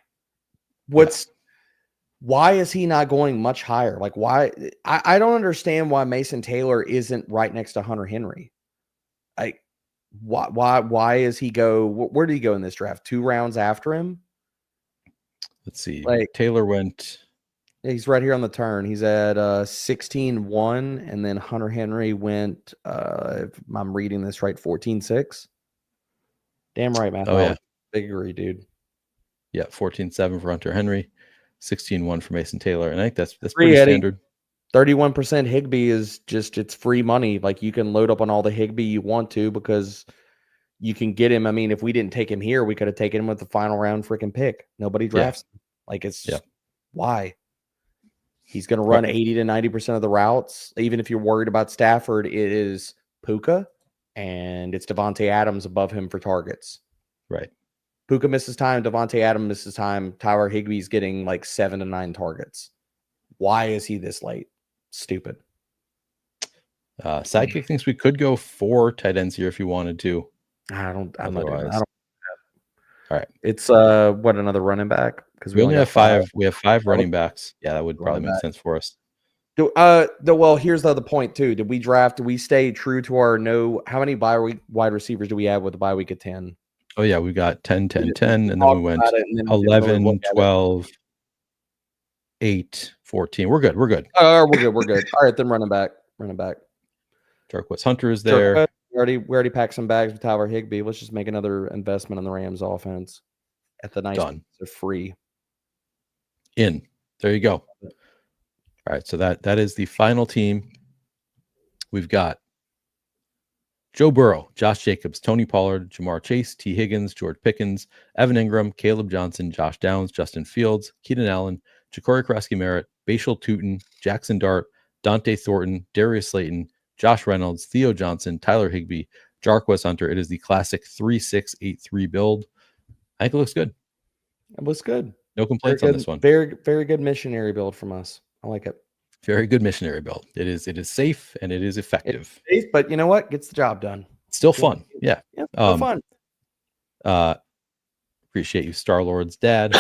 [SPEAKER 2] Why is he not going much higher? Like why? I don't understand why Mason Taylor isn't right next to Hunter Henry. Like why is he go? Where did he go in this draft? 2 rounds after him?
[SPEAKER 1] Let's see. Taylor went.
[SPEAKER 2] He's right here on the turn. He's at 16-1, and then Hunter Henry went. If I'm reading this right, 14-6. Damn right, Matt.
[SPEAKER 1] Oh yeah,
[SPEAKER 2] big agree, dude.
[SPEAKER 1] Yeah, 14-7 for Hunter Henry, 16-1 for Mason Taylor, and I think that's pretty standard.
[SPEAKER 2] 31% Higbee is just it's free money. Like you can load up on all the Higbee you want to because you can get him. I mean, if we didn't take him here, we could have taken him with the final round freaking pick. Nobody drafts him. Like it's why? He's going to run 80 to 90% of the routes. Even if you're worried about Stafford, it is Puka and it's Devontae Adams above him for targets.
[SPEAKER 1] Right.
[SPEAKER 2] Puka misses time. Devontae Adams misses time. Tyler Higbee's getting 7 to 9 targets. Why is he this late? Stupid.
[SPEAKER 1] Sidekick thinks we could go 4 tight ends here if you wanted to.
[SPEAKER 2] I'm not doing that.
[SPEAKER 1] All right.
[SPEAKER 2] It's what, another running back? Because
[SPEAKER 1] we only have 5. We have 5 running backs. Yeah, that would probably make sense for us.
[SPEAKER 2] Well, here's the other point too. Did we stay true to our how many wide receivers do we have with the bye week at 10?
[SPEAKER 1] Oh yeah, we got 10, 10, 10, and then we went 11, 12, 8, 14. We're good.
[SPEAKER 2] We're good. All right, then running back.
[SPEAKER 1] Jarquez Hunter is there.
[SPEAKER 2] We already packed some bags with Tyler Higbee. Let's just make another investment in the Rams offense at the nice they're free.
[SPEAKER 1] There you go. All right, so that is the final team. We've got Joe Burrow, Josh Jacobs, Tony Pollard, Jamar Chase, T. Higgins, George Pickens, Evan Ingram, Caleb Johnson, Josh Downs, Justin Fields, Keenan Allen, Ja'Cory Krosky-Merritt, Bashal Tutin, Jackson Dart, Dante Thornton, Darius Slayton, Josh Reynolds, Theo Johnson, Tyler Higbee, Jarquez Hunter. It is the classic 3-6-8-3 build. I think it looks good.
[SPEAKER 2] It looks good.
[SPEAKER 1] No complaints on this one.
[SPEAKER 2] Very, very good missionary build from us. I like it.
[SPEAKER 1] Very good missionary build. It is safe and it is effective.
[SPEAKER 2] It's safe, but you know what? Gets the job done.
[SPEAKER 1] It's still fun. Yeah.
[SPEAKER 2] Still fun.
[SPEAKER 1] Appreciate you, Star-Lord's dad.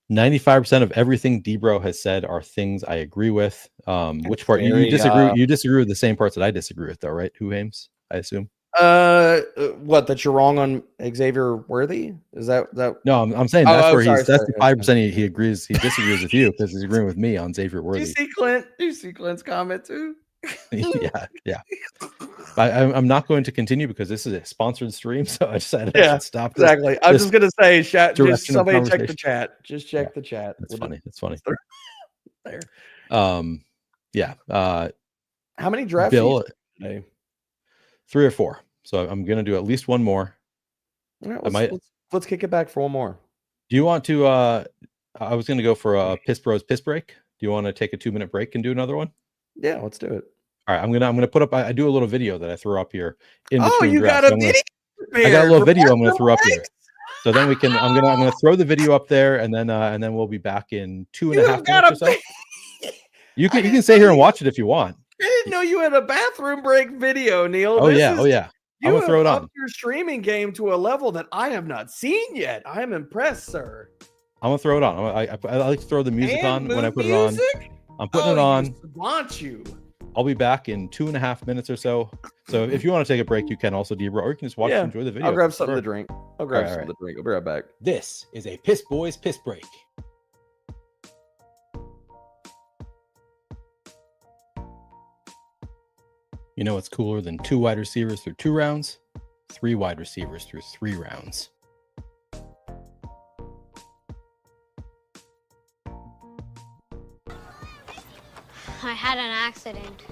[SPEAKER 1] 95% of everything Debro has said are things I agree with. Which part you disagree? You disagree with the same parts that I disagree with, though, right? Who Hames? I assume.
[SPEAKER 2] That you're wrong on Xavier Worthy? Is that?
[SPEAKER 1] No, I'm saying that's where that's the 5% he agrees. He disagrees with you because he's agreeing with me on Xavier Worthy.
[SPEAKER 2] Do you see Clint's comment too?
[SPEAKER 1] yeah. I'm not going to continue because this is a sponsored stream, so I decided I should stop.
[SPEAKER 2] Exactly. I'm just gonna say, just somebody check the chat. Just check the chat.
[SPEAKER 1] That's funny. That's funny.
[SPEAKER 2] There.
[SPEAKER 1] Yeah.
[SPEAKER 2] How many drafts
[SPEAKER 1] Bill,
[SPEAKER 2] today?
[SPEAKER 1] 3 or 4. So I'm gonna do at least one more.
[SPEAKER 2] All right, let's kick it back for one more.
[SPEAKER 1] Do you want to? I was gonna go for a Piss Bros piss break. Do you want to take a 2-minute break and do another one?
[SPEAKER 2] Yeah, let's do it.
[SPEAKER 1] All right, I'm gonna put up. I do a little video that I threw up here in between.
[SPEAKER 2] You
[SPEAKER 1] drafts.
[SPEAKER 2] got a video?
[SPEAKER 1] I got a little video I'm gonna throw up here. So then we can. I'm gonna throw the video up there, and then we'll be back in 2.5 minutes or so. You can stay here and watch it if you want.
[SPEAKER 2] I didn't know you had a bathroom break video, Neil.
[SPEAKER 1] Oh yeah. I'm gonna throw it on.
[SPEAKER 2] Your streaming game to a level that I have not seen yet. I am impressed, sir.
[SPEAKER 1] I'm gonna throw it on. I like to throw the music on when I put it on. I'm putting it on.
[SPEAKER 2] Want you?
[SPEAKER 1] I'll be back in 2.5 minutes or so. So if you want to take a break, you can also, Debra, or you can just watch and enjoy the video.
[SPEAKER 2] I'll grab something to drink. I'll be right back.
[SPEAKER 1] This is a Piss Boys Piss Break. You know what's cooler than 2 wide receivers through 2 rounds? 3 wide receivers through 3 rounds.
[SPEAKER 3] I had an accident.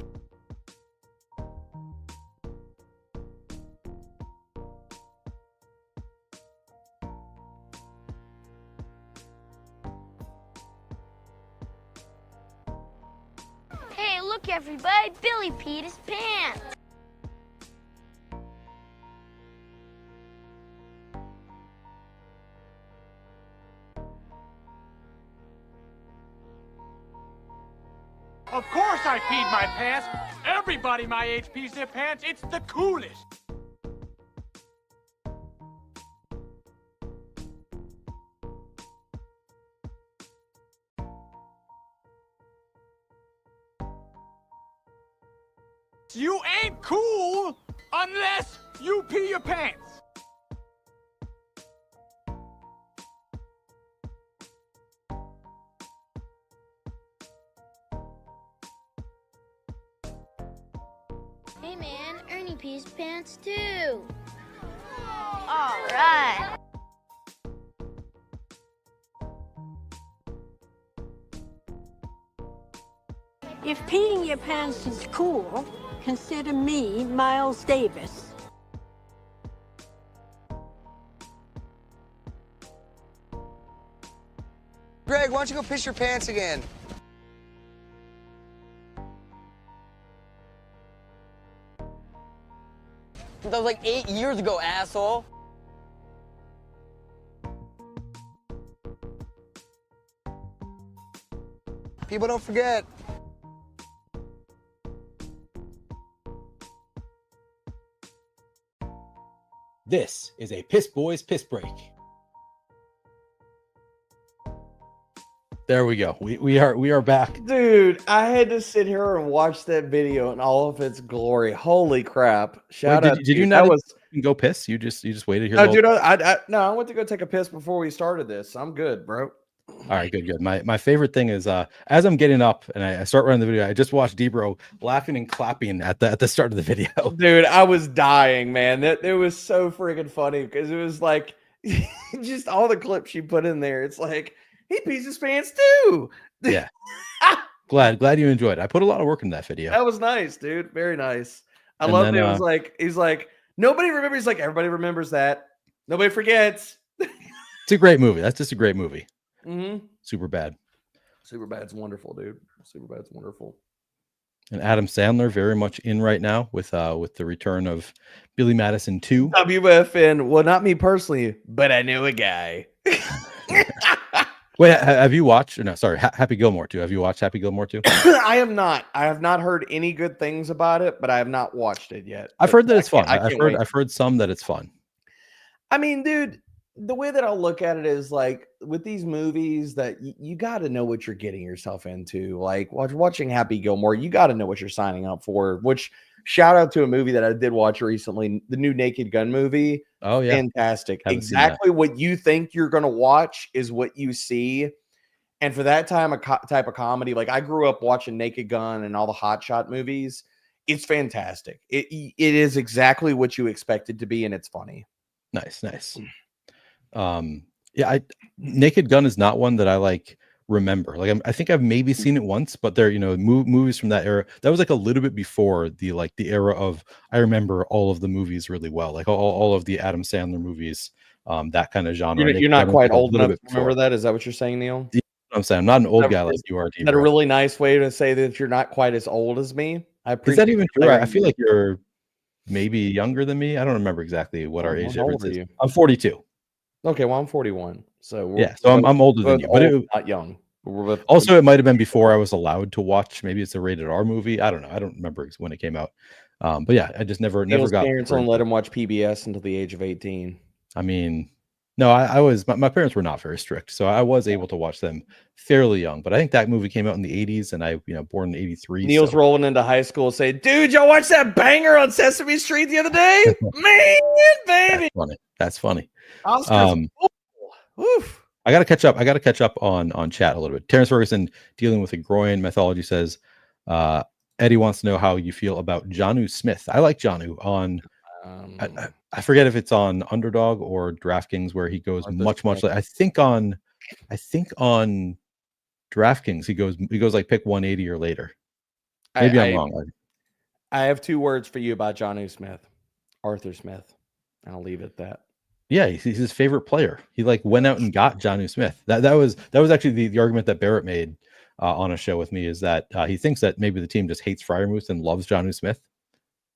[SPEAKER 3] Hey, look everybody, Billy peed his pants.
[SPEAKER 4] Of course I peed my pants. Everybody my age pees their pants. It's the coolest. You ain't cool unless you pee your pants.
[SPEAKER 3] Hey man, Ernie pees pants too. All right.
[SPEAKER 5] If peeing your pants is cool, consider me Miles Davis.
[SPEAKER 6] Greg, why don't you go piss your pants again? That was like 8 years ago, asshole. People don't forget.
[SPEAKER 1] This is a Piss Boys Piss Break. There we go. We are back.
[SPEAKER 2] Dude, I had to sit here and watch that video in all of its glory. Holy crap. Shout out.
[SPEAKER 1] Did you not go piss? You just waited here.
[SPEAKER 2] No, dude, I went to go take a piss before we started this. I'm good, bro.
[SPEAKER 1] All right, good. My favorite thing is as I'm getting up and I start running the video, I just watched Debro laughing and clapping at the start of the video.
[SPEAKER 2] Dude, I was dying, man. It was so freaking funny because it was like just all the clips she put in there. It's like he pees his pants too.
[SPEAKER 1] Yeah. glad you enjoyed it. I put a lot of work into that video.
[SPEAKER 2] That was nice, dude. Very nice. I love it. It was like he's like nobody remembers. He's like everybody remembers that. Nobody forgets.
[SPEAKER 1] It's a great movie. That's just a great movie.
[SPEAKER 2] Mm-hmm.
[SPEAKER 1] Superbad.
[SPEAKER 2] Superbad's wonderful, dude. Superbad's wonderful.
[SPEAKER 1] And Adam Sandler very much in right now with the return of Billy Madison 2.
[SPEAKER 2] WFN. Well, not me personally, but I know a guy.
[SPEAKER 1] Wait, have you watched? No, sorry, Happy Gilmore 2. Have you watched Happy Gilmore 2?
[SPEAKER 2] I have not. I have not heard any good things about it, but I have not watched it yet.
[SPEAKER 1] I've heard that it's fun.
[SPEAKER 2] I've
[SPEAKER 1] heard some that it's fun.
[SPEAKER 2] I mean, dude, the way that I'll look at it is like with these movies that you got to know what you're getting yourself into. Like watching Happy Gilmore, you got to know what you're signing up for. Which shout out to a movie that I did watch recently, the new Naked Gun movie.
[SPEAKER 1] Oh yeah,
[SPEAKER 2] fantastic! Exactly what you think you're gonna watch is what you see. And for that type of comedy, like I grew up watching Naked Gun and all the Hot Shot movies. It's fantastic. It is exactly what you expect it to be, and it's funny.
[SPEAKER 1] Nice. Yeah, Naked Gun is not one that I like remember. Like I think I've maybe seen it once, but they're movies from that era. That was like a little bit before the era of I remember all of the movies really well, like all of the Adam Sandler movies, that kind of genre.
[SPEAKER 2] You're not quite old enough to remember that. Is that what you're saying, Neil?
[SPEAKER 1] Yeah, I'm saying I'm not an old guy like you are.
[SPEAKER 2] Is that a really nice way to say that you're not quite as old as me? I appreciate.
[SPEAKER 1] Is that even true? I feel like you're maybe younger than me. I don't remember exactly what our age difference is. I'm 42.
[SPEAKER 2] Okay, well, I'm 41. So
[SPEAKER 1] I'm older than you, but
[SPEAKER 2] not young.
[SPEAKER 1] Also, it might have been before I was allowed to watch. Maybe it's a rated R movie. I don't know. I don't remember when it came out. But yeah, I just never got.
[SPEAKER 2] Parents don't let him watch PBS until the age of 18.
[SPEAKER 1] I mean, no, I was. My parents were not very strict, so I was able to watch them fairly young. But I think that movie came out in the 80s, and I, born in 83.
[SPEAKER 2] Neil's rolling into high school, saying, "Dude, y'all watch that banger on Sesame Street the other day? Man, baby,
[SPEAKER 1] that's funny."
[SPEAKER 2] Oof.
[SPEAKER 1] I gotta catch up. I gotta catch up on chat a little bit. Terrence Ferguson dealing with a groin mythology says, Eddie wants to know how you feel about Jonnu Smith. I like Jonnu on. I forget if it's on Underdog or DraftKings where he goes much like I think on DraftKings he goes like pick 180 or later. Maybe I'm wrong.
[SPEAKER 2] I have two words for you about Jonnu Smith, Arthur Smith. I'll leave it at that.
[SPEAKER 1] Yeah, he's his favorite player. He went out and got Jonnu Smith. That was actually the argument that Barrett made on a show with me is that he thinks that maybe the team just hates Freiermuth and loves Jonnu Smith.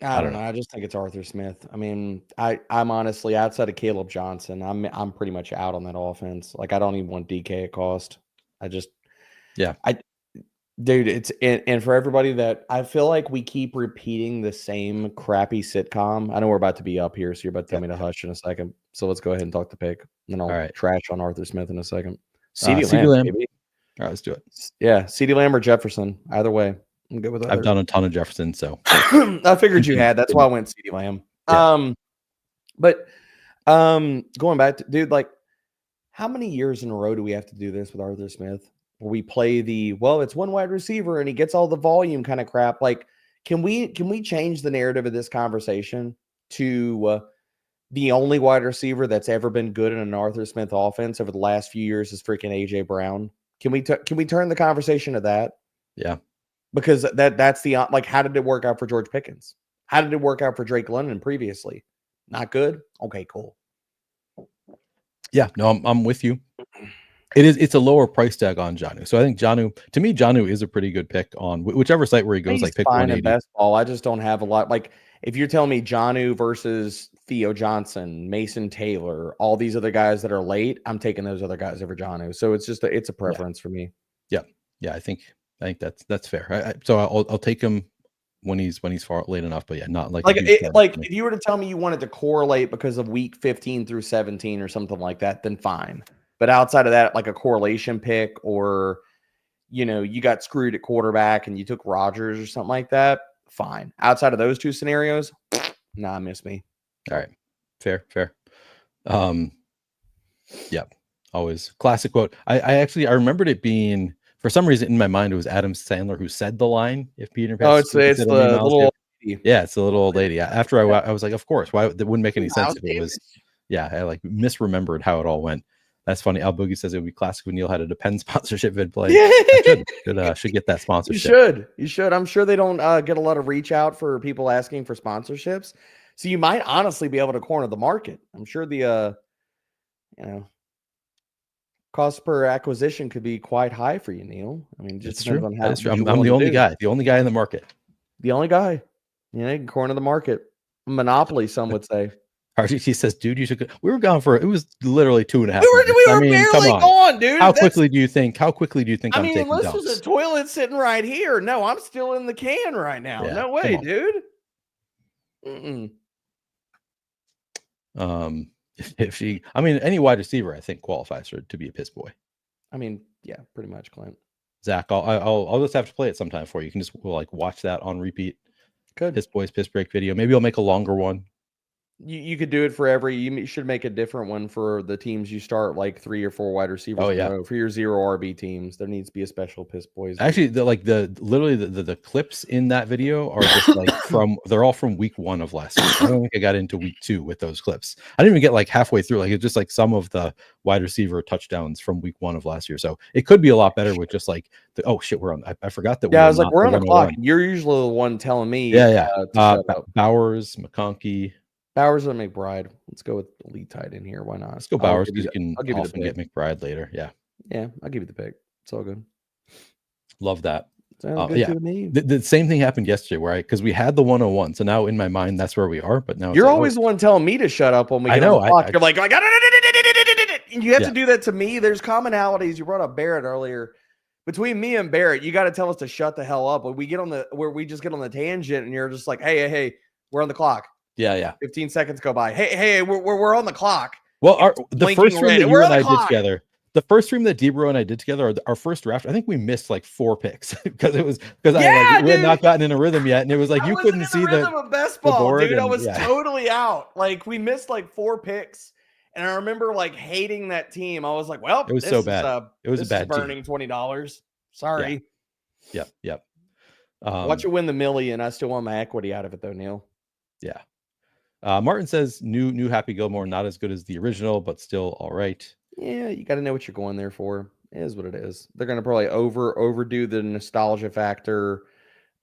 [SPEAKER 2] I don't know. I just think it's Arthur Smith. I mean, I'm honestly outside of Caleb Johnson. I'm pretty much out on that offense. Like I don't even want DK at cost. Dude, it's and for everybody that I feel like we keep repeating the same crappy sitcom. I know we're about to be up here, so you're about to tell me to hush in a second. So let's go ahead and talk the pick. And then I'll
[SPEAKER 1] All right.
[SPEAKER 2] trash on Arthur Smith in a second.
[SPEAKER 1] CeeDee
[SPEAKER 2] CeeDee Lamb,
[SPEAKER 1] Lamb.
[SPEAKER 2] baby.
[SPEAKER 1] All right, let's do it.
[SPEAKER 2] Yeah, CeeDee Lamb or Jefferson. Either way. I'm good with that.
[SPEAKER 1] I've done a ton of Jefferson, so
[SPEAKER 2] I figured you had. That's why I went CeeDee Lamb.
[SPEAKER 1] Yeah.
[SPEAKER 2] But going back to dude, like how many years in a row do we have to do this with Arthur Smith? Where we play it's one wide receiver and he gets all the volume kind of crap. Like, can we change the narrative of this conversation to the only wide receiver that's ever been good in an Arthur Smith offense over the last few years is freaking AJ Brown? Can we turn the conversation to that?
[SPEAKER 1] Yeah.
[SPEAKER 2] Because that's the like, how did it work out for George Pickens? How did it work out for Drake London previously? Not good. Okay, cool.
[SPEAKER 1] Yeah, no, I'm with you. It's a lower price tag on Jonnu. So I think Jonnu is a pretty good pick on whichever site where he goes.
[SPEAKER 2] He's
[SPEAKER 1] like pick
[SPEAKER 2] fine
[SPEAKER 1] 180.
[SPEAKER 2] in best ball. I just don't have a lot. Like if you're telling me Jonnu versus Theo Johnson, Mason Taylor, all these other guys that are late, I'm taking those other guys over Jonnu. So it's just it's a preference for me.
[SPEAKER 1] Yeah, I think that's fair. So I'll take him when he's far late enough. But yeah, not like
[SPEAKER 2] if you were to tell me you wanted to correlate because of week 15 through 17 or something like that, then fine. But outside of that, like a correlation pick or, you got screwed at quarterback and you took Rodgers or something like that, fine. Outside of those two scenarios, miss me.
[SPEAKER 1] All right. Fair. Yeah, always classic quote. I remembered it being, for some reason in my mind, it was Adam Sandler who said the line, if Peter Pan.
[SPEAKER 2] Oh, it's the little lady.
[SPEAKER 1] Yeah, it's the little old lady. After I was like, of course, why? That wouldn't make any sense if it was. Yeah, I like misremembered how it all went. That's funny. Al Boogie says it would be classic when Neil had a Depend sponsorship vid play. Should get that sponsorship.
[SPEAKER 2] You should. I'm sure they don't get a lot of reach out for people asking for sponsorships. So you might honestly be able to corner the market. I'm sure the cost per acquisition could be quite high for you, Neil. I mean, just depends on how.
[SPEAKER 1] I'm the only guy. The only guy in the market.
[SPEAKER 2] The only guy. You can corner the market. Monopoly, some would say.
[SPEAKER 1] RGT says, dude, you should. We were gone it was literally 2.5 minutes.
[SPEAKER 2] We were barely gone, dude.
[SPEAKER 1] How quickly do you think I'm taking
[SPEAKER 2] unless
[SPEAKER 1] dumps?
[SPEAKER 2] there's a toilet sitting right here. No, I'm still in the can right now.
[SPEAKER 1] Yeah,
[SPEAKER 2] no way, dude.
[SPEAKER 1] Any wide receiver, I think, qualifies to be a piss boy.
[SPEAKER 2] Yeah, pretty much, Clint.
[SPEAKER 1] Zach, I'll just have to play it sometime for you. You can just watch that on repeat.
[SPEAKER 2] Good.
[SPEAKER 1] Piss boys, piss break video. Maybe I'll make a longer one.
[SPEAKER 2] You could do it for you should make a different one for the teams you start, like 3 or 4 wide receivers.
[SPEAKER 1] Oh yeah,
[SPEAKER 2] for your 0 RB teams, there needs to be a special piss boys.
[SPEAKER 1] Actually, the clips in that video are just like they're all from week 1 of last year. I don't think I got into week 2 with those clips. I didn't even get like halfway through. Like it's just like some of the wide receiver touchdowns from week 1 of last year. So it could be a lot better with just like we're on. I forgot that.
[SPEAKER 2] Yeah, I was like, we're on the clock. You're usually the one telling me.
[SPEAKER 1] Yeah. Bowers, McConkey.
[SPEAKER 2] Bowers or McBride. Let's go with the lead tight in here. Why not?
[SPEAKER 1] Let's go Bowers because you can
[SPEAKER 2] often
[SPEAKER 1] often get McBride later. Yeah,
[SPEAKER 2] I'll give you the pick. It's all good.
[SPEAKER 1] Love that.
[SPEAKER 2] The
[SPEAKER 1] same thing happened yesterday because we had the 101. So now in my mind, that's where we are. But now
[SPEAKER 2] you're always the one telling me to shut up when we get on the clock. You're like, you have to do that to me. There's commonalities. You brought up Barrett earlier. Between me and Barrett, you got to tell us to shut the hell up. When we get on we just get on the tangent and you're just like, hey, we're on the clock.
[SPEAKER 1] Yeah.
[SPEAKER 2] 15 seconds go by. Hey, we're on the clock.
[SPEAKER 1] Well, the first stream that you and I did together, the first stream that Debro and I did together, our first draft, I think we missed like 4 picks because we had not gotten in a rhythm yet, and it was like you couldn't see the
[SPEAKER 2] best ball, dude. I was totally out. Like we missed like 4 picks, and I remember like hating that team. I was like, well,
[SPEAKER 1] it was so bad. It was a bad
[SPEAKER 2] burning $20. Sorry.
[SPEAKER 1] Yep.
[SPEAKER 2] Watch it win the million. I still want my equity out of it though, Neil.
[SPEAKER 1] Yeah. Martin says new Happy Gilmore, not as good as the original, but still all right.
[SPEAKER 2] Yeah, you got to know what you're going there for. It is what it is. They're going to probably overdo the nostalgia factor.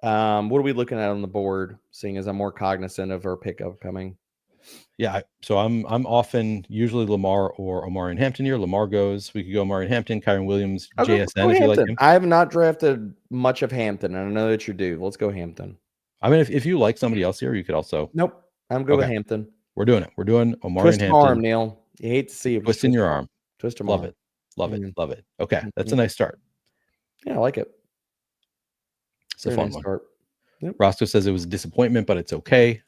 [SPEAKER 2] What are we looking at on the board? Seeing as I'm more cognizant of our pickup coming.
[SPEAKER 1] Yeah, so I'm often usually Lamar or Omarion Hampton here. Lamar goes. We could go Omarion Hampton, Kyron Williams, JSN if you like him.
[SPEAKER 2] I have not drafted much of Hampton, and I know that you do. Let's go Hampton.
[SPEAKER 1] I mean, if you like somebody else here, you could also.
[SPEAKER 2] Nope. I'm good with Hampton.
[SPEAKER 1] We're doing it. We're doing Omarion
[SPEAKER 2] Twist
[SPEAKER 1] Hampton.
[SPEAKER 2] Arm, Neil. You hate to see it.
[SPEAKER 1] Twist in your arm.
[SPEAKER 2] Twist your
[SPEAKER 1] Love it. Love it. Okay. That's a nice start.
[SPEAKER 2] Yeah, I like it.
[SPEAKER 1] It's a
[SPEAKER 2] Very
[SPEAKER 1] fun
[SPEAKER 2] nice
[SPEAKER 1] one.
[SPEAKER 2] start. Yep.
[SPEAKER 1] Roscoe says it was a disappointment, but it's okay.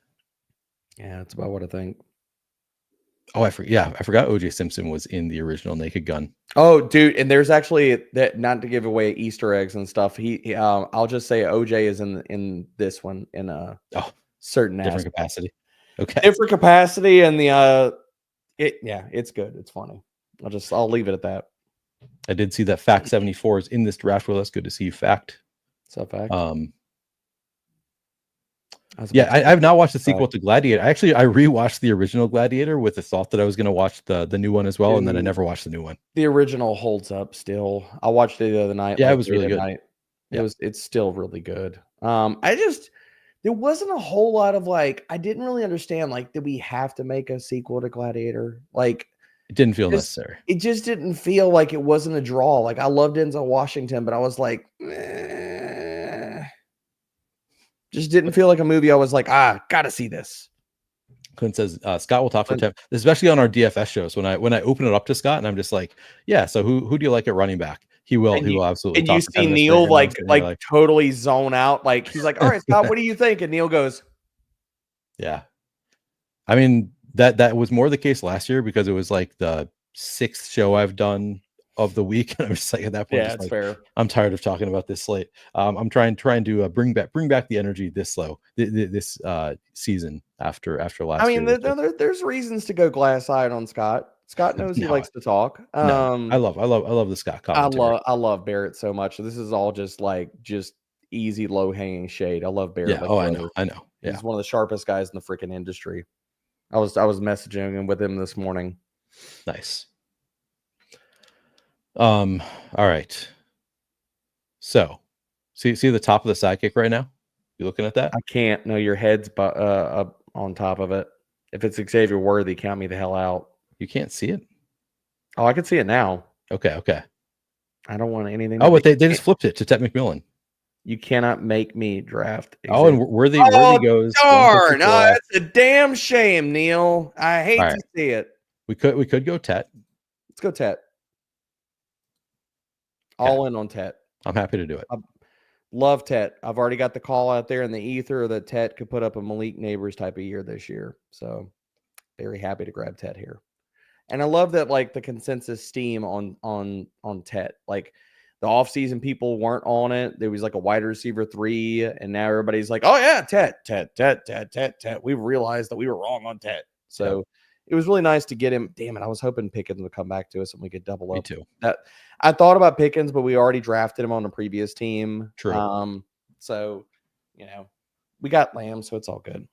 [SPEAKER 2] Yeah, that's about what I think.
[SPEAKER 1] Oh, I forgot OJ Simpson was in the original Naked Gun.
[SPEAKER 2] Oh, dude, and there's actually that, not to give away Easter eggs and stuff. I'll just say OJ is in this one in a certain
[SPEAKER 1] different
[SPEAKER 2] aspect.
[SPEAKER 1] capacity. Okay.
[SPEAKER 2] Different capacity, and it's good. It's funny. I'll leave it at that.
[SPEAKER 1] I did see that Fact 74 is in this draft with us. Good to see you, Fact.
[SPEAKER 2] So Fact.
[SPEAKER 1] I have not watched the sequel to Gladiator. I rewatched the original Gladiator with the thought that I was going to watch the new one as well, and then I never watched the new one.
[SPEAKER 2] The original holds up still. I watched it the other night.
[SPEAKER 1] Yeah, it was really good.
[SPEAKER 2] It's still really good. There wasn't a whole lot of I didn't really understand, did we have to make a sequel to Gladiator?
[SPEAKER 1] It didn't feel necessary.
[SPEAKER 2] It just didn't feel like it wasn't a draw. I loved Denzel Washington, but I was like, just didn't feel like a movie. I was like, gotta see this.
[SPEAKER 1] Clint says Scott will talk for 10, especially on our DFS shows. When I open it up to Scott and I'm just like, yeah. So who do you like at running back? He will absolutely.
[SPEAKER 2] And you see Neil totally zone out. He's like, all right, Scott, what do you think? And Neil goes,
[SPEAKER 1] yeah. I mean that was more the case last year because it was the 6th show I've done of the week, and I'm just at that point,
[SPEAKER 2] it's fair.
[SPEAKER 1] I'm tired of talking about this slate. I'm trying to bring back the energy this season after last.
[SPEAKER 2] I mean, there's reasons to go glass-eyed on Scott. Scott knows he likes to talk.
[SPEAKER 1] I love the Scott commentary.
[SPEAKER 2] I love Barrett so much. This is all just easy low-hanging shade. I love Barrett.
[SPEAKER 1] Yeah. I know. Yeah.
[SPEAKER 2] He's one of the sharpest guys in the freaking industry. I was messaging him with him this morning.
[SPEAKER 1] Nice. All right. So, see the top of the sidekick right now? You looking at that?
[SPEAKER 2] I can't. No, your head's up on top of it. If it's Xavier Worthy, count me the hell out.
[SPEAKER 1] You can't see it?
[SPEAKER 2] Oh, I can see it now.
[SPEAKER 1] Okay.
[SPEAKER 2] I don't want anything.
[SPEAKER 1] Oh, but they just flipped it to Ted McMillan.
[SPEAKER 2] You cannot make me draft.
[SPEAKER 1] Xavier. Oh, and Worthy goes.
[SPEAKER 2] Darn! That's a damn shame, Neil. I hate to see it.
[SPEAKER 1] We could go Tet.
[SPEAKER 2] Let's go Tet. All in on Tet.
[SPEAKER 1] I'm happy to do it.
[SPEAKER 2] I love Tet. I've already got the call out there in the ether that Tet could put up a Malik Neighbors type of year this year. So very happy to grab Tet here. And I love that the consensus steam on Tet. The offseason people weren't on it. There was a wide receiver 3, and now everybody's like, oh yeah, Tet. We've realized that we were wrong on Tet. So it was really nice to get him. Damn it, I was hoping Pickens would come back to us and we could double up.
[SPEAKER 1] Me too.
[SPEAKER 2] I thought about Pickens, but we already drafted him on the previous team.
[SPEAKER 1] True.
[SPEAKER 2] So, we got Lamb, so it's all good.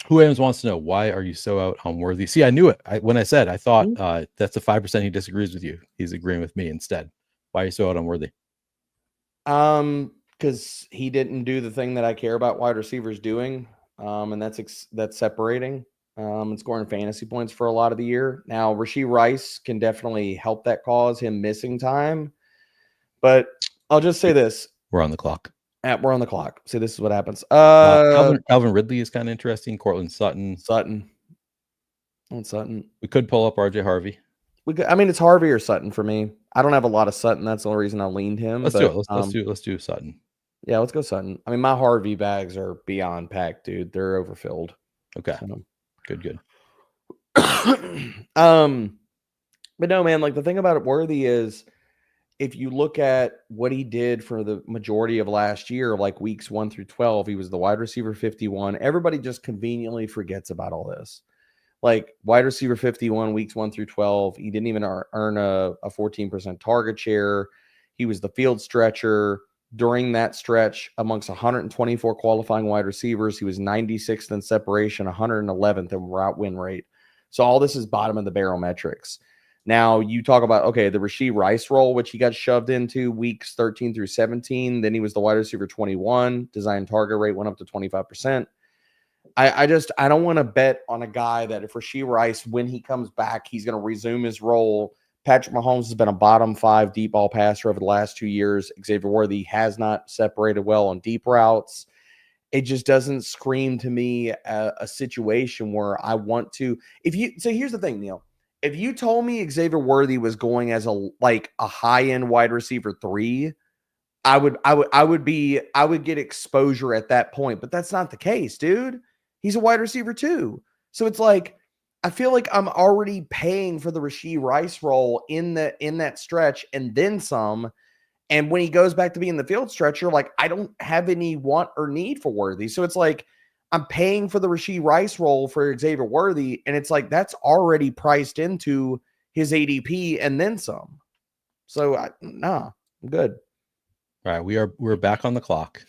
[SPEAKER 1] Who Williams wants to know, why are you so out on Worthy? See, I knew it. When I said, I thought that's the 5% he disagrees with you. He's agreeing with me instead. Why are you so out on Worthy?
[SPEAKER 2] Because he didn't do the thing that I care about wide receivers doing, and that's separating and scoring fantasy points for a lot of the year. Now, Rashee Rice can definitely help that cause, him missing time. But I'll just say this.
[SPEAKER 1] We're on the clock.
[SPEAKER 2] We're on the clock. See, this is what happens.
[SPEAKER 1] Calvin Ridley is kind of interesting. Cortland Sutton.
[SPEAKER 2] On Sutton.
[SPEAKER 1] We could pull up RJ Harvey.
[SPEAKER 2] It's Harvey or Sutton for me. I don't have a lot of Sutton. That's the only reason I leaned him.
[SPEAKER 1] Let's do it. Let's do Sutton.
[SPEAKER 2] Yeah, let's go Sutton. My Harvey bags are beyond packed, dude. They're overfilled.
[SPEAKER 1] Okay. So. Good.
[SPEAKER 2] But no, man, the thing about it, Worthy, is if you look at what he did for the majority of last year, weeks 1 through 12, he was the wide receiver 51. Everybody just conveniently forgets about all this. Wide receiver 51, weeks 1 through 12. He didn't even earn a 14% target share. He was the field stretcher. During that stretch, amongst 124 qualifying wide receivers, he was 96th in separation, 111th in route win rate. So all this is bottom of the barrel metrics. Now, you talk about, the Rashee Rice role, which he got shoved into weeks 13 through 17. Then he was the wide receiver 21. Design target rate went up to 25%. I don't want to bet on a guy that if Rashee Rice, when he comes back, he's going to resume his role. Patrick Mahomes has been a bottom 5 deep ball passer over the last 2 years. Xavier Worthy has not separated well on deep routes. It just doesn't scream to me a situation where I want to. So here's the thing, Neil. If you told me Xavier Worthy was going as a high-end wide receiver 3, I would get exposure at that point, but that's not the case, dude. He's a wide receiver too. So it's like, I feel like I'm already paying for the Rashee Rice role in that stretch and then some. And when he goes back to being the field stretcher, like I don't have any want or need for Worthy. So it's like I'm paying for the Rashee Rice role for Xavier Worthy, and it's like that's already priced into his ADP and then some. So I'm good.
[SPEAKER 1] All right, we're back on the clock.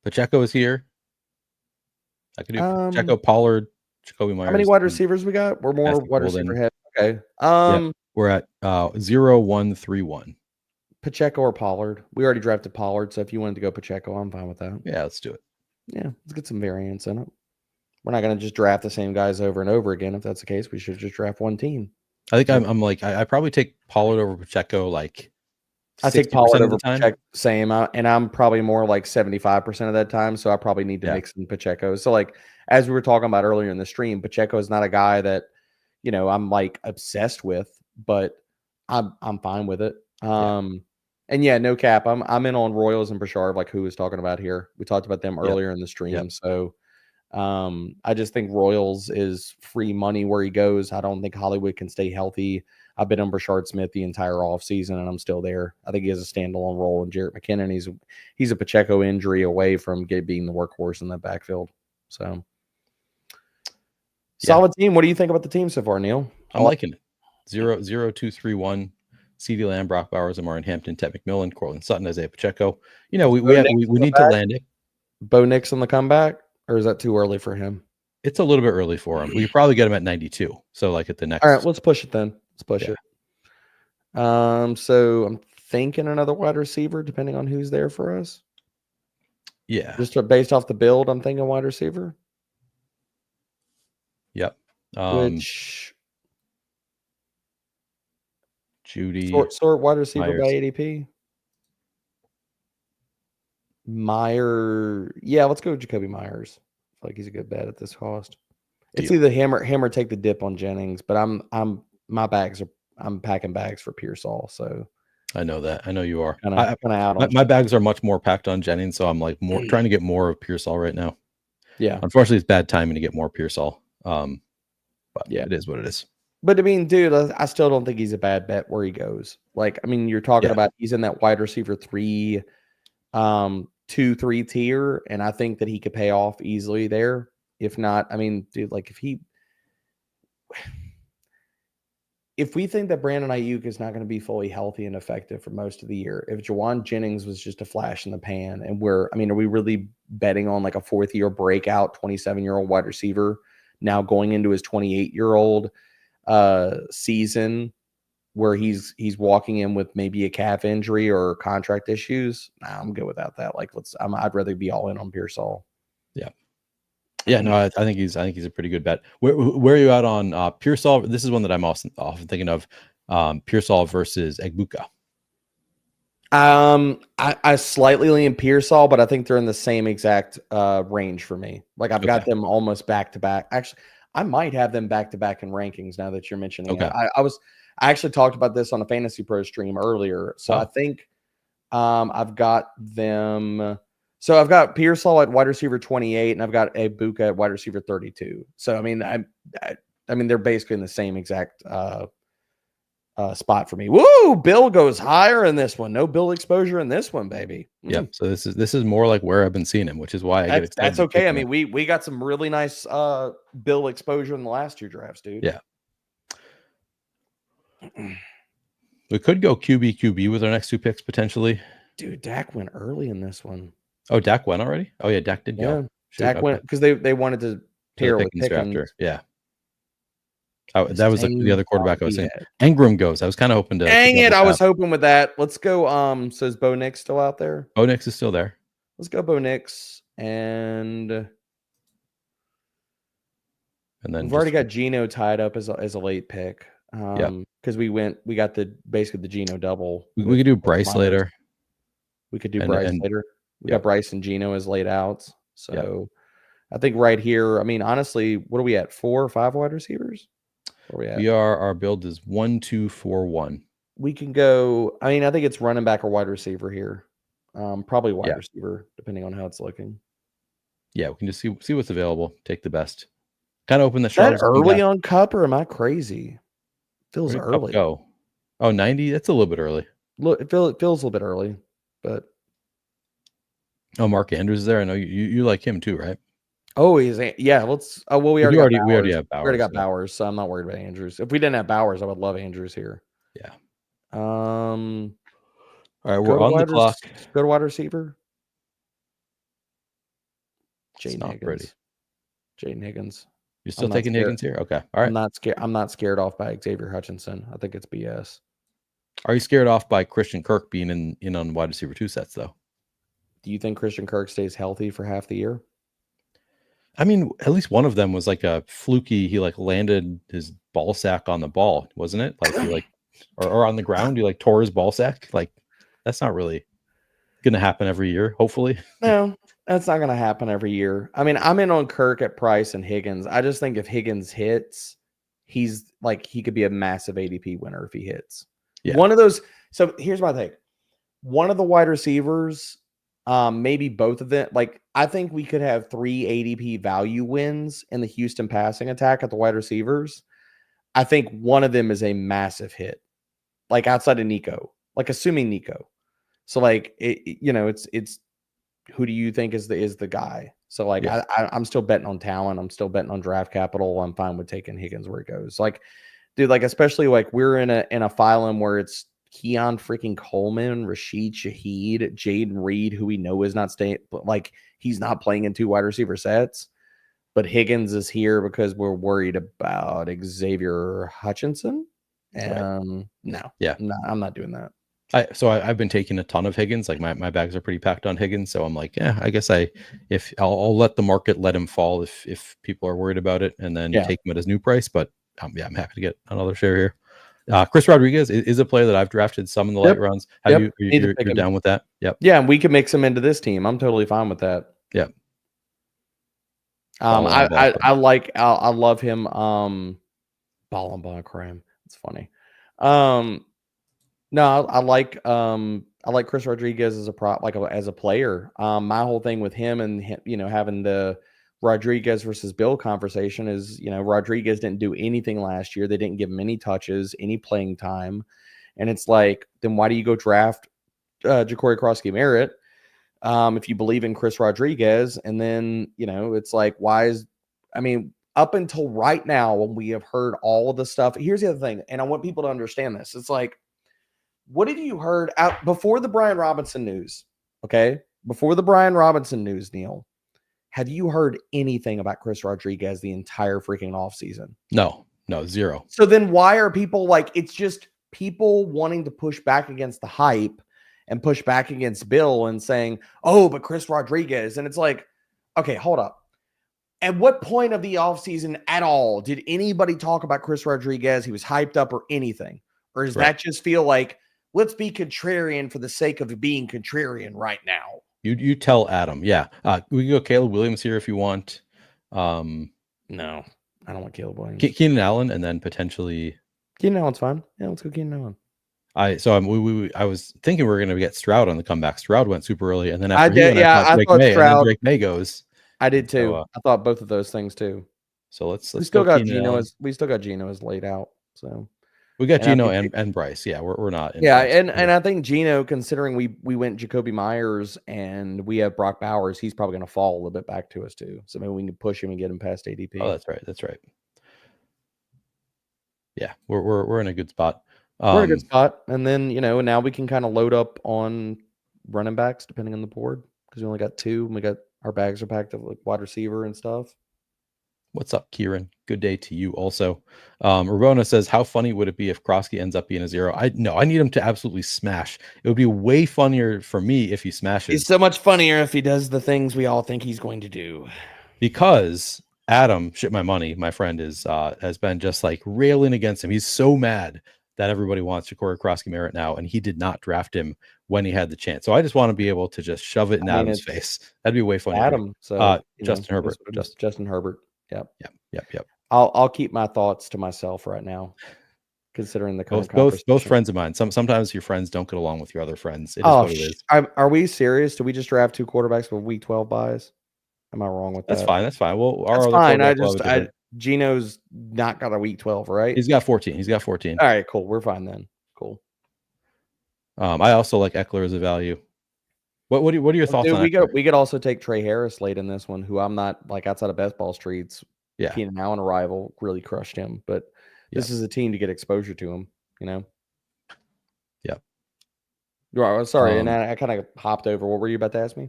[SPEAKER 1] Pacheco is here. I could do Pacheco, Pollard, Jacoby Myers.
[SPEAKER 2] How many wide receivers we got? We're more wide receiver head. Okay.
[SPEAKER 1] We're at 0-1-3-1.
[SPEAKER 2] Pacheco or Pollard. We already drafted Pollard, so if you wanted to go Pacheco, I'm fine with that.
[SPEAKER 1] Yeah, let's do it.
[SPEAKER 2] Yeah, let's get some variance in it. We're not going to just draft the same guys over and over again. If that's the case, we should just draft one team.
[SPEAKER 1] I think I'm like I probably take Pollard over Pacheco like
[SPEAKER 2] I take Pollard over Pacheco, same, and I'm probably more like 75% of that time, so I probably need to mix in Pacheco. So like as we were talking about earlier in the stream, Pacheco is not a guy that I'm like obsessed with, but I'm fine with it. And yeah, no cap. I'm in on Royals and Brashard, like who was talking about here. We talked about them earlier in the stream. So I just think Royals is free money where he goes. I don't think Hollywood can stay healthy. I've been on Brashard Smith the entire offseason, and I'm still there. I think he has a standalone role in Jarrett McKinnon. He's a Pacheco injury away from being the workhorse in that backfield. So solid team. What do you think about the team so far, Neil?
[SPEAKER 1] I'm liking it. 0-2-3-1. CeeDee Lamb, Brock Bowers, Amari Hampton, Ted McMillan, Cortland Sutton, Isaiah Pacheco. We need to land it.
[SPEAKER 2] Bo Nix on the comeback, or is that too early for him?
[SPEAKER 1] It's a little bit early for him. We could probably get him at 92. So like at the next.
[SPEAKER 2] All right, let's push it then. Let's push it. So I'm thinking another wide receiver, depending on who's there for us.
[SPEAKER 1] Yeah.
[SPEAKER 2] Just based off the build, I'm thinking wide receiver.
[SPEAKER 1] Yep.
[SPEAKER 2] Which
[SPEAKER 1] Judy.
[SPEAKER 2] Sort wide receiver
[SPEAKER 1] Myers.
[SPEAKER 2] by ADP. Meyer. Yeah, let's go with Jacoby Myers. I feel like he's a good bet at this cost. It's either him or take the dip on Jennings, but I'm packing bags for Pearsall. So
[SPEAKER 1] I know that. I know you are.
[SPEAKER 2] Kind of out on
[SPEAKER 1] my bags are much more packed on Jennings, so I'm like trying to get more of Pearsall right now.
[SPEAKER 2] Yeah.
[SPEAKER 1] Unfortunately, it's bad timing to get more Pearsall. But yeah, it is what it is.
[SPEAKER 2] But I mean, dude, I still don't think he's a bad bet where he goes. Like, I mean, you're talking about he's in that wide receiver 3, 2-3 tier, and I think that he could pay off easily there. If not, I mean, dude, like if we think that Brandon Ayuk is not going to be fully healthy and effective for most of the year, if Jawan Jennings was just a flash in the pan, and are we really betting on like a 4th-year breakout 27-year-old wide receiver now going into his 28-year-old season where he's walking in with maybe a calf injury or contract issues? Nah, I'm good without that. Like, I'd rather be all in on Pearsall.
[SPEAKER 1] Yeah, no, I think he's a pretty good bet. Where are you at on Pearsall? This is one that I'm often thinking of. Pearsall versus Egbuka.
[SPEAKER 2] I slightly lean Pearsall, but I think they're in the same exact range for me. Like I've got them almost back to back. Actually, I might have them back to back in rankings now that you're mentioning it. I actually talked about this on a Fantasy Pro stream earlier. So I think I've got them. So I've got Pearsall at wide receiver 28, and I've got Egbuka at wide receiver 32. So I mean, I mean they're basically in the same exact spot for me. Woo! Bill goes higher in this one. No Bill exposure in this one, baby.
[SPEAKER 1] Yeah. So this is more like where I've been seeing him, which is why I get excited.
[SPEAKER 2] That's okay. I mean, we got some really nice Bill exposure in the last 2 drafts, dude.
[SPEAKER 1] Yeah. We could go QB with our next 2 picks potentially.
[SPEAKER 2] Dude, Dak went early in this one.
[SPEAKER 1] Oh, Dak went already? Oh yeah, Dak did go.
[SPEAKER 2] Dak went because they wanted to pair with Pickens.
[SPEAKER 1] Yeah. That was the other quarterback I was saying. Engram goes. I was kind of hoping to.
[SPEAKER 2] Dang it! I was hoping with that. Let's go. So is Bo Nix still out there?
[SPEAKER 1] Bo Nix is still there.
[SPEAKER 2] Let's go Bo Nix, and then we've already got Geno tied up as a late pick. Because we got basically the Geno double.
[SPEAKER 1] We could do Bryce later.
[SPEAKER 2] We could do Bryce later. We got Bryce and Geno as laid outs. So I think right here, I mean, honestly, what are we at? 4 or 5 wide receivers? Where we at?
[SPEAKER 1] Our build is 1-2-4-1.
[SPEAKER 2] We can go. I mean, I think it's running back or wide receiver here. Probably wide
[SPEAKER 1] Yeah.
[SPEAKER 2] receiver, depending on how it's looking.
[SPEAKER 1] Yeah, we can just see what's available. Take the best. Kind of open the
[SPEAKER 2] Is that
[SPEAKER 1] shards. looking
[SPEAKER 2] early
[SPEAKER 1] back.
[SPEAKER 2] on Cup, or am I crazy? Feels
[SPEAKER 1] Where did Cup
[SPEAKER 2] early.
[SPEAKER 1] go? Oh, 90? That's a little bit early.
[SPEAKER 2] Look, it feels a little bit early, but
[SPEAKER 1] Oh, Mark Andrews is there. I know you like him too, right?
[SPEAKER 2] oh, yeah. Let's. Oh, well, we
[SPEAKER 1] We
[SPEAKER 2] already got
[SPEAKER 1] already
[SPEAKER 2] Bowers.
[SPEAKER 1] have
[SPEAKER 2] We already
[SPEAKER 1] Bowers.
[SPEAKER 2] got Bowers, so I'm not worried about Andrews. If we didn't have Bowers, I would love Andrews here.
[SPEAKER 1] Yeah.
[SPEAKER 2] Um,
[SPEAKER 1] All right, we're on the clock.
[SPEAKER 2] Go to wide receiver.
[SPEAKER 1] It's
[SPEAKER 2] Jaden
[SPEAKER 1] not
[SPEAKER 2] Higgins.
[SPEAKER 1] pretty.
[SPEAKER 2] Jaden Higgins.
[SPEAKER 1] You're still
[SPEAKER 2] I'm not
[SPEAKER 1] taking
[SPEAKER 2] scared.
[SPEAKER 1] Higgins here? Okay. All right.
[SPEAKER 2] I'm not scared off by Xavier Hutchinson. I think it's BS.
[SPEAKER 1] Are you scared off by Christian Kirk being in on wide receiver 2 sets though?
[SPEAKER 2] Do you think Christian Kirk stays healthy for half the year?
[SPEAKER 1] I mean, at least one of them was like a fluky. He like landed his ball sack on the ball, wasn't it? Like he like, or on the ground, he like tore his ball sack. Like that's not really going to happen every year. Hopefully,
[SPEAKER 2] No, that's not going to happen every year. I mean, I'm in on Kirk at Price and Higgins. I just think if Higgins hits, he's like he could be a massive ADP winner if he hits.
[SPEAKER 1] Yeah.
[SPEAKER 2] One of those. So here's my take. One of the wide receivers. Maybe both of them. Like, I think we could have 3 ADP value wins in the Houston passing attack at the wide receivers. I think one of them is a massive hit, like outside of Nico, like assuming Nico. So like, it's who do you think is the guy? So like,
[SPEAKER 1] yeah.
[SPEAKER 2] I'm still betting on talent. I'm still betting on draft capital. I'm fine with taking Higgins where it goes. Like, dude, like especially like we're in a phylum where it's Keon freaking Coleman, Rashid Shaheed, Jaden Reed, who we know is not staying, but like he's not playing in 2 wide receiver sets. But Higgins is here because we're worried about Xavier Hutchinson. No,
[SPEAKER 1] yeah,
[SPEAKER 2] no, I'm not doing that.
[SPEAKER 1] I've been taking a ton of Higgins. Like my bags are pretty packed on Higgins. So I'm like, yeah, I guess I'll let the market let him fall if people are worried about it, and then take him at his new price. But yeah, I'm happy to get another share here. Chris Rodriguez is a player that I've drafted some in the late rounds. You're down with that? Yep.
[SPEAKER 2] Yeah, and we can mix him into this team. I'm totally fine with that.
[SPEAKER 1] Yep.
[SPEAKER 2] I love him. Ball on ball crime. It's funny. No, I like Chris Rodriguez as a player. My whole thing with him and having the Rodriguez versus Bill conversation is, Rodriguez didn't do anything last year. They didn't give him any touches, any playing time. And it's like, then why do you go draft Ja'Cory Crosky Merritt if you believe in Chris Rodriguez? And then, it's like, up until right now, when we have heard all of the stuff, here's the other thing, and I want people to understand this. It's like, what have you heard out before the Brian Robinson news? Okay. Before the Brian Robinson news, Neil, have you heard anything about Chris Rodriguez the entire freaking offseason?
[SPEAKER 1] No, zero.
[SPEAKER 2] So then why are people like, it's just people wanting to push back against the hype and push back against Bill and saying, oh, but Chris Rodriguez. And it's like, okay, hold up. At what point of the offseason at all did anybody talk about Chris Rodriguez? He was hyped up or anything? Or does that just feel like, let's be contrarian for the sake of being contrarian right now?
[SPEAKER 1] You tell Adam. Yeah. We can go Caleb Williams here if you want.
[SPEAKER 2] No, I don't want Caleb Williams.
[SPEAKER 1] Keenan Allen, and then potentially
[SPEAKER 2] Keenan Allen's fine. Yeah, let's go Keenan Allen.
[SPEAKER 1] I was thinking we were going to get Stroud on the comeback. Stroud went super early, and then after
[SPEAKER 2] I thought Stroud,
[SPEAKER 1] and then Drake May goes.
[SPEAKER 2] I did too. I thought both of those things too.
[SPEAKER 1] So let's
[SPEAKER 2] we still got Geno as laid out. So
[SPEAKER 1] we got Geno and Bryce. Yeah, we're not.
[SPEAKER 2] And I think Geno, considering we went Jacoby Myers and we have Brock Bowers, he's probably going to fall a little bit back to us too. So maybe we can push him and get him past ADP.
[SPEAKER 1] Oh, that's right. Yeah, we're in a good spot.
[SPEAKER 2] We're in a good spot, and then now we can kind of load up on running backs depending on the board because we only got 2. And we got our bags are packed of like wide receiver and stuff.
[SPEAKER 1] What's up, Kieran? Good day to you also. Rabona says, how funny would it be if Krosky ends up being a 0? I need him to absolutely smash. It would be way funnier for me if he smashes.
[SPEAKER 2] It's so much funnier if he does the things we all think he's going to do.
[SPEAKER 1] Because Adam, shit my money, my friend has been just like railing against him. He's so mad that everybody wants Ja'Cory Crosky Merritt now, and he did not draft him when he had the chance. So I just want to be able to just shove it in Adam's face. That'd be way funny.
[SPEAKER 2] Adam, so
[SPEAKER 1] Justin Herbert.
[SPEAKER 2] Justin Herbert. Yep.
[SPEAKER 1] Yep.
[SPEAKER 2] I'll keep my thoughts to myself right now considering the current
[SPEAKER 1] Both friends of mine. Sometimes your friends don't get along with your other friends. It is
[SPEAKER 2] Oh,
[SPEAKER 1] what it is.
[SPEAKER 2] are we serious? Do we just draft 2 quarterbacks with week 12 buys? Am I wrong with
[SPEAKER 1] That's
[SPEAKER 2] that?
[SPEAKER 1] fine. That's fine. Well, our
[SPEAKER 2] That's
[SPEAKER 1] other
[SPEAKER 2] fine.
[SPEAKER 1] quarterback will have a different.
[SPEAKER 2] Gino's not got a week 12, right?
[SPEAKER 1] He's got 14. He's got 14.
[SPEAKER 2] All right, cool. We're fine then. Cool.
[SPEAKER 1] I also like Eckler as a value. What are your thoughts on Eckler?
[SPEAKER 2] We could also take Trey Harris late in this one, who I'm not like outside of best ball streets.
[SPEAKER 1] Yeah.
[SPEAKER 2] Keenan Allen arrival really crushed him, but this is a team to get exposure to him, you know?
[SPEAKER 1] Yeah.
[SPEAKER 2] Oh, sorry, and I kind of hopped over. What were you about to ask me?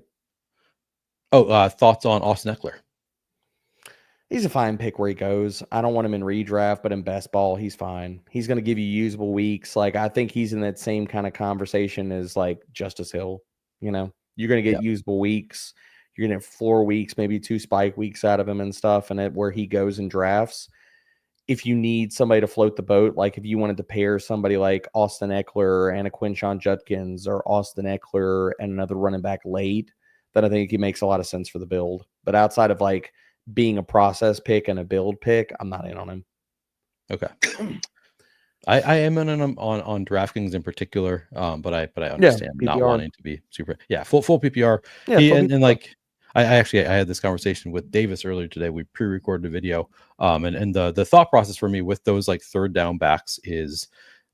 [SPEAKER 1] Thoughts on Austin Eckler?
[SPEAKER 2] He's a fine pick where he goes. I don't want him in redraft, but in best ball, he's fine. He's going to give you usable weeks. Like, I think he's in that same kind of conversation as like Justice Hill. You know, you're going to get usable weeks. You're going to have 4 weeks, maybe 2 spike weeks out of him and stuff. And where he goes in drafts, if you need somebody to float the boat, like if you wanted to pair somebody like Austin Eckler and a Quinshon Judkins or Austin Eckler and another running back late, then I think it makes a lot of sense for the build. But outside of like being a process pick and a build pick, I'm not in on him.
[SPEAKER 1] Okay. I am in on DraftKings in particular, but I understand not wanting to be super. Yeah, full PPR. Yeah, and like I had this conversation with Davis earlier today. We pre-recorded a video, and the thought process for me with those like third down backs is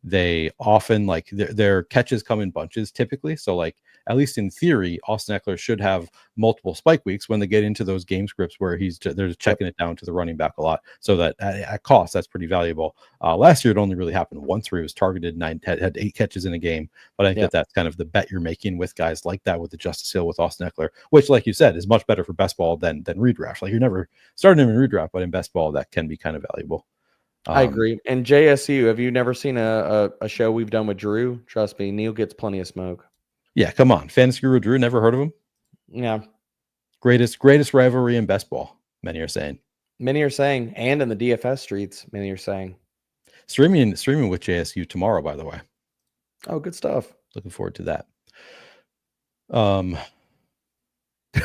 [SPEAKER 1] they often like their catches come in bunches typically. So like at least in theory, Austin Eckler should have multiple spike weeks when they get into those game scripts where they're checking it down to the running back a lot. So that at cost, that's pretty valuable. Last year, it only really happened once where he was targeted and had 8 catches in a game. But I think that's kind of the bet you're making with guys like that with the Justice Hill with Austin Eckler, which, like you said, is much better for best ball than redraft. Like you're never starting him in redraft, but in best ball, that can be kind of valuable.
[SPEAKER 2] I agree. And JSU, have you never seen a show we've done with Drew? Trust me, Neil gets plenty of smoke.
[SPEAKER 1] Yeah, come on. Fantasy Guru Drew, never heard of him?
[SPEAKER 2] Yeah.
[SPEAKER 1] Greatest rivalry in best ball, many are saying.
[SPEAKER 2] Many are saying, and in the DFS streets, many are saying.
[SPEAKER 1] Streaming with JSU tomorrow, by the way.
[SPEAKER 2] Oh, good stuff.
[SPEAKER 1] Looking forward to that.
[SPEAKER 2] Who's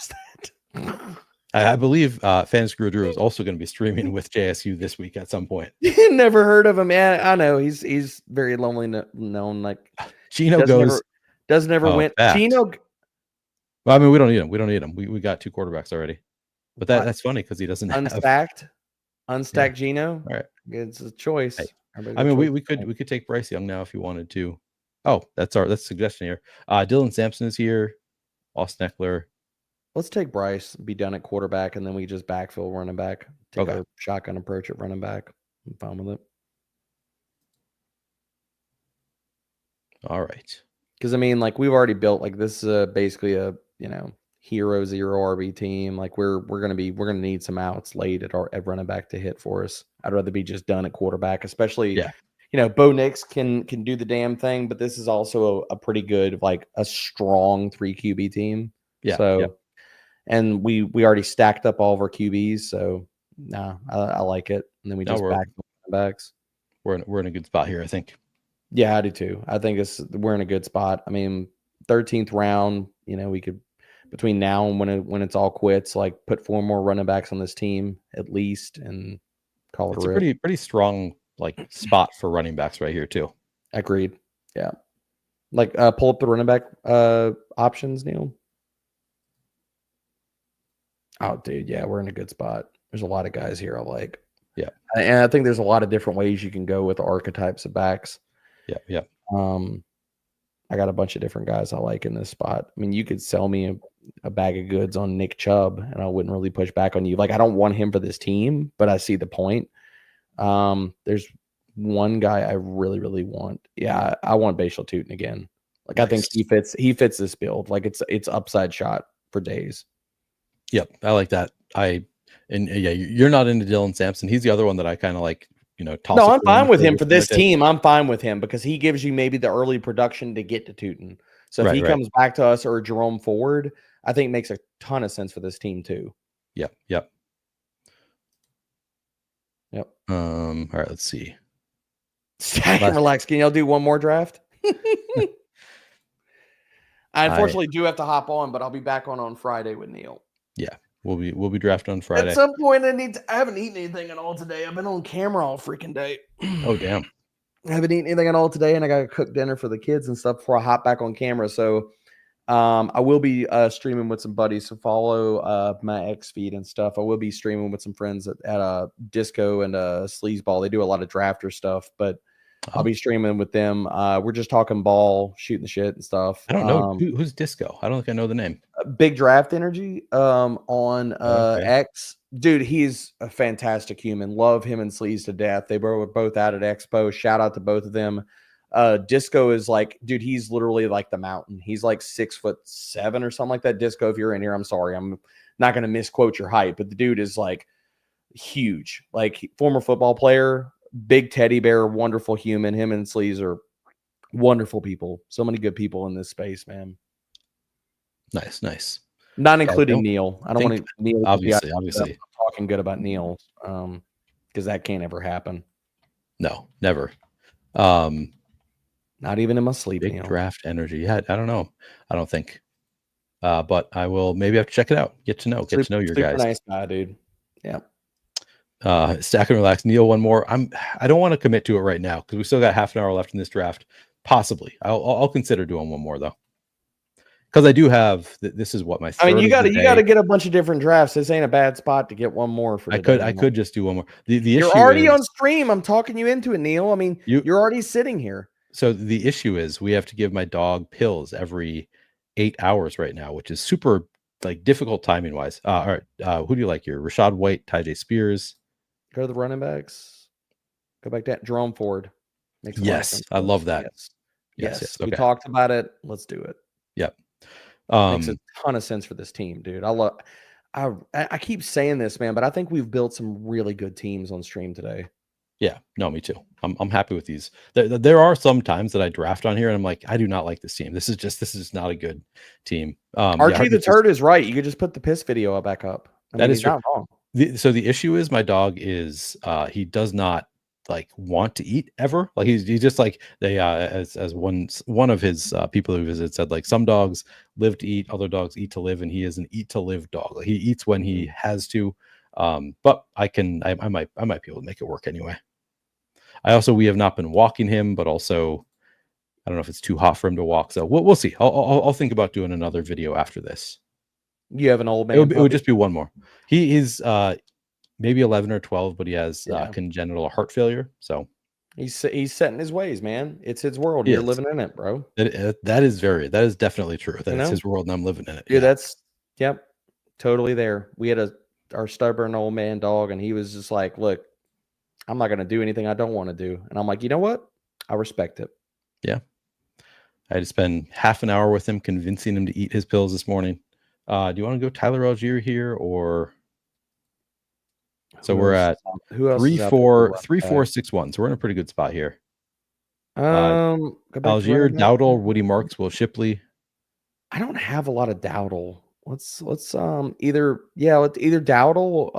[SPEAKER 2] that?
[SPEAKER 1] I believe Fantasy Guru Drew is also going to be streaming with JSU this week at some point.
[SPEAKER 2] Never heard of him. Yeah, I know. He's very lonely known. Like
[SPEAKER 1] Gino
[SPEAKER 2] doesn't ever win.
[SPEAKER 1] Fact.
[SPEAKER 2] Gino.
[SPEAKER 1] Well, I mean, we don't need him. We don't need him. We got 2 quarterbacks already. But that's funny because he doesn't
[SPEAKER 2] unstacked
[SPEAKER 1] yeah.
[SPEAKER 2] Gino.
[SPEAKER 1] All right,
[SPEAKER 2] it's a choice.
[SPEAKER 1] Hey. I mean, we could take Bryce Young now if you wanted to. Oh, that's a suggestion here. Dylan Sampson is here. Austin Eckler.
[SPEAKER 2] Let's take Bryce, be done at quarterback, and then we just backfill running back. Take a shotgun approach at running back. I'm fine with it.
[SPEAKER 1] All right.
[SPEAKER 2] Because I mean, like we've already built like this is basically a hero 0 RB team. Like we're gonna need some outs late at running back to hit for us. I'd rather be just done at quarterback, especially Bo Nix can do the damn thing, but this is also a pretty good like a strong 3 QB team.
[SPEAKER 1] Yeah.
[SPEAKER 2] So.
[SPEAKER 1] Yeah.
[SPEAKER 2] And we already stacked up all of our QBs, so I like it. And then we just back the backs.
[SPEAKER 1] We're in a good spot here, I think.
[SPEAKER 2] Yeah, I do too. I think we're in a good spot. I mean, 13th round, we could between now and when it's all quits, like put 4 more running backs on this team at least, and call it.
[SPEAKER 1] It's a pretty strong like spot for running backs right here too.
[SPEAKER 2] Agreed. Yeah, like pull up the running back options, Neil. Oh, dude, yeah, we're in a good spot. There's a lot of guys here I like.
[SPEAKER 1] Yeah.
[SPEAKER 2] And I think there's a lot of different ways you can go with the archetypes of backs.
[SPEAKER 1] Yeah, yeah.
[SPEAKER 2] I got a bunch of different guys I like in this spot. I mean, you could sell me a bag of goods on Nick Chubb, and I wouldn't really push back on you. Like, I don't want him for this team, but I see the point. There's one guy I really, really want. Yeah, I want Bashal Tootin again. Like, nice. I think he fits this build. Like, it's upside shot for days.
[SPEAKER 1] Yep, I like that. You're not into Dylan Sampson. He's the other one that I kind of like, toss.
[SPEAKER 2] No, I'm fine with him for this team. I'm fine with him because he gives you maybe the early production to get to Tootin. So if he comes back to us or Jerome Ford, I think it makes a ton of sense for this team too.
[SPEAKER 1] Yep. All right, let's see.
[SPEAKER 2] Stack and relax. Can y'all do one more draft? I unfortunately do have to hop on, but I'll be back on Friday with Neil.
[SPEAKER 1] Yeah. We'll be drafting on Friday.
[SPEAKER 2] At some point, I haven't eaten anything at all today. I've been on camera all freaking day.
[SPEAKER 1] Oh damn.
[SPEAKER 2] I haven't eaten anything at all today, and I got to cook dinner for the kids and stuff before I hop back on camera. So I will be streaming with some buddies. So follow my X feed and stuff. I will be streaming with some friends at Disco and Sleazeball. They do a lot of drafter stuff, but I'll be streaming with them. We're just talking ball, shooting the shit and stuff.
[SPEAKER 1] I don't know who's Disco. I don't think I know the name.
[SPEAKER 2] Big Draft Energy on
[SPEAKER 1] Okay.
[SPEAKER 2] X. Dude, he's a fantastic human. Love him and Sleaze to death. They were both out at Expo. Shout out to both of them. Disco is like, dude, he's literally like the mountain. He's like 6'7" or something like that. Disco, if you're in here, I'm sorry. I'm not going to misquote your height, but the dude is like huge. Like former football player, big teddy bear, wonderful human. Him and Sleaze are wonderful people. So many good people in this space, man.
[SPEAKER 1] Nice.
[SPEAKER 2] Not including Neil. I don't want to Neil.
[SPEAKER 1] Obviously.
[SPEAKER 2] I'm talking good about Neil, because that can't ever happen.
[SPEAKER 1] No, never.
[SPEAKER 2] Not even in my sleep.
[SPEAKER 1] Big
[SPEAKER 2] Neil.
[SPEAKER 1] Draft Energy. Yeah, I don't know. I don't think. But I will maybe have to check it out. Get to know your guys.
[SPEAKER 2] Nice guy, dude. Yeah.
[SPEAKER 1] Stack and relax. Neil, one more. I don't want to commit to it right now because we still got half an hour left in this draft. Possibly. I'll consider doing one more though. Because I do have this is what my
[SPEAKER 2] I mean, you got to get a bunch of different drafts. This ain't a bad spot to get one more for today.
[SPEAKER 1] I could just do one more. The
[SPEAKER 2] you're
[SPEAKER 1] issue
[SPEAKER 2] already
[SPEAKER 1] is,
[SPEAKER 2] on stream. I'm talking you into it, Neil. I mean, you're already sitting here.
[SPEAKER 1] So the issue is we have to give my dog pills every 8 hours right now, which is super like difficult timing wise. All right, who do you like here? Rashad White, Tyjae Spears.
[SPEAKER 2] Go to the running backs. Go back to Jerome Ford.
[SPEAKER 1] Yes, I love that.
[SPEAKER 2] Yes.
[SPEAKER 1] Okay.
[SPEAKER 2] We talked about it. Let's do it.
[SPEAKER 1] Yep.
[SPEAKER 2] Makes a ton of sense for this team, dude. I keep saying this, man, but I think we've built some really good teams on stream today.
[SPEAKER 1] Yeah, no, me too. I'm happy with these. There are some times that I draft on here and I'm like, I do not like this team. This is not a good team.
[SPEAKER 2] Archie the Turd is right. You could just put the piss video back up.
[SPEAKER 1] That is
[SPEAKER 2] not wrong.
[SPEAKER 1] So the issue is my dog is he does not like want to eat ever. Like he's just like they as one of his people who visit said, like some dogs live to eat, other dogs eat to live, and he is an eat to live dog. Like he eats when he has to. But I might be able to make it work anyway. We have not been walking him, but also I don't know if it's too hot for him to walk. So we'll see. I'll think about doing another video after this.
[SPEAKER 2] You have an old man.
[SPEAKER 1] It would just be one more. He is maybe 11 or 12, but he has congenital heart failure. So
[SPEAKER 2] he's set in his ways, man. It's his world. You're living in it, bro.
[SPEAKER 1] That is definitely true. That's his world, and I'm living in it.
[SPEAKER 2] Yeah, that's totally there. We had our stubborn old man dog, and he was just like, look, I'm not going to do anything I don't want to do. And I'm like, you know what? I respect it.
[SPEAKER 1] Yeah. I had to spend half an hour with him, convincing him to eat his pills this morning. Do you want to go Tyler Algier here or? So we're at 3-4-6-1. So we're in a pretty good spot here. Algier, Dowdle, Woody Marks, Will Shipley.
[SPEAKER 2] I don't have a lot of Dowdle. Let's either Dowdle.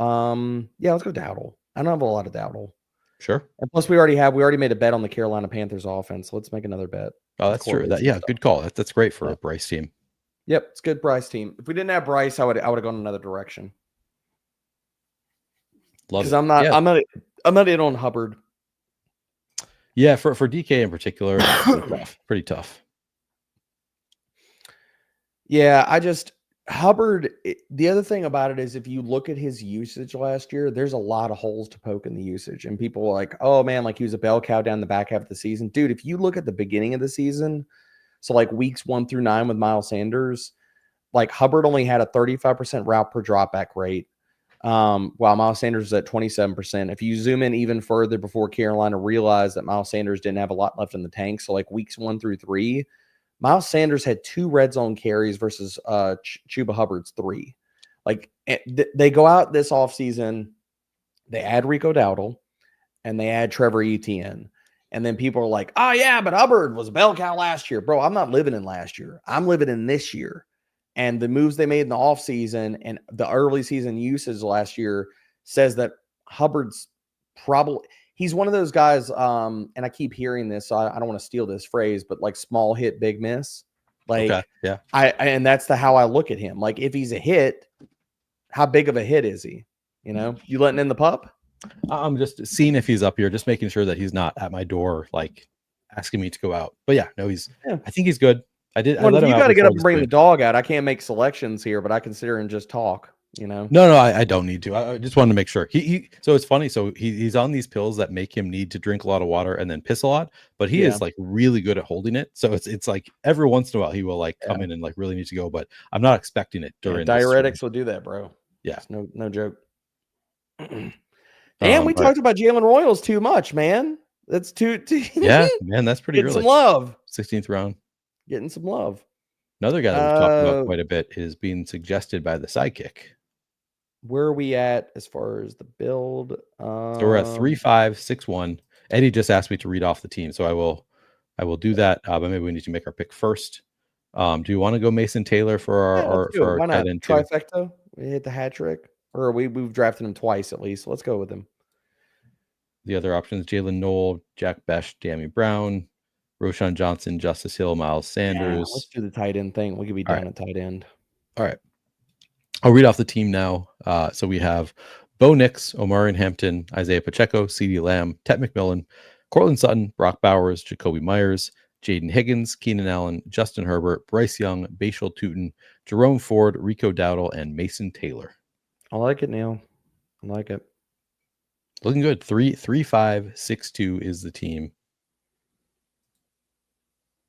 [SPEAKER 2] Let's go Dowdle. I don't have a lot of Dowdle.
[SPEAKER 1] Sure.
[SPEAKER 2] And plus we already made a bet on the Carolina Panthers offense. So let's make another bet.
[SPEAKER 1] Oh, that's true. Good call. That's great for a Bryce team.
[SPEAKER 2] Yep, it's a good Bryce team. If we didn't have Bryce, I would have gone another direction. Because I'm not in on Hubbard.
[SPEAKER 1] Yeah, for DK in particular, pretty tough.
[SPEAKER 2] Yeah, Hubbard, the other thing about it is if you look at his usage last year, there's a lot of holes to poke in the usage. And people are like, oh man, like he was a bell cow down the back half of the season. Dude, if you look at the beginning of the season, so like weeks 1 through 9 with Miles Sanders, like Hubbard only had a 35% route per dropback rate, while Miles Sanders was at 27%. If you zoom in even further before Carolina realized that Miles Sanders didn't have a lot left in the tank, so like weeks 1 through 3, Miles Sanders had 2 red zone carries versus Chuba Hubbard's 3. Like they go out this offseason, they add Rico Dowdle, and they add Trevor Etienne. And then people are like, oh yeah, but Hubbard was a bell cow last year. Bro, I'm not living in last year. I'm living in this year. And the moves they made in the offseason and the early season usage last year says that Hubbard's probably – he's one of those guys, and I keep hearing this, so I don't want to steal this phrase, but like small hit, big miss. Like,
[SPEAKER 1] okay, yeah.
[SPEAKER 2] And that's how I look at him. Like, if he's a hit, how big of a hit is he? You letting in the pup?
[SPEAKER 1] I'm just seeing if he's up here, just making sure that he's not at my door, like asking me to go out. But yeah, no,
[SPEAKER 2] Yeah.
[SPEAKER 1] I think he's good. I
[SPEAKER 2] Well,
[SPEAKER 1] let
[SPEAKER 2] if
[SPEAKER 1] him
[SPEAKER 2] you
[SPEAKER 1] out
[SPEAKER 2] got to get
[SPEAKER 1] before
[SPEAKER 2] up and bring the dog out, I can't make selections here, but I can sit here and just talk.
[SPEAKER 1] No, I don't need to. I just wanted to make sure. So it's funny. So he's on these pills that make him need to drink a lot of water and then piss a lot, but he is like really good at holding it. So it's like every once in a while he will like come in and like really need to go, but I'm not expecting it during
[SPEAKER 2] diuretics will do that, bro.
[SPEAKER 1] Yeah.
[SPEAKER 2] It's no joke. And we talked about Jalen Royals too much, man. That's too
[SPEAKER 1] yeah, man, that's pretty
[SPEAKER 2] getting
[SPEAKER 1] early.
[SPEAKER 2] some love.
[SPEAKER 1] 16th round.
[SPEAKER 2] Getting some love.
[SPEAKER 1] Another guy that we've talked about quite a bit is being suggested by the sidekick.
[SPEAKER 2] Where are we at as far as the build?
[SPEAKER 1] So we're at 3-5-6-1. Eddie just asked me to read off the team, so I will do that. But maybe we need to make our pick first. Do you want to go Mason Taylor for our tight end
[SPEAKER 2] trifecta? We hit the hat trick, or we've drafted him twice at least. So let's go with him.
[SPEAKER 1] The other options: Jalen Knoll, Jack Besh, Dammy Brown, Roshan Johnson, Justice Hill, Miles Sanders.
[SPEAKER 2] Let's do the tight end thing. We could be down at tight end.
[SPEAKER 1] All right. I'll read off the team now. So we have Bo Nix, Omarion Hampton, Isaiah Pacheco, CeeDee Lamb, Tet McMillan, Cortland Sutton, Brock Bowers, Jacoby Myers, Jaden Higgins, Keenan Allen, Justin Herbert, Bryce Young, Bashal Tootin, Jerome Ford, Rico Dowdle, and Mason Taylor.
[SPEAKER 2] I like it, Neil. I like it.
[SPEAKER 1] Looking good. 3-5-6-2 is the team.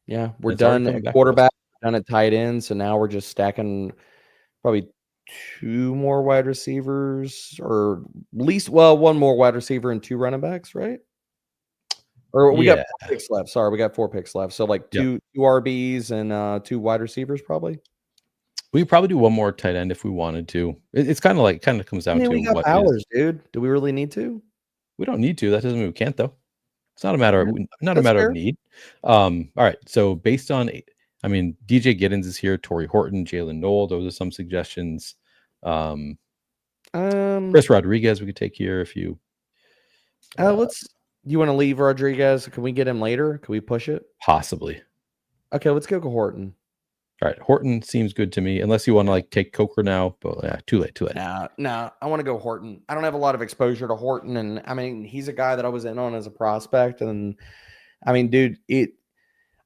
[SPEAKER 2] Yeah, we're done at quarterback, done at tight end. So now we're just stacking probably two more wide receivers, or at least one more wide receiver and two running backs, right? Or we got 4 picks left. Sorry, we got 4 picks left. So like two RBs and 2 wide receivers, probably.
[SPEAKER 1] We could probably do one more tight end if we wanted to. It's kind of comes down to
[SPEAKER 2] we got Bowers, dude. Do we really need to?
[SPEAKER 1] We don't need to. That doesn't mean we can't, though. It's not a matter of need. All right. So based on, DJ Giddens is here, Torrey Horton, Jalen Knoll. Those are some suggestions. Chris Rodriguez we could take here if you.
[SPEAKER 2] You want to leave Rodriguez? Can we get him later? Can we push it?
[SPEAKER 1] Possibly.
[SPEAKER 2] Okay, let's go to Horton.
[SPEAKER 1] All right, Horton seems good to me, unless you want to take Coker now. But yeah, too late.
[SPEAKER 2] No, I want to go Horton. I don't have a lot of exposure to Horton, and he's a guy that I was in on as a prospect, and dude,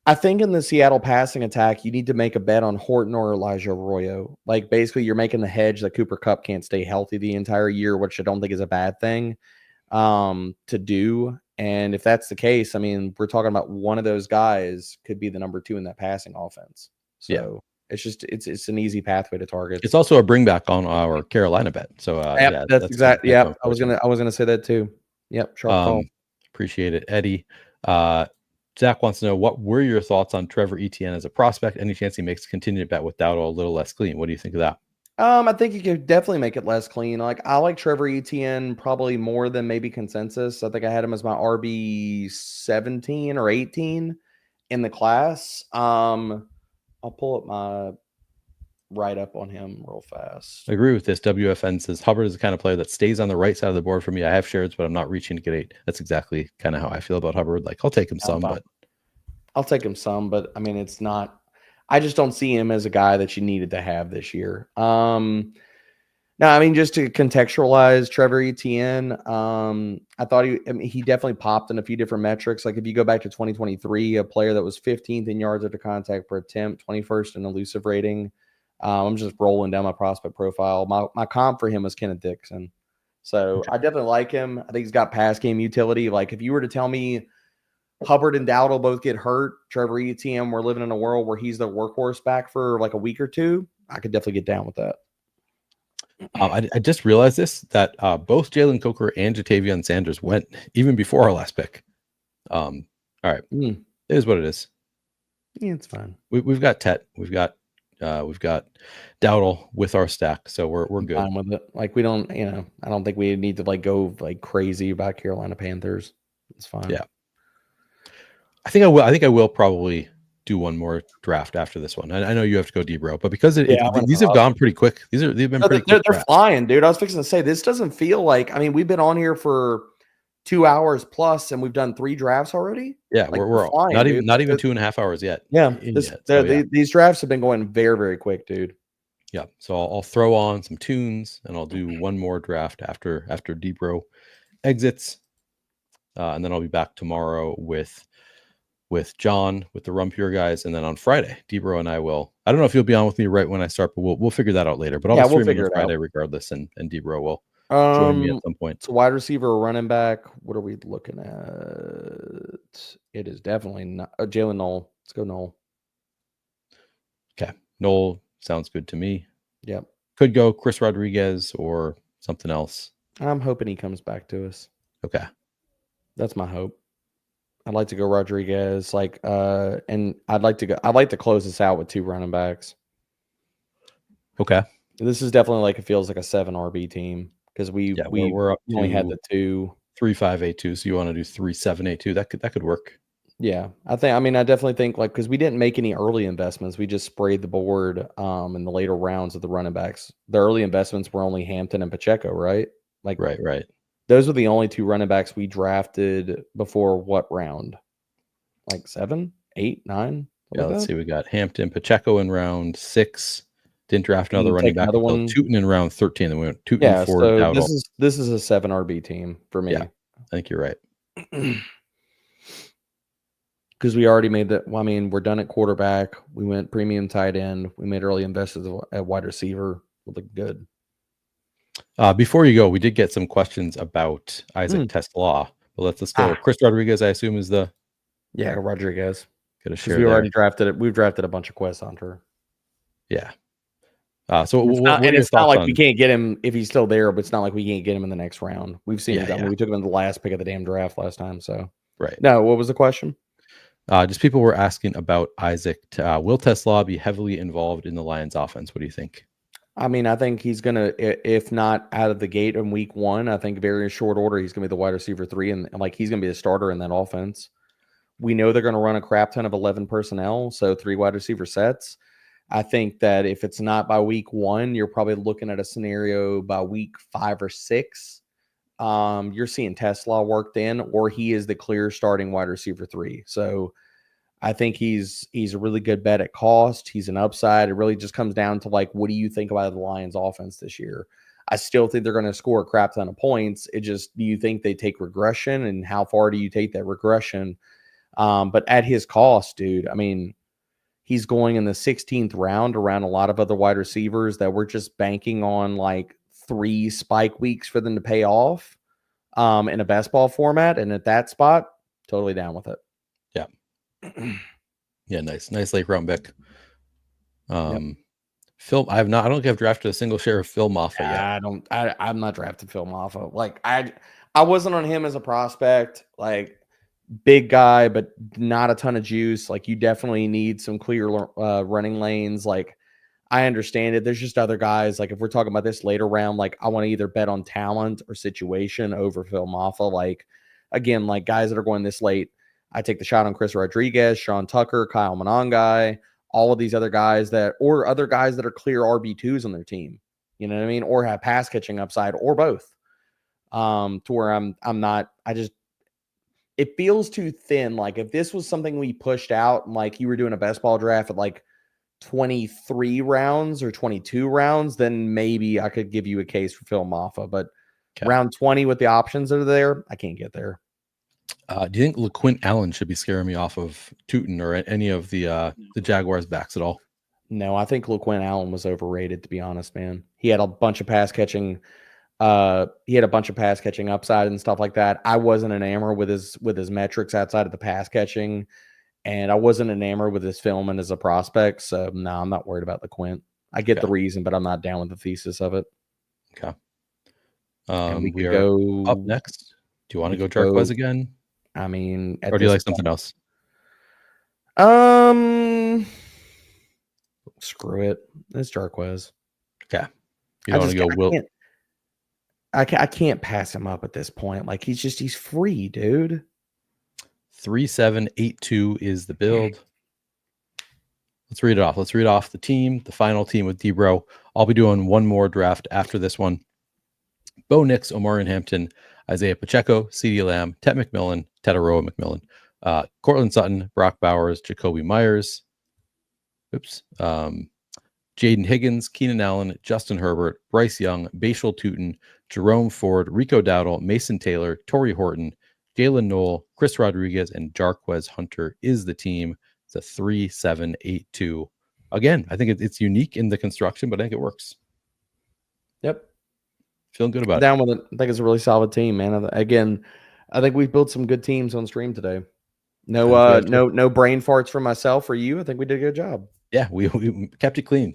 [SPEAKER 2] I think in the Seattle passing attack, you need to make a bet on Horton or Elijah Arroyo. Like basically, you're making the hedge that Cooper Kupp can't stay healthy the entire year, which I don't think is a bad thing to do. And if that's the case, we're talking about one of those guys could be the number 2 in that passing offense. So it's an easy pathway to target.
[SPEAKER 1] It's also a bring back on our Carolina bet. So
[SPEAKER 2] that's exactly. Yeah, I was gonna say that too. Yep, sharp call.
[SPEAKER 1] Appreciate it, Eddie. Zach wants to know, what were your thoughts on Trevor Etienne as a prospect? Any chance he makes a contingent bet with Dowdle a little less clean? What do you think of that?
[SPEAKER 2] I think you could definitely make it less clean. Like I like Trevor Etienne probably more than maybe consensus. I think I had him as my RB 17 or 18 in the class. I'll pull up my write-up on him real fast.
[SPEAKER 1] I agree with this. WFN says Hubbard is the kind of player that stays on the right side of the board for me. I have shares, but I'm not reaching to get 8. That's exactly kind of how I feel about Hubbard. Like I'll take him some, but
[SPEAKER 2] it's not. I just don't see him as a guy that you needed to have this year. Just to contextualize Trevor Etienne, I thought he definitely popped in a few different metrics. Like if you go back to 2023, a player that was 15th in yards after contact per attempt, 21st in elusive rating. I'm just rolling down my prospect profile. My comp for him was Kenneth Dixon. So I definitely like him. I think he's got pass game utility. Like if you were to tell me Hubbard and Dowdle both get hurt, Trevor Etienne, we're living in a world where he's the workhorse back for like a week or two, I could definitely get down with that.
[SPEAKER 1] I just realized that both Jalen Coker and Jatavion Sanders went even before our last pick. All right. It is what it is.
[SPEAKER 2] Yeah, it's fine.
[SPEAKER 1] We've got Tet. We've got Dowdle with our stack, so we're good.
[SPEAKER 2] Fine with it. Like we don't, I don't think we need to go crazy about Carolina Panthers. It's fine.
[SPEAKER 1] Yeah. I think I will probably do one more draft after this one. I know you have to go deep, bro, but because these have gone pretty quick. They've been pretty quick.
[SPEAKER 2] They're flying, dude. I was fixing to say this doesn't feel like. We've been on here for 2 hours plus, and we've done 3 drafts already.
[SPEAKER 1] Yeah, we're flying, not even 2.5 hours yet.
[SPEAKER 2] Yeah, these drafts have been going very, very quick, dude.
[SPEAKER 1] Yeah. So I'll throw on some tunes and I'll do one more draft after Debro exits. And then I'll be back tomorrow with John, with the Rum Pure guys. And then on Friday, Debro and I don't know if you'll be on with me right when I start, but we'll figure that out later. But I'll be
[SPEAKER 2] We'll
[SPEAKER 1] streaming
[SPEAKER 2] figure
[SPEAKER 1] on
[SPEAKER 2] it
[SPEAKER 1] Friday
[SPEAKER 2] out.
[SPEAKER 1] regardless. And Debro will join me at some point.
[SPEAKER 2] It's a wide receiver or running back. What are we looking at? It is definitely not Jalen Knoll. Let's go Knoll.
[SPEAKER 1] Okay. Noel sounds good to me.
[SPEAKER 2] Yep.
[SPEAKER 1] Could go Chris Rodriguez or something else.
[SPEAKER 2] I'm hoping he comes back to us.
[SPEAKER 1] Okay.
[SPEAKER 2] That's my hope. I'd like to go Rodriguez, and I'd like to close this out with 2 running backs.
[SPEAKER 1] Okay.
[SPEAKER 2] This is definitely it feels like a 7 RB team because we're up only had the 2
[SPEAKER 1] 3-5-8-2. So you want to do 3-7-8-2? That could work.
[SPEAKER 2] Yeah, I definitely think because we didn't make any early investments, we just sprayed the board in the later rounds of the running backs. The early investments were only Hampton and Pacheco, right?
[SPEAKER 1] Right.
[SPEAKER 2] Those were the only 2 running backs we drafted before what round? 7, 8, 9?
[SPEAKER 1] Yeah, let's see. We got Hampton, Pacheco in round 6. Didn't draft another running back until Tootin in round 13. Then we went Tootin, Ford,
[SPEAKER 2] so
[SPEAKER 1] Dowdle.
[SPEAKER 2] This is a 7 RB team for me.
[SPEAKER 1] Yeah, I think you're right.
[SPEAKER 2] Because we already made that. Well, I mean, we're done at quarterback. We went premium tight end. We made early investments at wide receiver. We'll look good.
[SPEAKER 1] Before you go, we did get some questions about Isaac Tesla. But let's go. Chris Rodriguez, I assume, is the
[SPEAKER 2] Rodriguez.
[SPEAKER 1] Get a share.
[SPEAKER 2] We already drafted it. We've drafted a bunch of Quest Hunter.
[SPEAKER 1] Yeah. So
[SPEAKER 2] it's not like we can't get him if he's still there, but it's not like we can't get him in the next round. We've seen him. We took him in the last pick of the damn draft last time. So
[SPEAKER 1] right.
[SPEAKER 2] No, what was the question?
[SPEAKER 1] Just people were asking about Isaac. Will Tesla be heavily involved in the Lions offense? What do you think?
[SPEAKER 2] I mean, I think he's going to, if not out of the gate in week 1, I think very short order, he's going to be the wide receiver 3 and he's going to be the starter in that offense. We know they're going to run a crap ton of 11 personnel, so 3 wide receiver sets. I think that if it's not by week 1, you're probably looking at a scenario by week 5 or 6. You're seeing Tesla worked in, or he is the clear starting wide receiver 3. So I think he's a really good bet at cost. He's an upside. It really just comes down to what do you think about the Lions offense this year? I still think they're going to score a crap ton of points. It just, do you think they take regression, and how far do you take that regression? But at his cost, dude, I mean, he's going in the 16th round around a lot of other wide receivers that we're just banking on 3 spike weeks for them to pay off in a best ball format. And at that spot, totally down with it.
[SPEAKER 1] Yeah. Yeah. Nice late round pick. Phil, I don't think I've drafted a single share of Phil Maffa yet.
[SPEAKER 2] I'm not drafting Phil Maffa. I wasn't on him as a prospect, big guy, but not a ton of juice. You definitely need some clear running lanes. I understand it. There's just other guys. If we're talking about this later round, I want to either bet on talent or situation over Phil Maffa. Again, guys that are going this late, I take the shot on Chris Rodriguez, Sean Tucker, Kyle Monangai, all of these other guys or other guys that are clear RB2s on their team. You know what I mean? Or have pass catching upside, or both. To where I'm not, it feels too thin. If this was something we pushed out, you were doing a best ball draft at 23 rounds or 22 rounds, then maybe I could give you a case for Phil Maffa. But round 20 with the options that are there, I can't get there.
[SPEAKER 1] Do you think LaQuint Allen should be scaring me off of Tootin or any of the Jaguars backs at all?
[SPEAKER 2] No, I think LaQuint Allen was overrated, to be honest, man. He had a bunch of pass catching. Upside and stuff like that. I wasn't enamored with his metrics outside of the pass catching, and I wasn't enamored with his film and as a prospect. So no, I'm not worried about LaQuint. I get the reason, but I'm not down with the thesis of it.
[SPEAKER 1] Okay.
[SPEAKER 2] We are go
[SPEAKER 1] up next. Do you want to go Jarquez again?
[SPEAKER 2] I mean,
[SPEAKER 1] or do you like something else?
[SPEAKER 2] Screw it. It's Jarquez.
[SPEAKER 1] Okay. You don't want to go Will.
[SPEAKER 2] I can't pass him up at this point. He's free, dude.
[SPEAKER 1] 3-7-8-2 is the build. Let's read it off. Let's read off the team, the final team with Debro. I'll be doing one more draft after this one. Bo Nix, Omarion Hampton, Isaiah Pacheco, CeeDee Lamb, Ted McMillan, Tetaroa McMillan, Cortland Sutton, Brock Bowers, Jacoby Myers, Jaden Higgins, Keenan Allen, Justin Herbert, Bryce Young, Bashal Tootin, Jerome Ford, Rico Dowdle, Mason Taylor, Torrey Horton, Jalen Knoll, Chris Rodriguez, and Jarquez Hunter is the team. It's a 3-7-8-2. Again, I think it's unique in the construction, but I think it works.
[SPEAKER 2] Yep.
[SPEAKER 1] Feeling good about
[SPEAKER 2] Down with it. I think it's a really solid team, man. Again, I think we've built some good teams on stream today. No brain farts for myself or you. I think we did a good job.
[SPEAKER 1] Yeah, we kept it clean.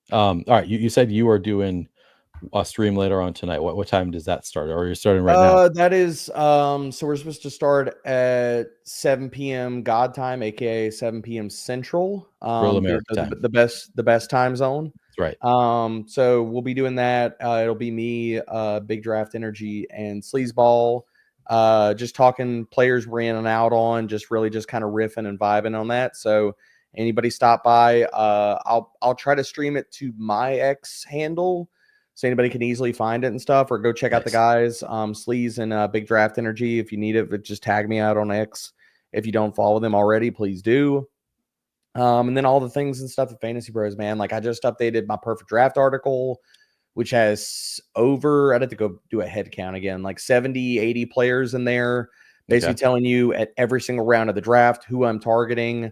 [SPEAKER 1] All right, you said you are doing a stream later on tonight. What time does that start? Or you're starting right now?
[SPEAKER 2] That is so we're supposed to start at 7 p.m. God time, aka 7 p.m. Central. The best time zone.
[SPEAKER 1] That's right.
[SPEAKER 2] So we'll be doing that. It'll be me, Big Draft Energy, and Sleazeball. Just talking players we're in and out on, just kind of riffing and vibing on that. So anybody stop by, I'll try to stream it to my X handle so anybody can easily find it and stuff, or go check out the guys, Sleaze and Big Draft Energy. If you need it, just tag me out on X. If you don't follow them already, please do. And then all the things and stuff at Fantasy Bros, man. Like I just updated my perfect draft article, which has I'd have to go do a head count again, like 70, 80 players in there, basically telling you at every single round of the draft who I'm targeting.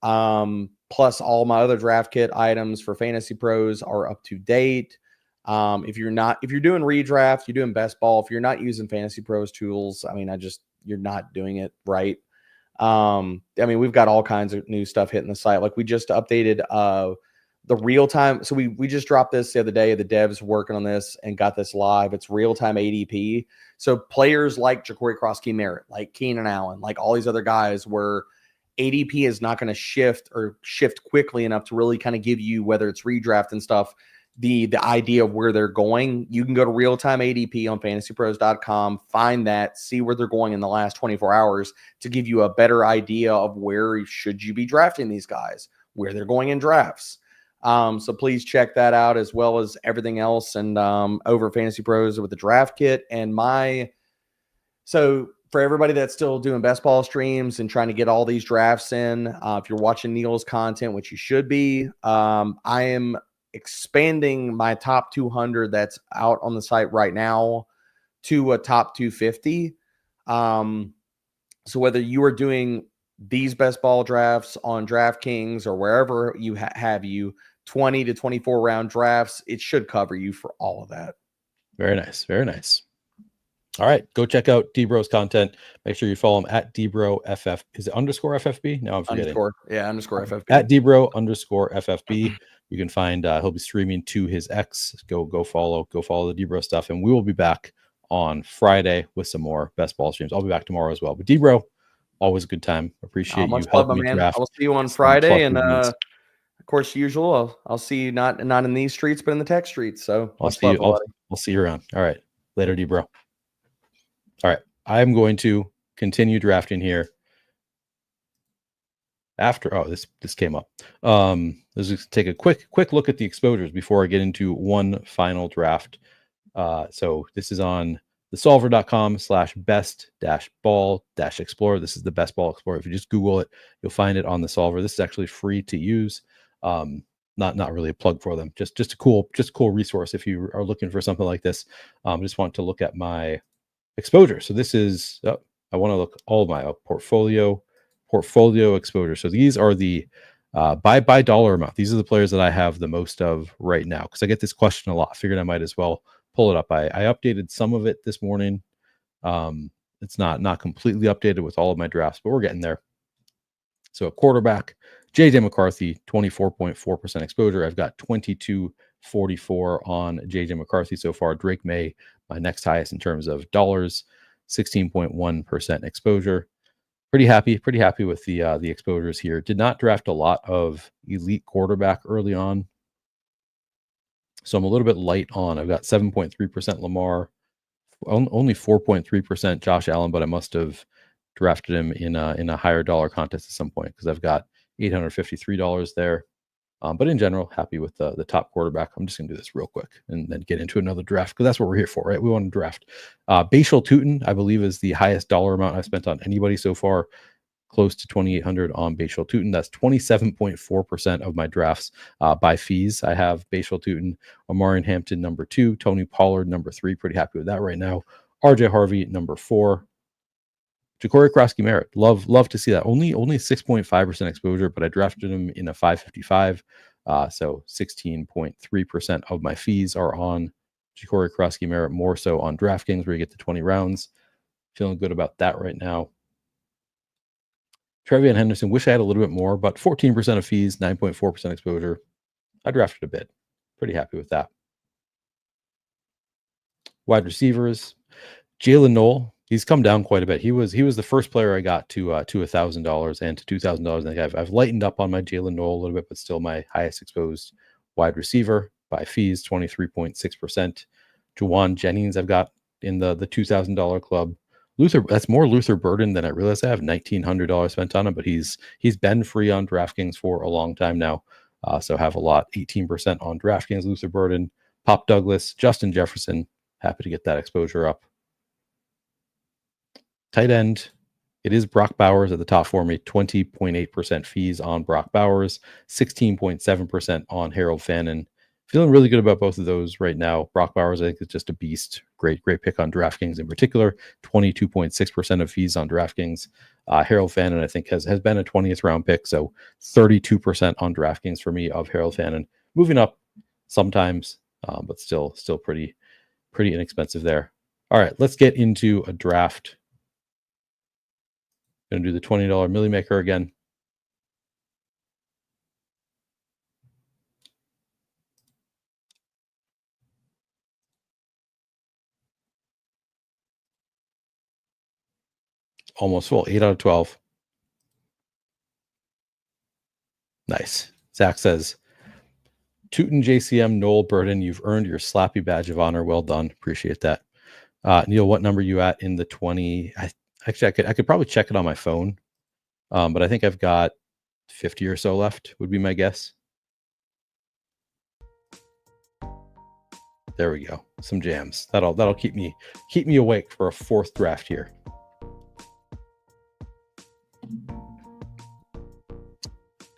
[SPEAKER 2] Plus all my other draft kit items for Fantasy Pros are up to date. If you're doing redraft, you're doing best ball. If you're not using Fantasy Pros tools, I mean, you're not doing it right. I mean, we've got all kinds of new stuff hitting the site. Like we just updated, the real time. So we just dropped this the other day. The devs working on this and got this live. It's real time ADP. So players like Ja'Cory Cross-Key-Merritt, like Keenan Allen, like all these other guys where ADP is not going to shift quickly enough to really kind of give you, whether it's redraft and stuff, the idea of where they're going. You can go to real time ADP on fantasypros.com, find that, see where they're going in the last 24 hours to give you a better idea of where should you be drafting these guys, where they're going in drafts. So please check that out, as well as everything else. And over Fantasy Pros with the draft kit and so for everybody that's still doing best ball streams and trying to get all these drafts in, if you're watching Neil's content, which you should be, I am expanding my top 200 that's out on the site right now to a top 250. So whether you are doing these best ball drafts on DraftKings or wherever you have 20 to 24 round drafts, it should cover you for all of that.
[SPEAKER 1] Very nice. Very nice. All right. Go check out D-Bro's content. Make sure you follow him at D-Bro-FF. Is it _FFB? Now I'm forgetting.
[SPEAKER 2] _FFB.
[SPEAKER 1] At D-Bro_FFB. You can find, he'll be streaming to his X. Go follow the D-Bro stuff. And we will be back on Friday with some more best ball streams. I'll be back tomorrow as well. But D-Bro, always a good time. Appreciate you helping me draft.
[SPEAKER 2] I'll see you on Friday. And of course, usual, I'll see you not in these streets, but in the tech streets. So
[SPEAKER 1] I'll see you around. All right. Later, D-Bro. All right. I'm going to continue drafting here. After this came up. Let's just take a quick look at the exposures before I get into one final draft. So this is on thesolver.com/best-ball-explorer. This is the best ball explorer. If you just Google it, you'll find it on the solver. This is actually free to use. Not really a plug for them. Just a cool resource if you are looking for something like this. Just want to look at my exposure. So this is I want to look all my portfolio exposure. So these are the by dollar amount. These are the players that I have the most of right now, because I get this question a lot. Figured I might as well pull it up. I updated some of it this morning. It's not completely updated with all of my drafts, but we're getting there. So a quarterback, JJ McCarthy, 24.4% exposure. I've got 2244 on JJ McCarthy so far. Drake May, my next highest in terms of dollars, 16.1% exposure. Pretty happy with the exposures here. Did not draft a lot of elite quarterback early on, so I'm a little bit light on. I've got 7.3% Lamar, only 4.3% Josh Allen, but I must have drafted him in a higher dollar contest at some point because I've got $853 there. But in general, happy with the top quarterback. I'm just going to do this real quick and then get into another draft because that's what we're here for, right? We want to draft. Bashal Tootin, I believe, is the highest dollar amount I've spent on anybody so far. close to 2,800 on Bashal Tutin. That's 27.4% of my drafts by fees. I have Bashal Tutin, Omarion Hampton number 2, Tony Pollard number 3. Pretty happy with that right now. RJ Harvey number 4. Ja'Cory Krosky-Merritt. Love to see that. Only 6.5% exposure, but I drafted him in a 555. So 16.3% of my fees are on Ja'Cory Krosky-Merritt, more so on DraftKings where you get to 20 rounds. Feeling good about that right now. Trevion Henderson, wish I had a little bit more, but 14% of fees, 9.4% exposure. I drafted a bit. Pretty happy with that. Wide receivers, Jalen Noel. He's come down quite a bit. He was the first player I got to $1,000 and to $2,000. I think I've lightened up on my Jalen Noel a little bit, but still my highest exposed wide receiver by fees, 23.6%. Juwan Jennings I've got in the $2,000 club. That's more Luther Burden than I realized. I have $1,900 spent on him, but he's been free on DraftKings for a long time now. So have a lot, 18% on DraftKings. Luther Burden, Pop Douglas, Justin Jefferson. Happy to get that exposure up. Tight end, it is Brock Bowers at the top for me. 20.8% fees on Brock Bowers, 16.7% on Harold Fannin. Feeling really good about both of those right now. Brock Bowers, I think, is just a beast. Great pick on DraftKings in particular. 22.6% of fees on DraftKings. Harold Fannin, I think, has been a 20th round pick, so 32% on DraftKings for me of Harold Fannin. Moving up sometimes, but still pretty inexpensive there. All right, let's get into a draft. Going to do the $20 Millie Maker again. Almost full, 8 out of 12. Nice. Zach says, Tootin, JCM, Noel Burden, you've earned your Slappy badge of honor. Well done. Appreciate that. Neil, what number are you at in the 20? I could probably check it on my phone, but I think I've got 50 or so left, would be my guess. There we go. Some jams. That'll keep me awake for a fourth draft here.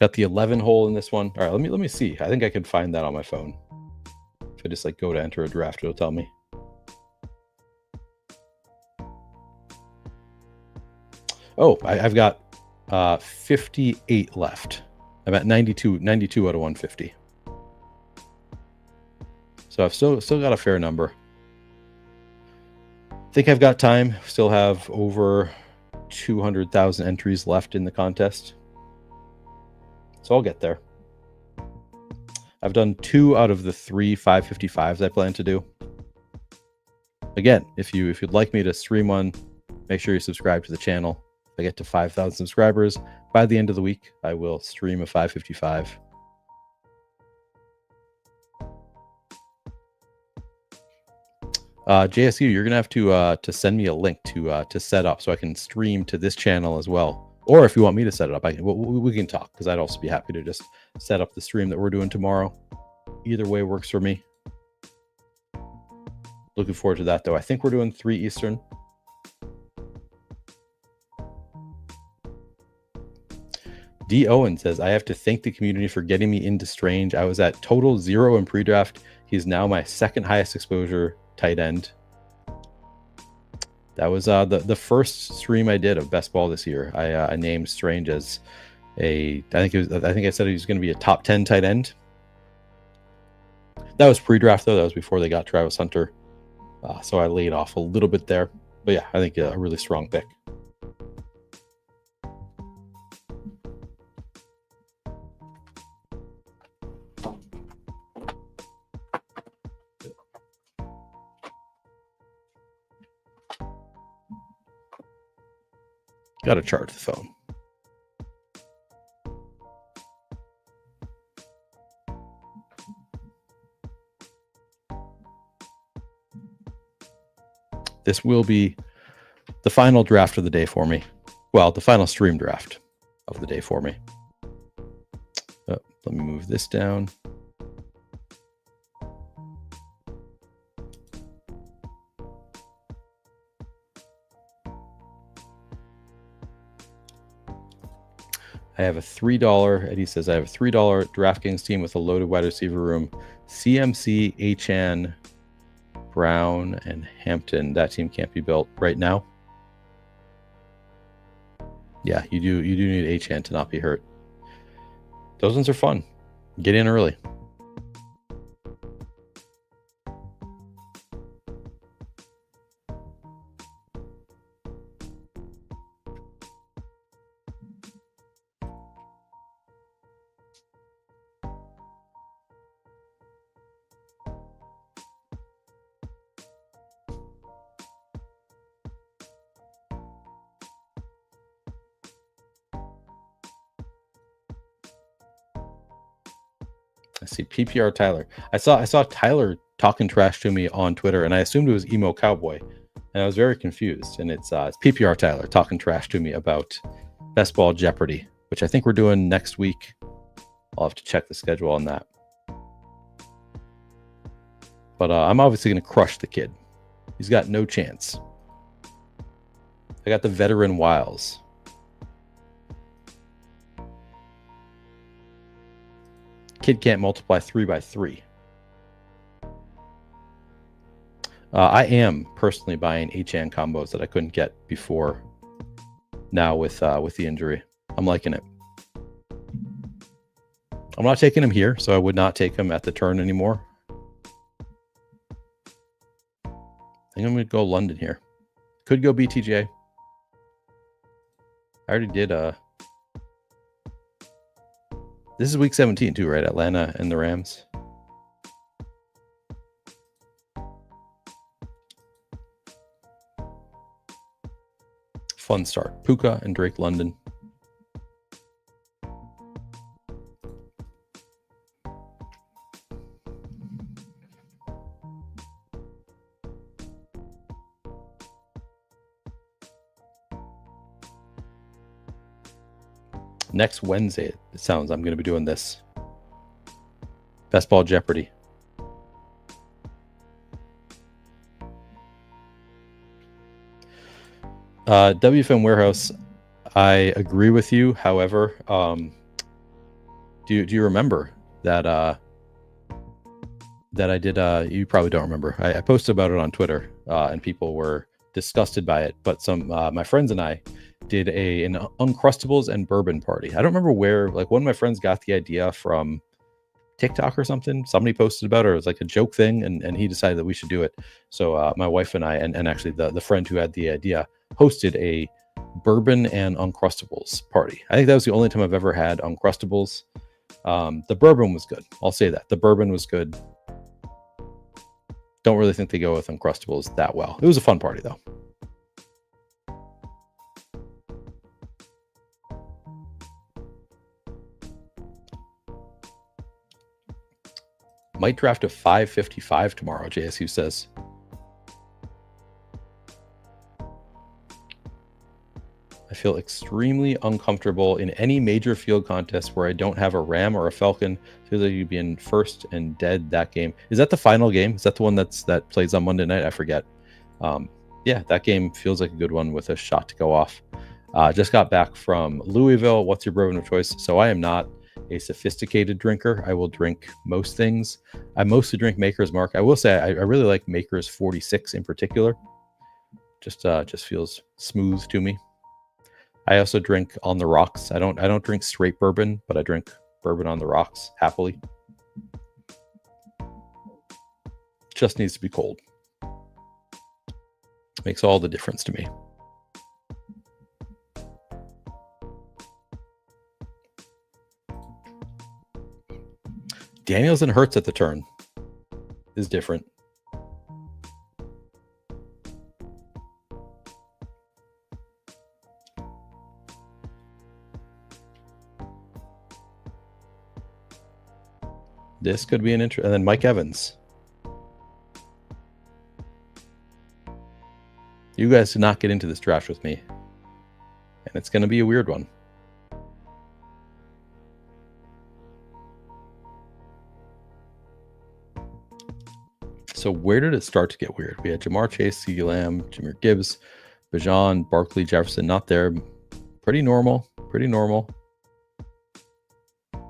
[SPEAKER 1] Got the 11 hole in this one. All right, let me see. I think I can find that on my phone. If I just go to enter a draft, it'll tell me. Oh, I've got 58 left. I'm at 92 out of 150. So I've still got a fair number. I think I've got time. Still have over 200,000 entries left in the contest. So I'll get there. I've done 2 out of the 3 555s I plan to do. Again, if you'd like me to stream one, make sure you subscribe to the channel. If I get to 5,000 subscribers by the end of the week, I will stream a 555. JSU, you're gonna have to send me a link to set up so I can stream to this channel as well. Or if you want me to set it up, we can talk, because I'd also be happy to just set up the stream that we're doing tomorrow. Either way works for me. Looking forward to that, though. I think we're doing 3 Eastern. D. Owen says, I have to thank the community for getting me into Strange. I was at total 0 in pre-draft. He's now my second highest exposure tight end. That was the first stream I did of best ball this year. I named Strange as I think I said he was going to be a top 10 tight end. That was pre-draft though. That was before they got Travis Hunter. So I laid off a little bit there. But yeah, I think a really strong pick. Got to charge the phone. This will be the final draft of the day for me. Well, the final stream draft of the day for me. Let me move this down. I have a $3, Eddie says, I have a $3 DraftKings team with a loaded wide receiver room. CMC, Achan, Brown, and Hampton. That team can't be built right now. Yeah, you do need Achan to not be hurt. Those ones are fun. Get in early. I see PPR Tyler. I saw Tyler talking trash to me on Twitter, and I assumed it was Emo Cowboy, and I was very confused. And it's PPR Tyler talking trash to me about Best Ball Jeopardy, which I think we're doing next week. I'll have to check the schedule on that. But I'm obviously going to crush the kid. He's got no chance. I got the veteran Wiles. Kid can't multiply 3 by 3. I am personally buying Achan combos that I couldn't get before. Now with the injury, I'm liking it. I'm not taking him here, so I would not take him at the turn anymore. I think I'm going to go London here. Could go BTJ. I already did. This is week 17 too, right? Atlanta and the Rams. Fun start. Puka and Drake London. Next Wednesday, it sounds I'm going to be doing this. Best Ball Jeopardy. WFM Warehouse, I agree with you. However, do you remember that that I did? You probably don't remember. I posted about it on Twitter, and people were disgusted by it. But some my friends and I did an Uncrustables and bourbon party. I don't remember where. Like one of my friends got the idea from TikTok or something. Somebody posted about it. Or it was like a joke thing, and he decided that we should do it. So my wife and I, and actually the friend who had the idea, hosted a bourbon and Uncrustables party. I think that was the only time I've ever had Uncrustables. The bourbon was good. I'll say that. The bourbon was good. Don't really think they go with Uncrustables that well. It was a fun party though. Might draft a 555 tomorrow, JSU says. I feel extremely uncomfortable in any major field contest where I don't have a Ram or a Falcon. Feels like you'd be in first and dead that game. Is that the final game? Is that the one that plays on Monday night? I forget. Yeah, that game feels like a good one with a shot to go off. Just got back from Louisville. What's your bourbon of choice? So I am not a sophisticated drinker. I will drink most things. I mostly drink Maker's Mark. I will say I really like Maker's 46 in particular. Just feels smooth to me. I also drink on the rocks. I don't drink straight bourbon, but I drink bourbon on the rocks happily. Just needs to be cold. Makes all the difference to me. Daniels and Hurts at the turn is different. This could be an interest. And then Mike Evans. You guys did not get into this draft with me. And it's going to be a weird one. So where did it start to get weird? We had Jamar Chase, CeeDee Lamb, Jahmyr Gibbs, Bijan, Barkley, Jefferson, not there. Pretty normal. Pretty normal.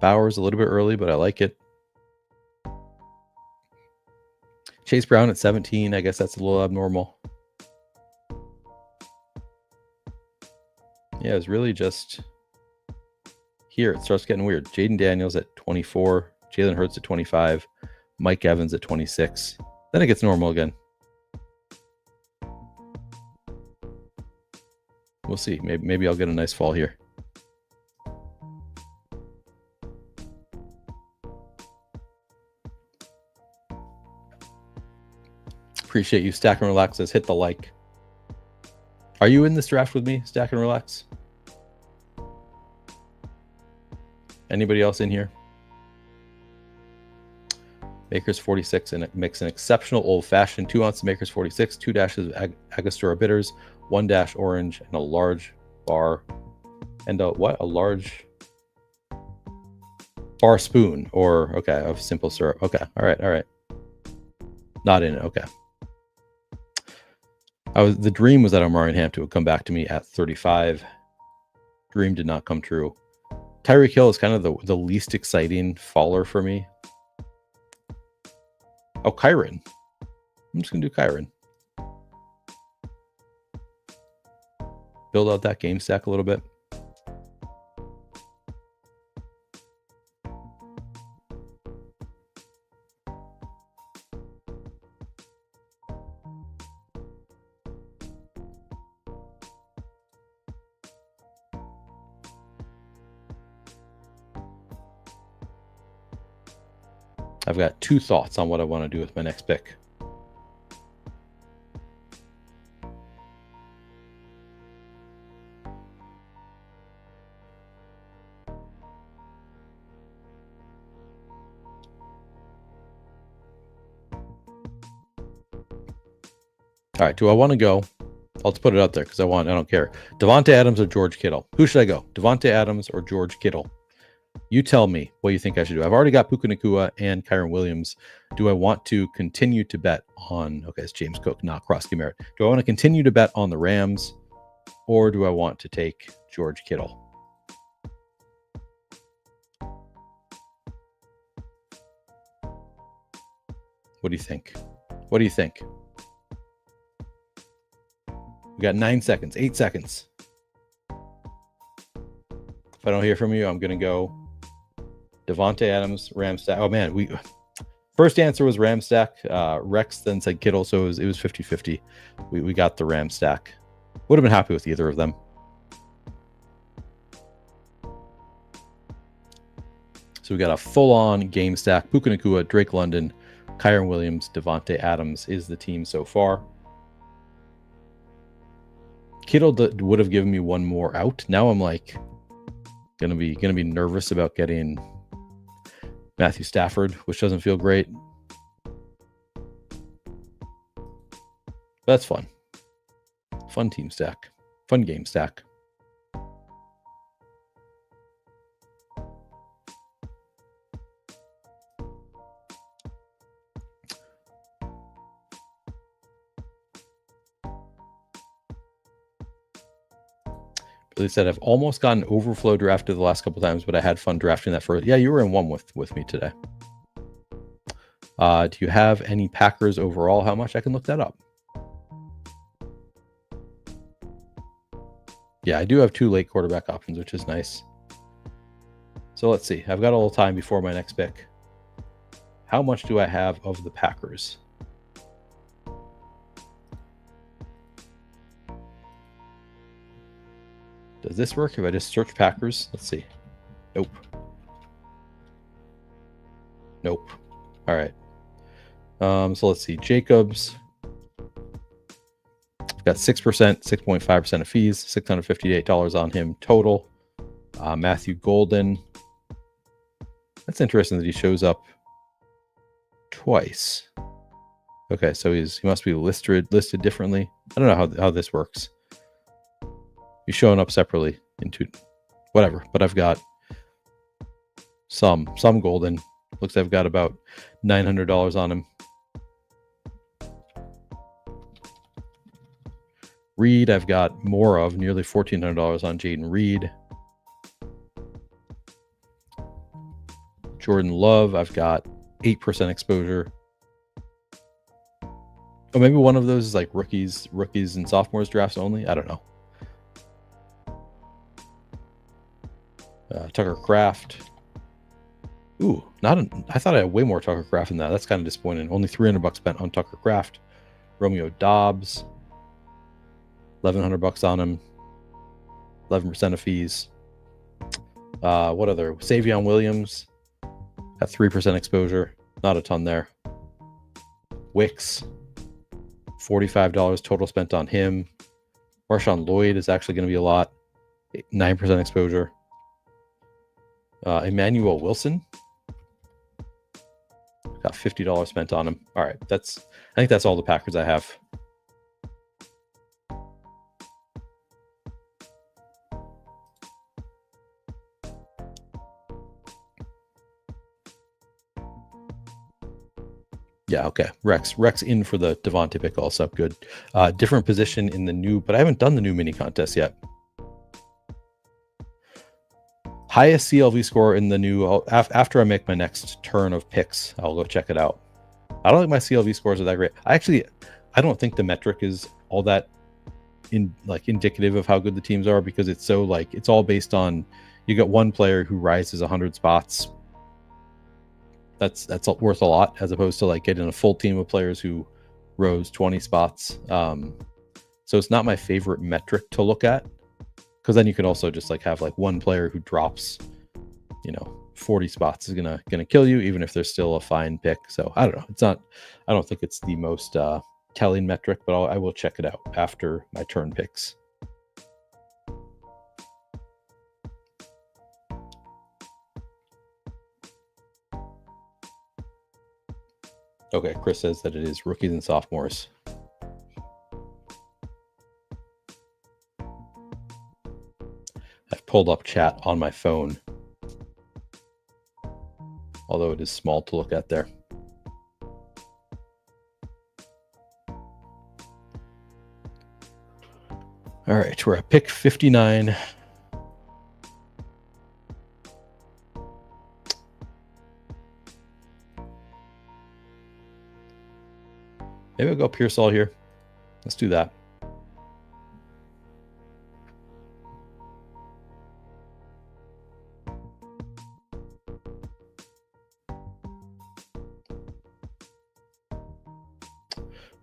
[SPEAKER 1] Bowers a little bit early, but I like it. Chase Brown at 17. I guess that's a little abnormal. Yeah, it's really just here. It starts getting weird. Jaden Daniels at 24. Jalen Hurts at 25. Mike Evans at 26. Then it gets normal again. We'll see. Maybe I'll get a nice fall here. Appreciate you. Stack and Relax says hit the like. Are you in this draft with me, Stack and Relax? Anybody else in here? Maker's 46 and mix an exceptional old-fashioned 2 ounce Maker's 46, 2 dashes Angostura bitters, 1 dash orange, and a large bar. And a large bar spoon, or okay, of simple syrup. Okay, all right. Not in it. Okay. The dream was that Omarion Hampton would come back to me at 35. Dream did not come true. Tyreek Hill is kind of the least exciting faller for me. Oh, Kyron. I'm just going to do Kyron. Build out that game stack a little bit. I've got 2 thoughts on what I want to do with my next pick. All right, do I want to go? I'll just put it out there because I don't care. Devontae Adams or George Kittle? Who should I go? Devontae Adams or George Kittle? You tell me what you think I should do. I've already got Puka Nacua and Kyron Williams. Do I want to continue to bet on, okay, it's James Cook, not Krosky Merritt. Do I want to continue to bet on the Rams, or do I want to take George Kittle? What do you think? What do you think? We got 9 seconds, 8 seconds. If I don't hear from you, I'm going to go Devontae Adams, Ram stack. Oh man, first answer was Ram stack. Rex then said Kittle, so it was 50-50. We got the Ram stack. Would have been happy with either of them. So we got a full-on game stack. Puka Nacua, Drake London, Kyron Williams, Devontae Adams is the team so far. Kittle would have given me one more out. Now I'm like gonna be nervous about getting Matthew Stafford, which doesn't feel great. That's fun. Fun team stack. Fun game stack. Billy said, I've almost gotten overflow drafted the last couple times, but I had fun drafting that first. Yeah, you were in one with me today. Do you have any Packers overall? How much? I can look that up. Yeah, I do have 2 late quarterback options, which is nice. So let's see. I've got a little time before my next pick. How much do I have of the Packers? Does this work if I just search Packers? Let's see. Nope. Nope. All right. So let's see. Jacobs. I've got 6%, 6.5% of fees, $658 on him total. Matthew Golden. That's interesting that he shows up twice. Okay, so he must be listed differently. I don't know how this works. He's showing up separately into whatever, but I've got some Golden. Looks like I've got about $900 on him. Reed, I've got more of, nearly $1,400 on Jaden Reed. Jordan Love, I've got 8% exposure. Oh, maybe one of those is like rookies and sophomores drafts only. I don't know. Tucker Kraft. Ooh, I thought I had way more Tucker Kraft than that. That's kind of disappointing. Only $300 spent on Tucker Kraft. Romeo Dobbs, $1,100 on him. 11% of fees. What other? Savion Williams, got 3% exposure. Not a ton there. Wicks, $45 total spent on him. Marshawn Lloyd is actually going to be a lot. 9% exposure. Emmanuel Wilson, got $50 spent on him. All right, I think that's all the Packers I have. Yeah, okay. Rex in for the Devontae pick also. Good. Different position in the new, but I haven't done the new mini contest yet. Highest CLV score in the new, after I make my next turn of picks, I'll go check it out. I don't think my CLV scores are that great. I don't think the metric is all that indicative of how good the teams are, because it's so it's all based on, you got one player who rises 100 spots. That's worth a lot, as opposed to getting a full team of players who rose 20 spots. So it's not my favorite metric to look at, because then you can also just have one player who drops 40 spots is gonna kill you, even if they're still a fine pick. So I don't know. I don't think it's the most telling metric, but I will check it out after my turn picks. Okay, Chris says that it is rookies and sophomores. I've pulled up chat on my phone, although it is small to look at there. All right, we're at pick 59. Maybe I'll go Pearsall here. Let's do that.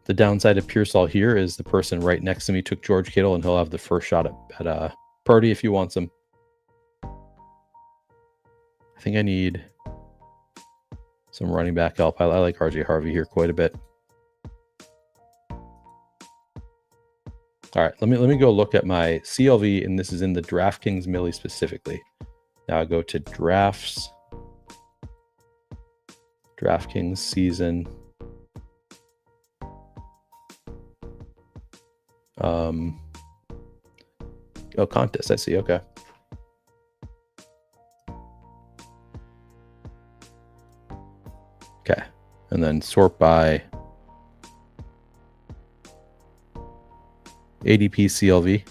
[SPEAKER 1] The downside of Pearsall here is the person right next to me took George Kittle, and he'll have the first shot at Purdy if he wants him. I think I need some running back help. I like RJ Harvey here quite a bit. All right, let me go look at my CLV, and this is in the DraftKings Millie specifically. Now I go to drafts, DraftKings season. Oh, contest, I see. Okay. Okay, and then sort by ADP CLV.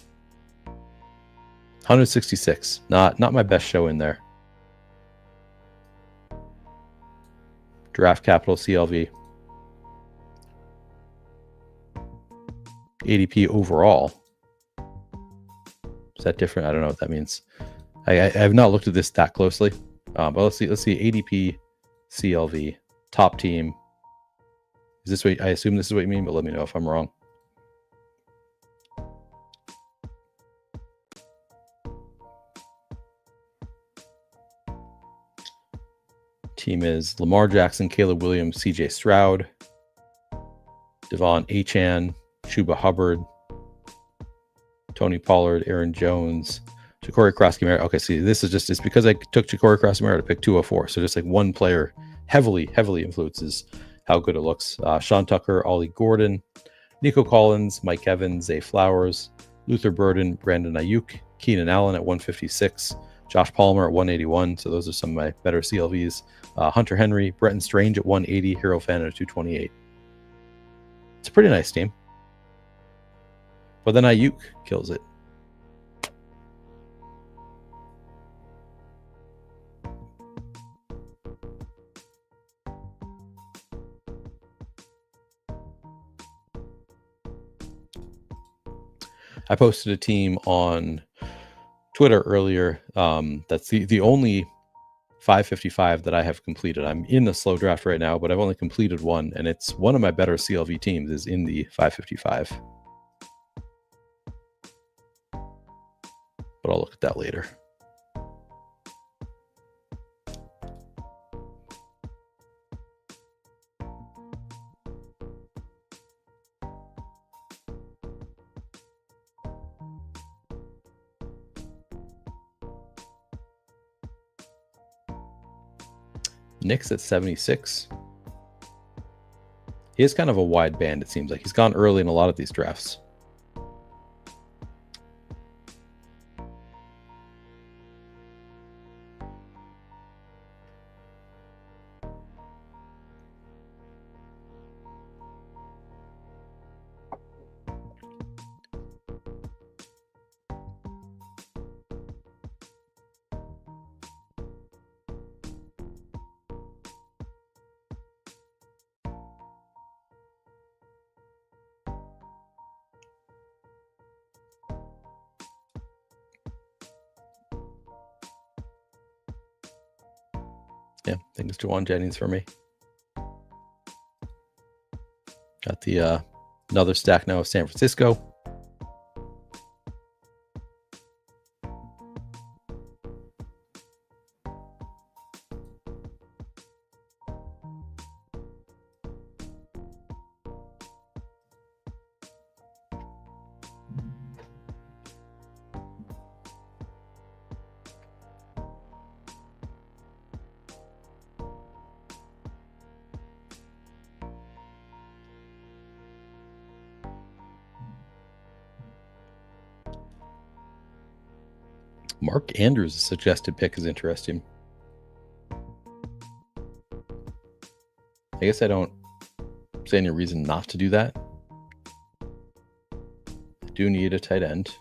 [SPEAKER 1] 166. Not my best show in there. Draft Capital CLV. ADP overall. Is that different? I don't know what that means. I have not looked at this that closely. But let's see ADP CLV top team. Is this what I assume this is what you mean? But let me know if I'm wrong. Team is Lamar Jackson, Caleb Williams, CJ Stroud, Devon Achane, Chuba Hubbard, Tony Pollard, Aaron Jones, Ja'Cory Krosky-Merritt. Okay, see, this is it's because I took Ja'Cory Krosky-Merritt to pick 204. So just one player heavily influences how good it looks. Sean Tucker, Ollie Gordon, Nico Collins, Mike Evans, Zay Flowers, Luther Burden, Brandon Ayuk, Keenan Allen at 156, Josh Palmer at 181. So those are some of my better CLVs. Hunter Henry, Bretton Strange at 180, Hero Fan at 228. It's a pretty nice team. But then Ayuk kills it. I posted a team on Twitter earlier. That's the only 555 that I have completed. I'm in the slow draft right now, but I've only completed one, and it's one of my better CLV teams is in the 555. But I'll look at that later. Nick's at 76. He has kind of a wide band, it seems like. He's gone early in a lot of these drafts. Yeah, I think it's Juwan Jennings for me. Got the another stack now of San Francisco. Mark Andrews' suggested pick is interesting. I guess I don't see any reason not to do that. I do need a tight end.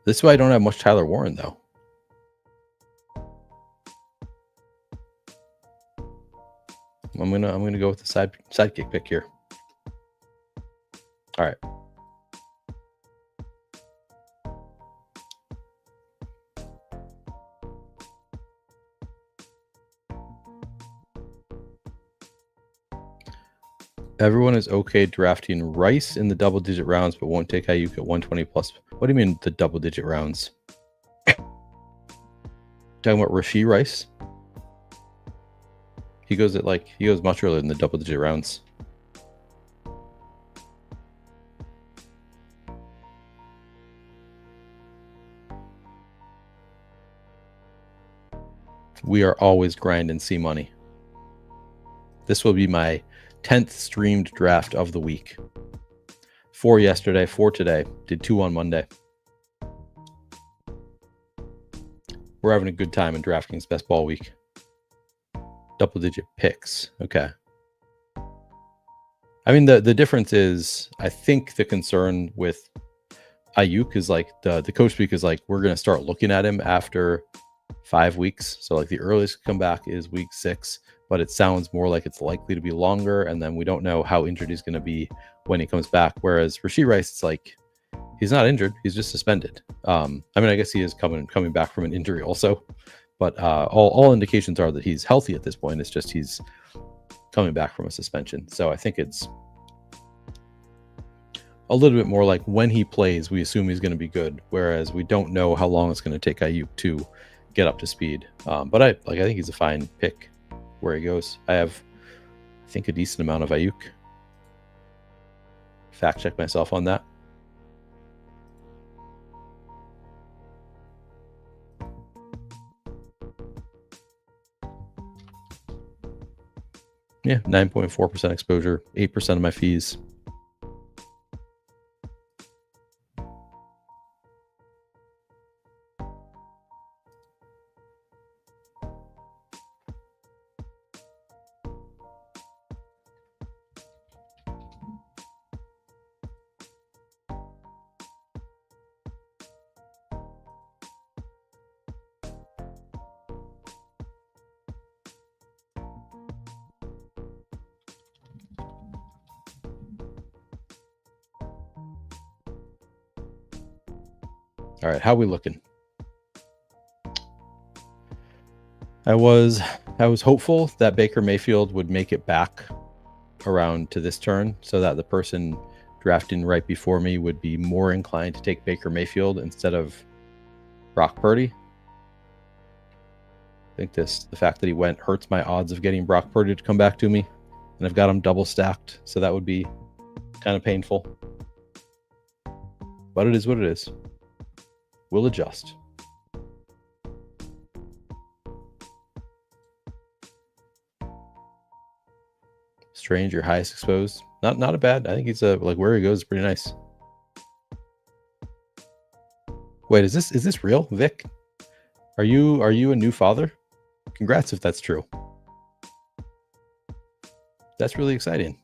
[SPEAKER 1] This is why I don't have much Tyler Warren, though. I'm gonna go with the sidekick pick here. All right. Everyone is okay drafting Rice in the double-digit rounds, but won't take Ayuk at 120 plus. What do you mean the double-digit rounds? Talking about Rashee Rice? He goes much earlier than the double-digit rounds. We are always grinding C money. This will be my 10th streamed draft of the week. 4 yesterday, 4 today. Did 2 on Monday. We're having a good time in DraftKings Best Ball Week. Double-digit picks. Okay. I mean, the difference is, I think the concern with Ayuk is like the coach speak is like, we're going to start looking at him after 5 weeks. So like the earliest to come back is week 6. But it sounds more like it's likely to be longer, and then we don't know how injured he's going to be when he comes back. Whereas Rashee Rice, it's like he's not injured; he's just suspended. I mean, I guess he is coming back from an injury also, but all indications are that he's healthy at this point. It's just he's coming back from a suspension. So I think it's a little bit more like when he plays, we assume he's going to be good, whereas we don't know how long it's going to take Ayuk to get up to speed. But I think he's a fine pick where he goes. I think, a decent amount of Ayuk. Fact check myself on that. Yeah, 9.4% exposure, 8% of my fees. All right, how we looking? I was hopeful that Baker Mayfield would make it back around to this turn so that the person drafting right before me would be more inclined to take Baker Mayfield instead of Brock Purdy. I think the fact that he went hurts my odds of getting Brock Purdy to come back to me, and I've got him double stacked, so that would be kind of painful. But it is what it is. We'll adjust. Strange, your highest exposed. Not a bad. I think he's like where he goes is pretty nice. Wait, is this real, Vic? Are you a new father? Congrats if that's true. That's really exciting.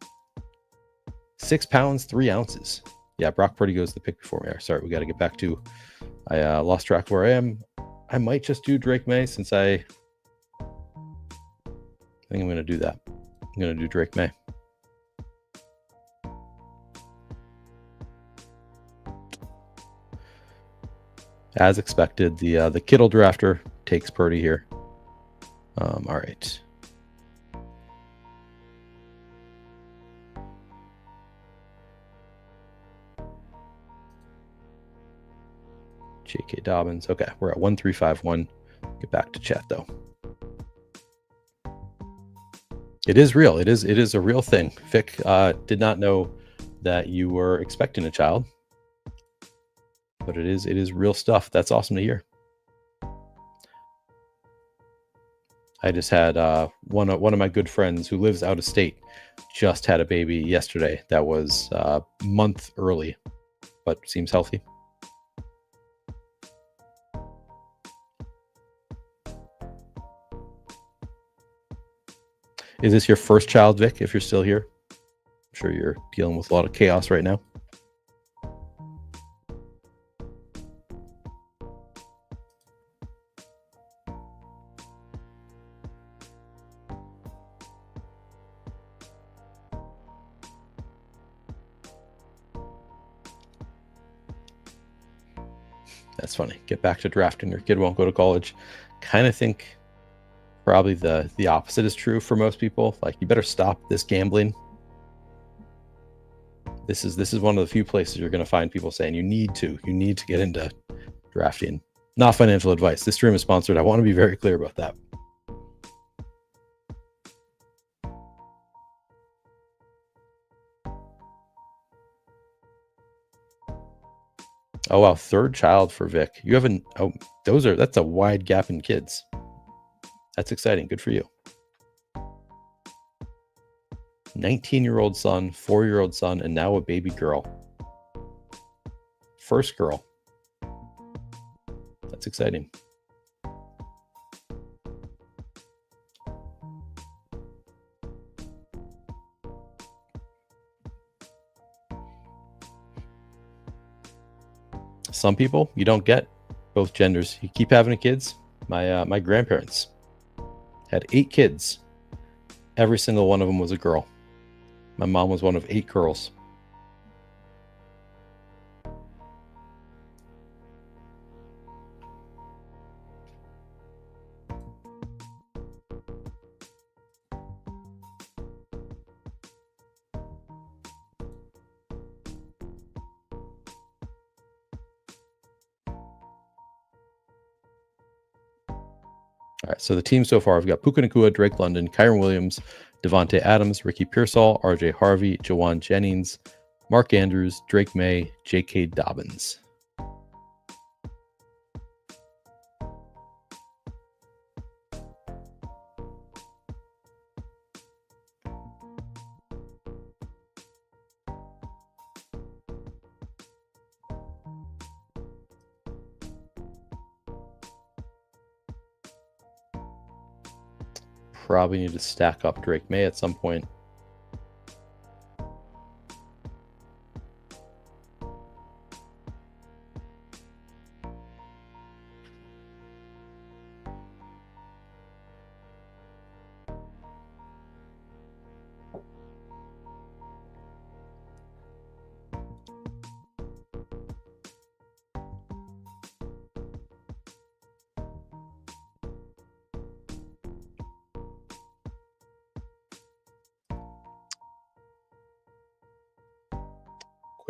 [SPEAKER 1] 6 pounds, 3 ounces. Yeah, Brock Purdy goes the pick before me. Sorry, we got to get back to. I lost track of where I am. I might just do Drake May since I think I'm going to do that. I'm going to do Drake May. As expected, the Kittle drafter takes Purdy here. All right. J.K. Dobbins. Okay, we're at 1351. Get back to chat though. It is real. It is a real thing. Vic did not know that you were expecting a child, but it is real stuff. That's awesome to hear. I just had one of my good friends who lives out of state just had a baby yesterday that was a month early, but seems healthy. Is this your first child, Vic, if you're still here? I'm sure you're dealing with a lot of chaos right now. That's funny. Get back to drafting. Your kid won't go to college. Kind of think probably the opposite is true for most people. Like, you better stop this gambling. This is one of the few places you're going to find people saying you need to get into drafting. Not financial advice. This stream is sponsored. I want to be very clear about that. Oh wow, third child for Vic. You haven't. Oh, that's a wide gap in kids. That's exciting. Good for you. 19-year-old son, 4-year-old son, and now a baby girl. First girl. That's exciting. Some people, you don't get both genders. You keep having kids. My grandparents had 8 kids. Every single one of them was a girl. My mom was one of 8 girls. All right, so the team so far, I've got Puka Nacua, Drake London, Kyron Williams, Devontae Adams, Ricky Pearsall, RJ Harvey, Jawan Jennings, Mark Andrews, Drake May, J.K. Dobbins. Probably need to stack up Drake May at some point.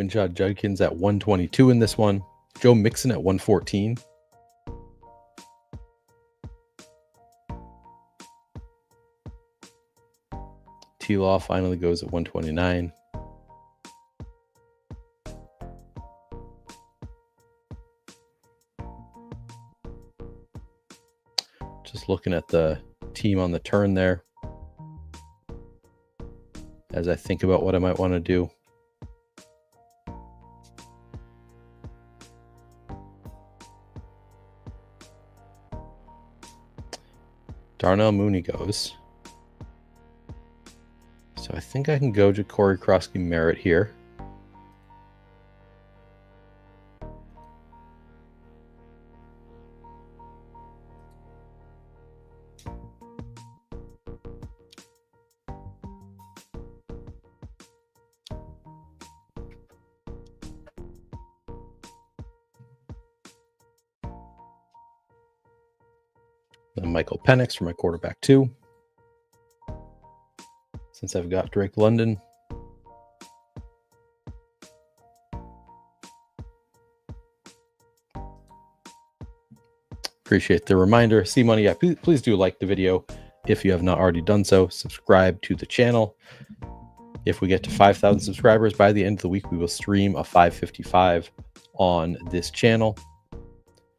[SPEAKER 1] Quinshad Judkins at 122 in this one. Joe Mixon at 114. T-Law finally goes at 129. Just looking at the team on the turn there as I think about what I might want to do. Darnell Mooney goes. So I think I can go Ja'Cory Krosky Merritt here. Then Michael Penix for my quarterback 2. Since I've got Drake London. Appreciate the reminder. C-Money, yeah, please do like the video if you have not already done so. Subscribe to the channel. If we get to 5,000 subscribers by the end of the week, we will stream a 555 on this channel.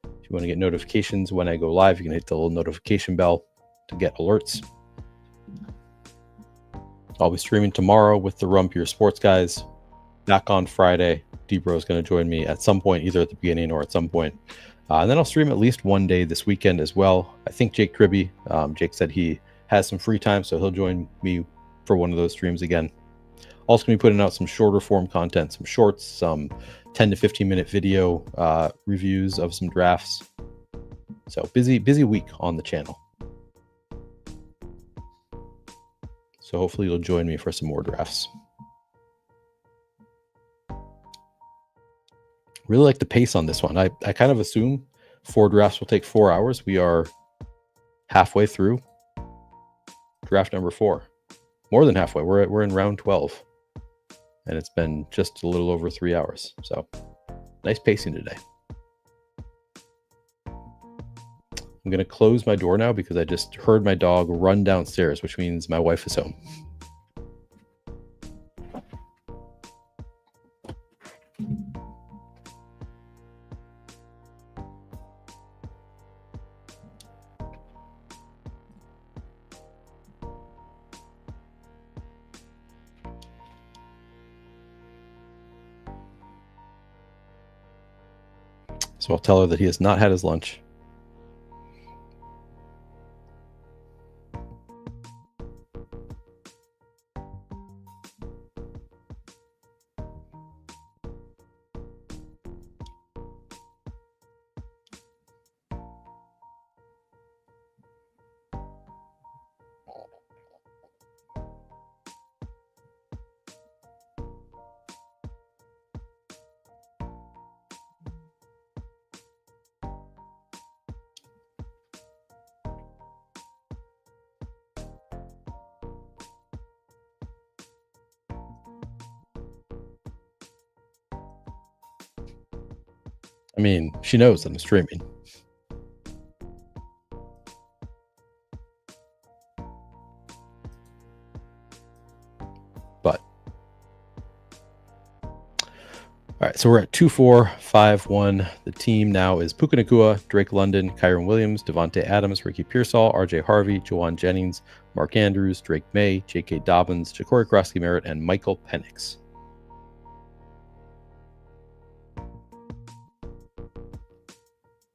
[SPEAKER 1] If you want to get notifications when I go live, you can hit the little notification bell to get alerts. I'll be streaming tomorrow with the Rumpier Sports guys. Back on Friday. D-Bro is going to join me at some point, either at the beginning or at some point. And then I'll stream at least one day this weekend as well. I think Jake Tribby, Jake said he has some free time, so he'll join me for one of those streams again. Also going to be putting out some shorter form content, some shorts, some 10 to 15 minute video reviews of some drafts. So busy week on the channel. So hopefully you'll join me for some more drafts. Really like the pace on this one. I kind of assume 4 drafts will take 4 hours. We are halfway through draft number 4. More than halfway. We're in round 12. And it's been just a little over 3 hours. So nice pacing today. I'm going to close my door now because I just heard my dog run downstairs, which means my wife is home. So I'll tell her that he has not had his lunch. I mean, she knows that I'm streaming. But all right, so we're at 2-4-5-1. The team now is Puka Nacua, Drake London, Kyron Williams, Devontae Adams, Ricky Pearsall, RJ Harvey, Jawan Jennings, Mark Andrews, Drake May, J.K. Dobbins, Ja'Cory Krosky Merritt, and Michael Penix.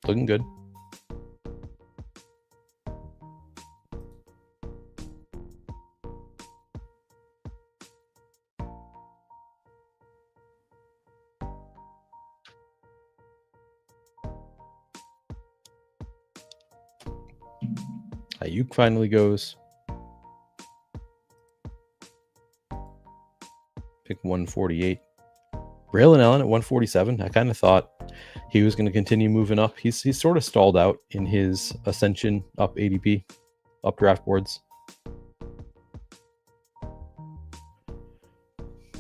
[SPEAKER 1] Looking good. Ayuk finally goes. Pick 148. Braylon Allen at 147. I kind of thought he was going to continue moving up. He's sort of stalled out in his ascension up ADP, up draft boards,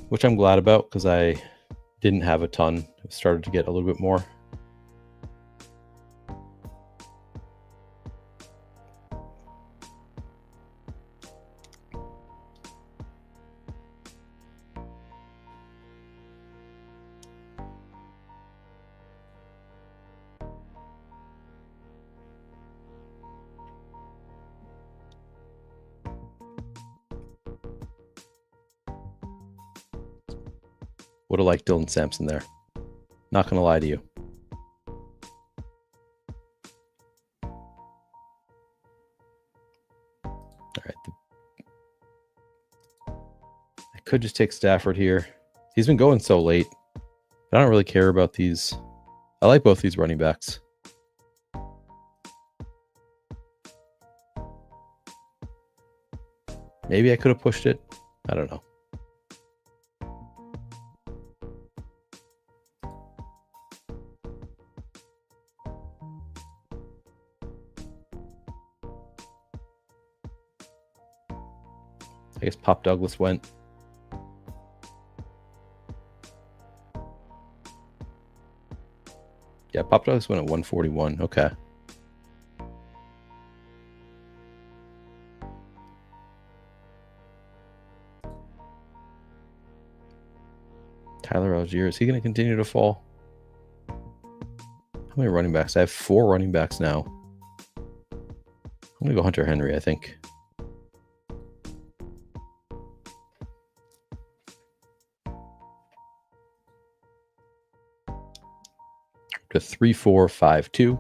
[SPEAKER 1] which I'm glad about because I Didn't have a ton. Started to get a little bit more. Would have liked Dylan Sampson there. Not going to lie to you. All right. I could just take Stafford here. He's been going so late. I don't really care about these. I like both these running backs. Maybe I could have pushed it. I don't know. I guess Pop Douglas went. Yeah, Pop Douglas went at 141. Okay. Tyler Algier, is he going to continue to fall? How many running backs? I have 4 running backs now. I'm going to go Hunter Henry, I think. To 3-4-5-2.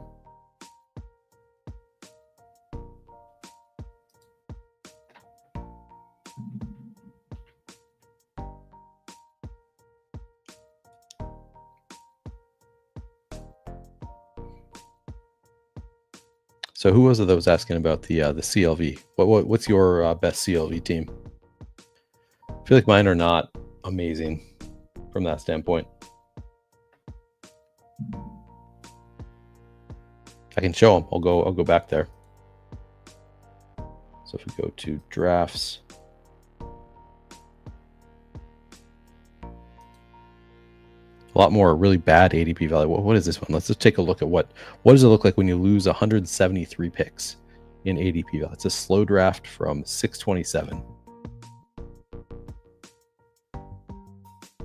[SPEAKER 1] So who was it that was asking about the CLV? What's your best CLV team? I feel like mine are not amazing from that standpoint. I can show them. I'll go back there. So if we go to drafts, a lot more really bad ADP value. What is this one? Let's just take a look at what does it look like when you lose 173 picks in ADP value. It's a slow draft from 627.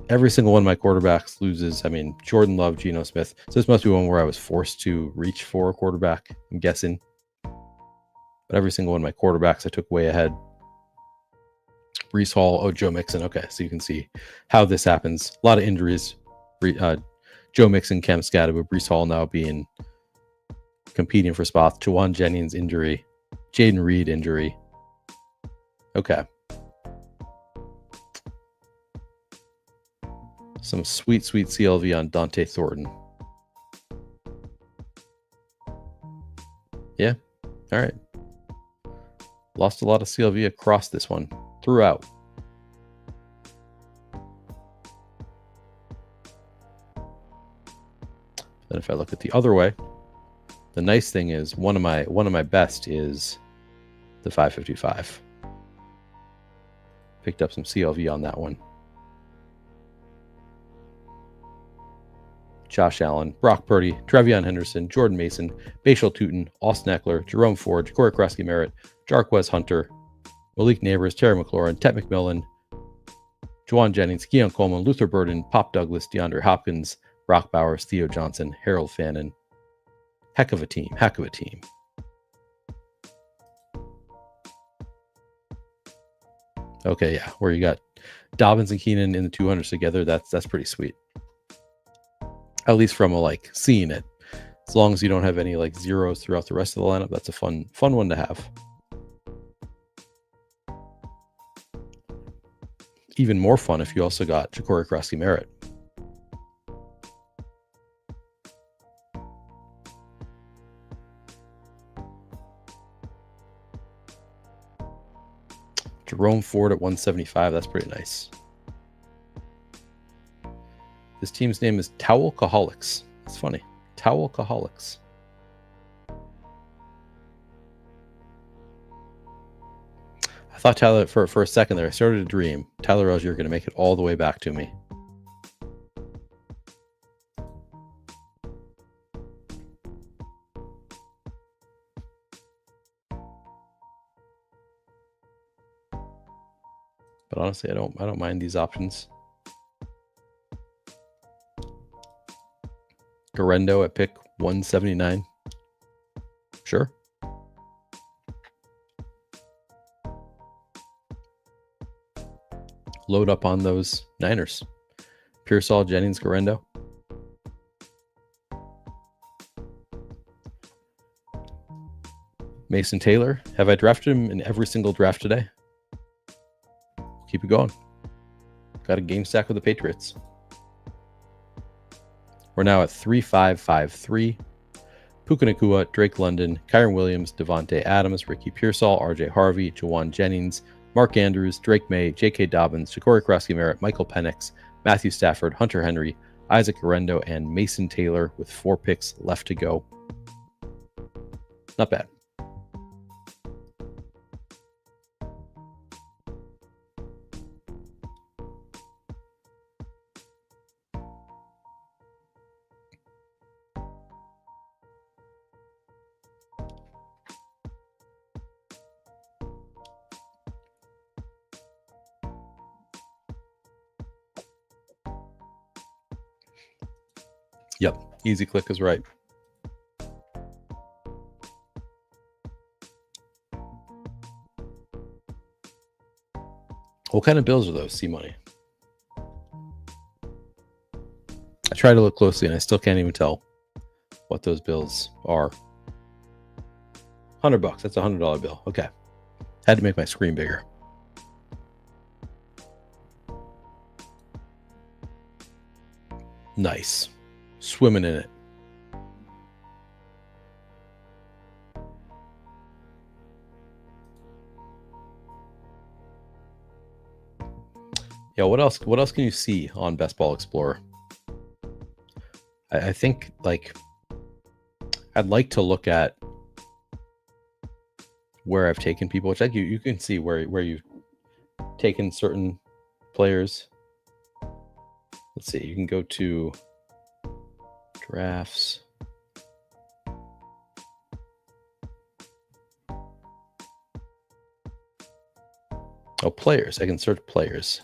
[SPEAKER 1] Every single one of my quarterbacks loses. I mean, Jordan Love, Geno Smith. So this must be one where I was forced to reach for a quarterback, I'm guessing. But every single one of my quarterbacks I took way ahead. Breece Hall, Joe Mixon. Okay, so you can see how this happens. A lot of injuries. Joe Mixon, Cam Skadoo, Breece Hall now being competing for spots. Jawan Jennings injury. Jaden Reed injury. Okay. Some sweet CLV on Dante Thornton. Yeah. All right. Lost a lot of CLV across this one. Throughout. Then if I look at the other way, the nice thing is one of my best is the 555. Picked up some CLV on that one. Josh Allen, Brock Purdy, Trevion Henderson, Jordan Mason, Bashal Tutin, Austin Eckler, Jerome Ford, Corey Krosky-Merritt, Jarquez Hunter, Malik Neighbors, Terry McLaurin, Ted McMillan, Juwan Jennings, Keon Coleman, Luther Burden, Pop Douglas, DeAndre Hopkins, Brock Bowers, Theo Johnson, Harold Fannin. Heck of a team. Heck of a team. Okay, yeah, where you got Dobbins and Keenan in the 200s together, that's pretty sweet. At least from a seeing it. As long as you don't have any zeros throughout the rest of the lineup, that's a fun one to have. Even more fun if you also got Corey Krosky-Merritt. Jerome Ford at 175. That's pretty nice. This team's name is Towelcaholics. That's funny. Towelcaholics. I thought Tyler, for a second there, I started to dream Tyler Rozier going to make it all the way back to me. But honestly, I don't mind these options. Garendo at pick 179. Sure. Load up on those Niners. Pearsall, Jennings, Garendo. Mason Taylor. Have I drafted him in every single draft today? Keep it going. Got a game stack with the Patriots. We're now at 3-5-5-3. Puka Nacua, Drake London, Kyron Williams, Devontae Adams, Ricky Pearsall, RJ Harvey, Jawan Jennings, Mark Andrews, Drake May, J.K. Dobbins, Ja'Cory Krosky-Merritt, Michael Penix, Matthew Stafford, Hunter Henry, Isaac Garendo, and Mason Taylor with 4 picks left to go. Not bad. Yep, easy click is right. What kind of bills are those, C-Money? I try to look closely and I still can't even tell what those bills are. $100, that's a $100 bill. Okay. Had to make my screen bigger. Nice. Swimming in it. Yeah, what else can you see on Best Ball Explorer? I think like I'd like to look at where I've taken people, which like you can see where you've taken certain players. Let's see, you can go to drafts. Oh, players. I can search players.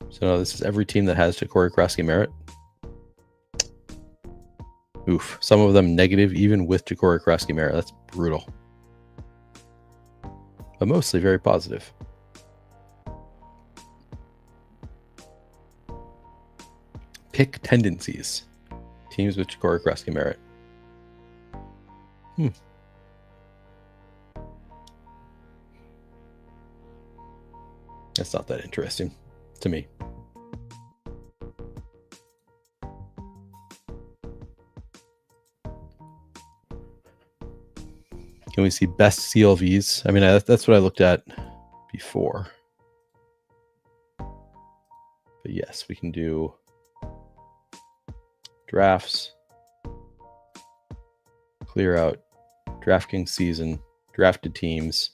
[SPEAKER 1] So no, this is every team that has Ja'Cory Krosky-Merritt. Oof. Some of them negative even with Ja'Cory Krosky-Merritt. That's brutal. But mostly very positive. Pick tendencies. Teams with Ja'Cory Krosky-Merritt. That's not that interesting to me. Can we see best CLVs? I mean, that's what I looked at before. But yes, we can do drafts, clear out DraftKings season, drafted teams.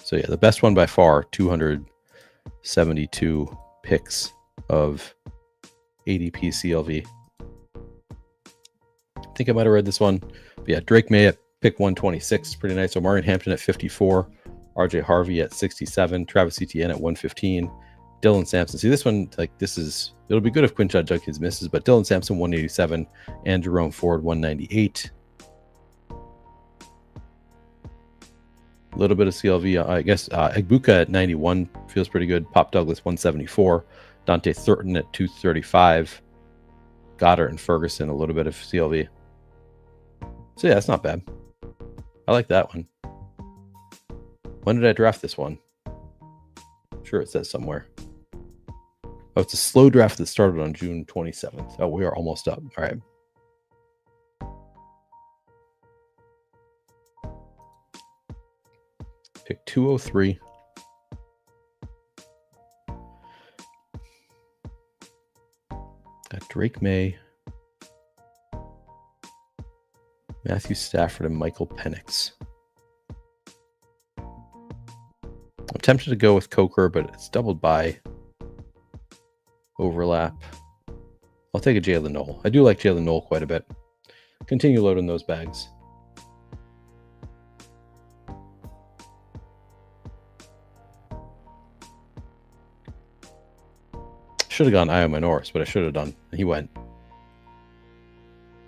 [SPEAKER 1] So yeah, the best one by far, 272 picks of ADP CLV. I think I might have read this one. But yeah, Drake May at pick 126 is pretty nice. Omarion Hampton at 54, RJ Harvey at 67, Travis Etienne at 115, Dylan Sampson. See this one, like it'll be good if Quinshon Judkins misses, but Dylan Sampson 187 and Jerome Ford 198. A little bit of CLV, I guess. Egbuka at 91 feels pretty good. Pop Douglas 174, Dante Thurton at 235, Goddard and Ferguson a little bit of CLV. So yeah, that's not bad. I like that one. When did I draft this one? I'm sure it says somewhere. Oh, it's a slow draft that started on June 27th. Oh, we are almost up. All right. Pick 203. Got Drake May, Matthew Stafford, and Michael Penix. I'm tempted to go with Coker, but it's doubled by overlap. I'll take a Jalen Noel. I do like Jalen Noel quite a bit. continue loading those bags. Should have gone Io Minoris, but I should have done. He went.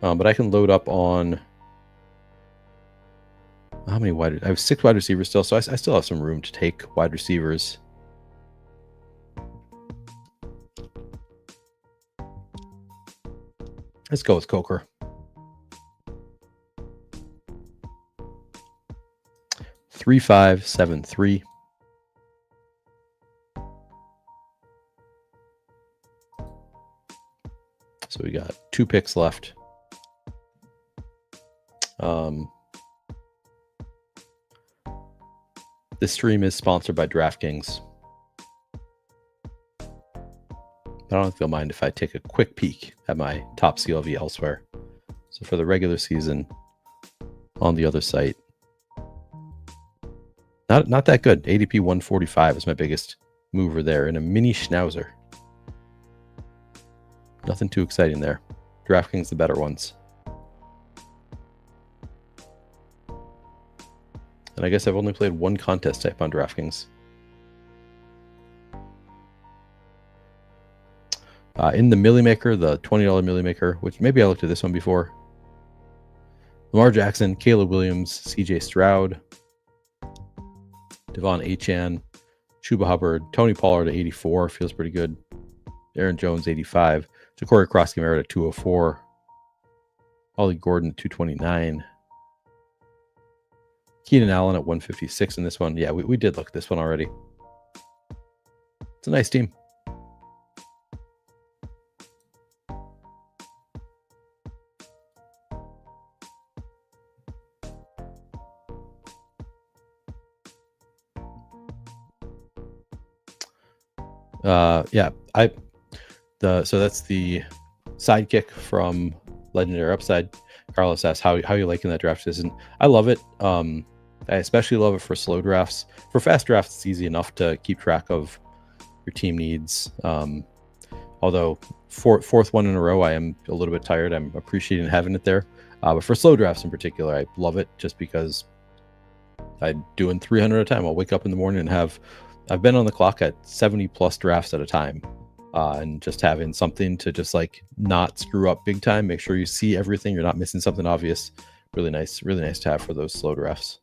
[SPEAKER 1] But I can load up on how many wide? I have 6 wide receivers still, so I still have some room to take wide receivers. Let's go with Coker. 3-5-7-3. So we got 2 picks left. This stream is sponsored by DraftKings. I don't know if you'll mind if I take a quick peek at my top CLV elsewhere. So for the regular season, on the other site, not that good. ADP 145 is my biggest mover there in a mini schnauzer. Nothing too exciting there. DraftKings the better ones. And I guess I've only played 1 contest type on DraftKings. In the Millie Maker, the $20 Millie Maker, which maybe I looked at this one before. Lamar Jackson, Caleb Williams, CJ Stroud, Devon Achane, Chuba Hubbard, Tony Pollard at 84, feels pretty good. Aaron Jones, 85. Ja'Cory Crosby-Merritt at 204. Ollie Gordon at 229. Keenan Allen at 156 in this one. Yeah, we did look at this one already. It's a nice team. So that's the sidekick from Legendary Upside. Carlos asks how you liking that draft season. I love it. I especially love it for slow drafts. For fast drafts, it's easy enough to keep track of your team needs. Although fourth one in a row, I am a little bit tired. I'm appreciating having it there. But for slow drafts in particular, I love it just because I'm doing 300 at a time. I'll wake up in the morning and I've been on the clock at 70 plus drafts at a time. And just having something to just like not screw up big time, make sure you see everything, you're not missing something obvious. Really nice to have for those slow drafts.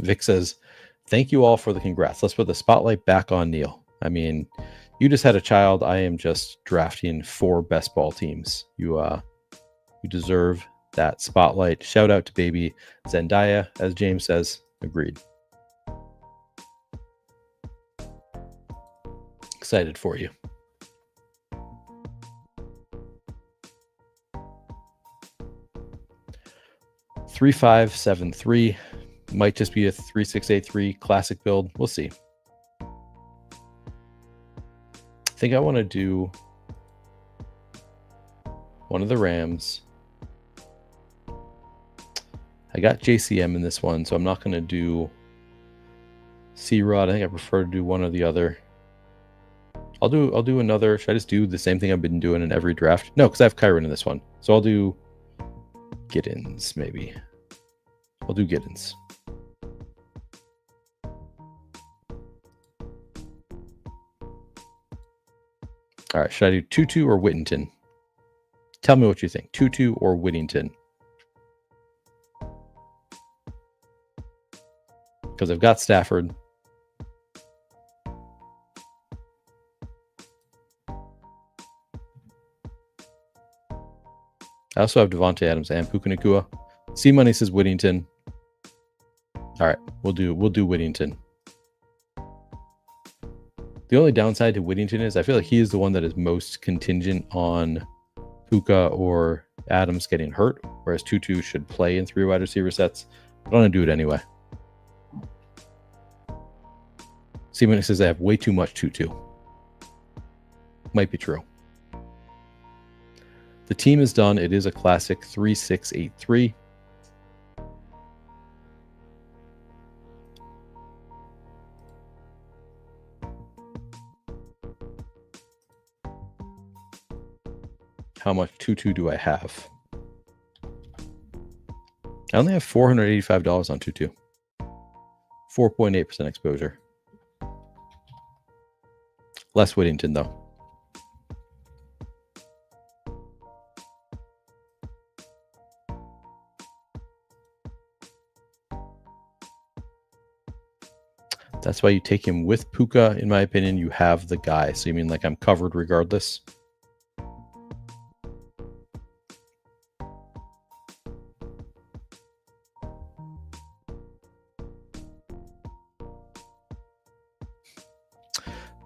[SPEAKER 1] Vic says, thank you all for the congrats. Let's put the spotlight back on Neil. I mean, you just had a child. I am just drafting 4 best ball teams. You deserve that spotlight. Shout out to baby Zendaya, as James says. Agreed. Excited for you. Three, 5, 7, 3. Might just be a 3-6-8-3 classic build. We'll see. I think I want to do one of the Rams. I got JCM in this one, so I'm not going to do C-Rod. I think I prefer to do one or the other. I'll do another. Should I just do the same thing I've been doing in every draft? No, because I have Kyron in this one. So I'll do Giddens, maybe. I'll do Giddens. All right, should I do Tutu or Whittington? Tell me what you think. Tutu or Whittington? Because I've got Stafford. I also have Devontae Adams and Puka Nacua. C Money says Whittington. All right, we'll do Whittington. The only downside to Whittington is I feel like he is the one that is most contingent on Puka or Adams getting hurt, whereas Tutu should play in 3 wide receiver sets. I don't want to do it anyway. C Money says I have way too much Tutu. Might be true. The team is done. It is a classic 3-6-8-3. how much Tutu do I have? I only have $485 on Tutu. 4.8% exposure. Less Whittington, though. That's why you take him with Puka. In my opinion, you have the guy. So you mean like I'm covered regardless?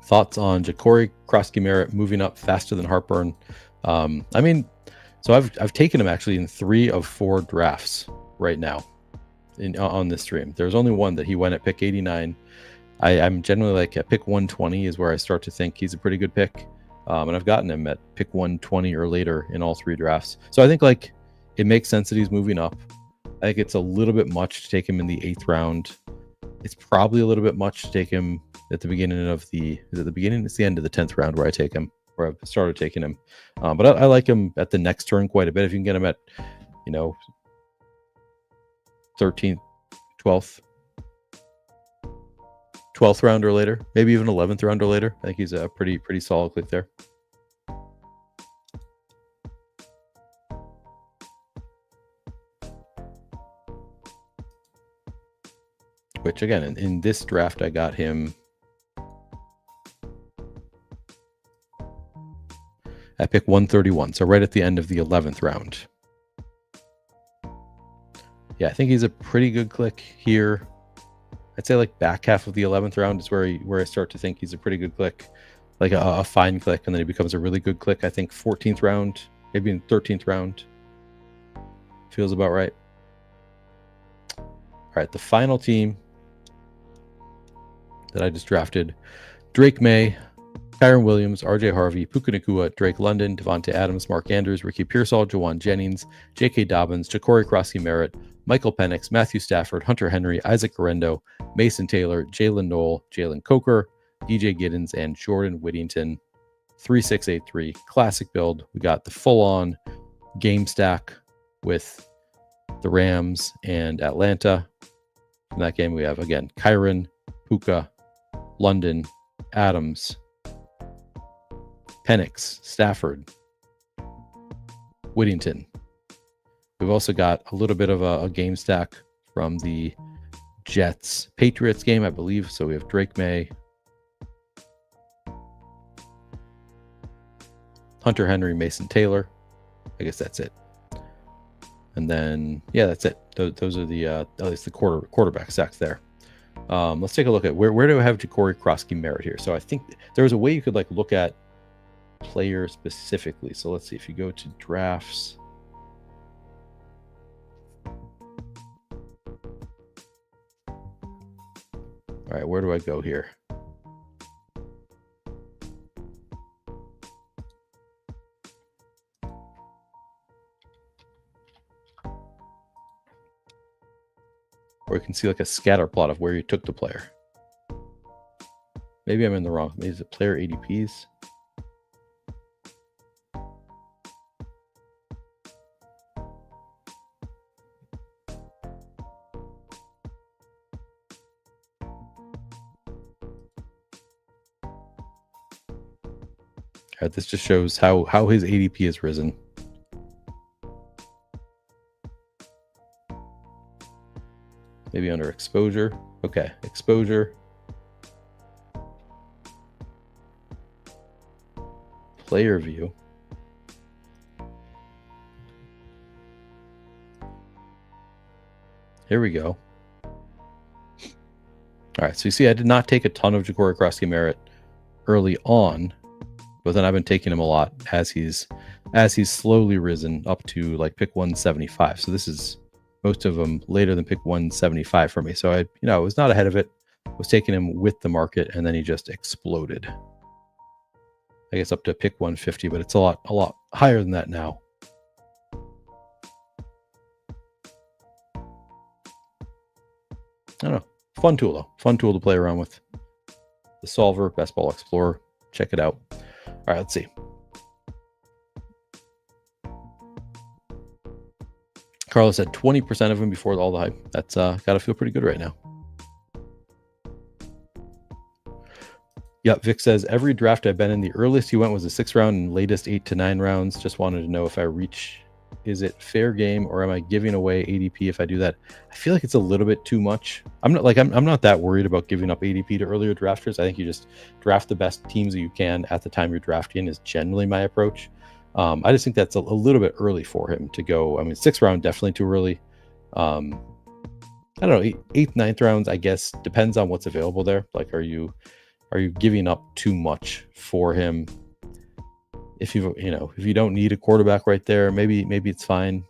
[SPEAKER 1] Thoughts on Ja'Cory Krosky-Merritt moving up faster than Heartburn? I mean, so I've taken him actually in 3 of 4 drafts right now on this stream. There's only one that he went at pick 89. I'm generally like at pick 120 is where I start to think he's a pretty good pick. And I've gotten him at pick 120 or later in all 3 drafts. So I think like it makes sense that he's moving up. I think it's a little bit much to take him in the 8th round. It's probably a little bit much to take him at the beginning of the, is it the beginning? It's the end of the 10th round where I take him, where I've started taking him. But I like him at the next turn quite a bit. If you can get him at, 13th, 12th round or later, maybe even 11th round or later. I think he's a pretty solid click there. Which again, in this draft, I got him at pick 131, so right at the end of the 11th round. Yeah, I think he's a pretty good click here. I'd say like back half of the 11th round is where I start to think he's a pretty good click, like a fine click, and then he becomes a really good click. I think 14th round, maybe in 13th round, feels about right. All right, the final team that I just drafted: Drake May, Kyron Williams, RJ Harvey, Puka Nacua, Drake London, Devontae Adams, Mark Andrews, Ricky Pearsall, Jawan Jennings, J.K. Dobbins, Ja'Cory Krosky-Merritt, Michael Penix, Matthew Stafford, Hunter Henry, Isaac Garendo, Mason Taylor, Jalen Knoll, Jalen Coker, DJ Giddens, and Jordan Whittington. 3683 classic build. We got the full-on game stack with the Rams and Atlanta. In that game, we have, again, Kyron, Puka, London, Adams, Penix, Stafford, Whittington. We've also got a little bit of a game stack from the Jets Patriots game, I believe. So we have Drake May, Hunter Henry, Mason Taylor. I guess that's it. And then, yeah, that's it. Those are the at least the quarterback stacks there. Let's take a look at where do I have Ja'Cory Krosky-Merritt here. So I think there's a way you could like look at player specifically. So let's see, if you go to drafts, all right, where do I go here? Or you can see like a scatter plot of where you took the player. Maybe I'm in the wrong. Maybe it's a player ADPs. All right, this just shows how his ADP has risen. Maybe under exposure. Okay, exposure. Player view. Here we go. All right, so you see I did not take a ton of Ja'Cory Krosky-Merritt early on, but then I've been taking him a lot as he's slowly risen up to like pick 175. So this is most of them later than pick 175 for me. So I was not ahead of it. I was taking him with the market, and then he just exploded. I guess up to pick 150, but it's a lot higher than that now. I don't know. Fun tool though. Fun tool to play around with. The Solver, Best Ball Explorer. Check it out. All right, let's see. Carlos had 20% of them before all the hype. That's got to feel pretty good right now. Yeah, Vic says, every draft I've been in, the earliest he went was a 6th round and latest 8 to 9 rounds. Just wanted to know if I reach, is it fair game or am I giving away ADP if I do that? I feel like it's a little bit too much. I'm not that worried about giving up ADP to earlier drafters. I think you just draft the best teams that you can at the time you're drafting is generally my approach. I just think that's a little bit early for him to go. I mean, 6th round, definitely too early. I don't know, 8th, 9th rounds, I guess, depends on what's available there. Like, are you giving up too much for him? If you don't need a quarterback right there, maybe it's fine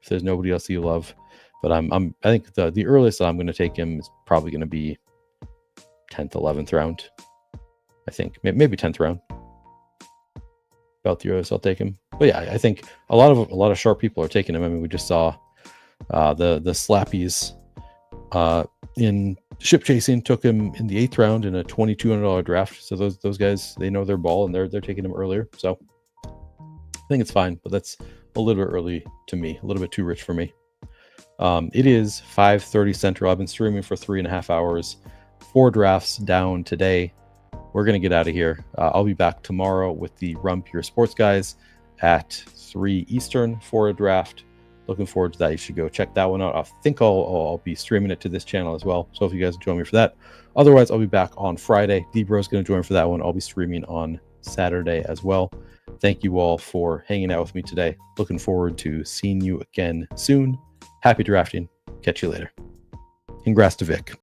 [SPEAKER 1] if there's nobody else you love. But I think the earliest that I'm going to take him is probably going to be 10th, 11th round. I think maybe 10th round. About the earliest I'll take him. But yeah, I think a lot of sharp people are taking him. I mean, we just saw the Slappies in Ship Chasing took him in the 8th round in a $2,200 draft. So those guys, they know their ball and they're taking him earlier. So I think it's fine, but that's a little bit early to me, a little bit too rich for me. It is 5:30 Central. I've been streaming for 3.5 hours, 4 drafts down today. We're going to get out of here. I'll be back tomorrow with the Run Pure Sports guys at 3 Eastern for a draft. Looking forward to that. You should go check that one out. I think I'll be streaming it to this channel as well. So if you guys join me for that. Otherwise, I'll be back on Friday. D-Bro's going to join for that one. I'll be streaming on Saturday as well. Thank you all for hanging out with me today. Looking forward to seeing you again soon. Happy drafting. Catch you later. Congrats to Vic.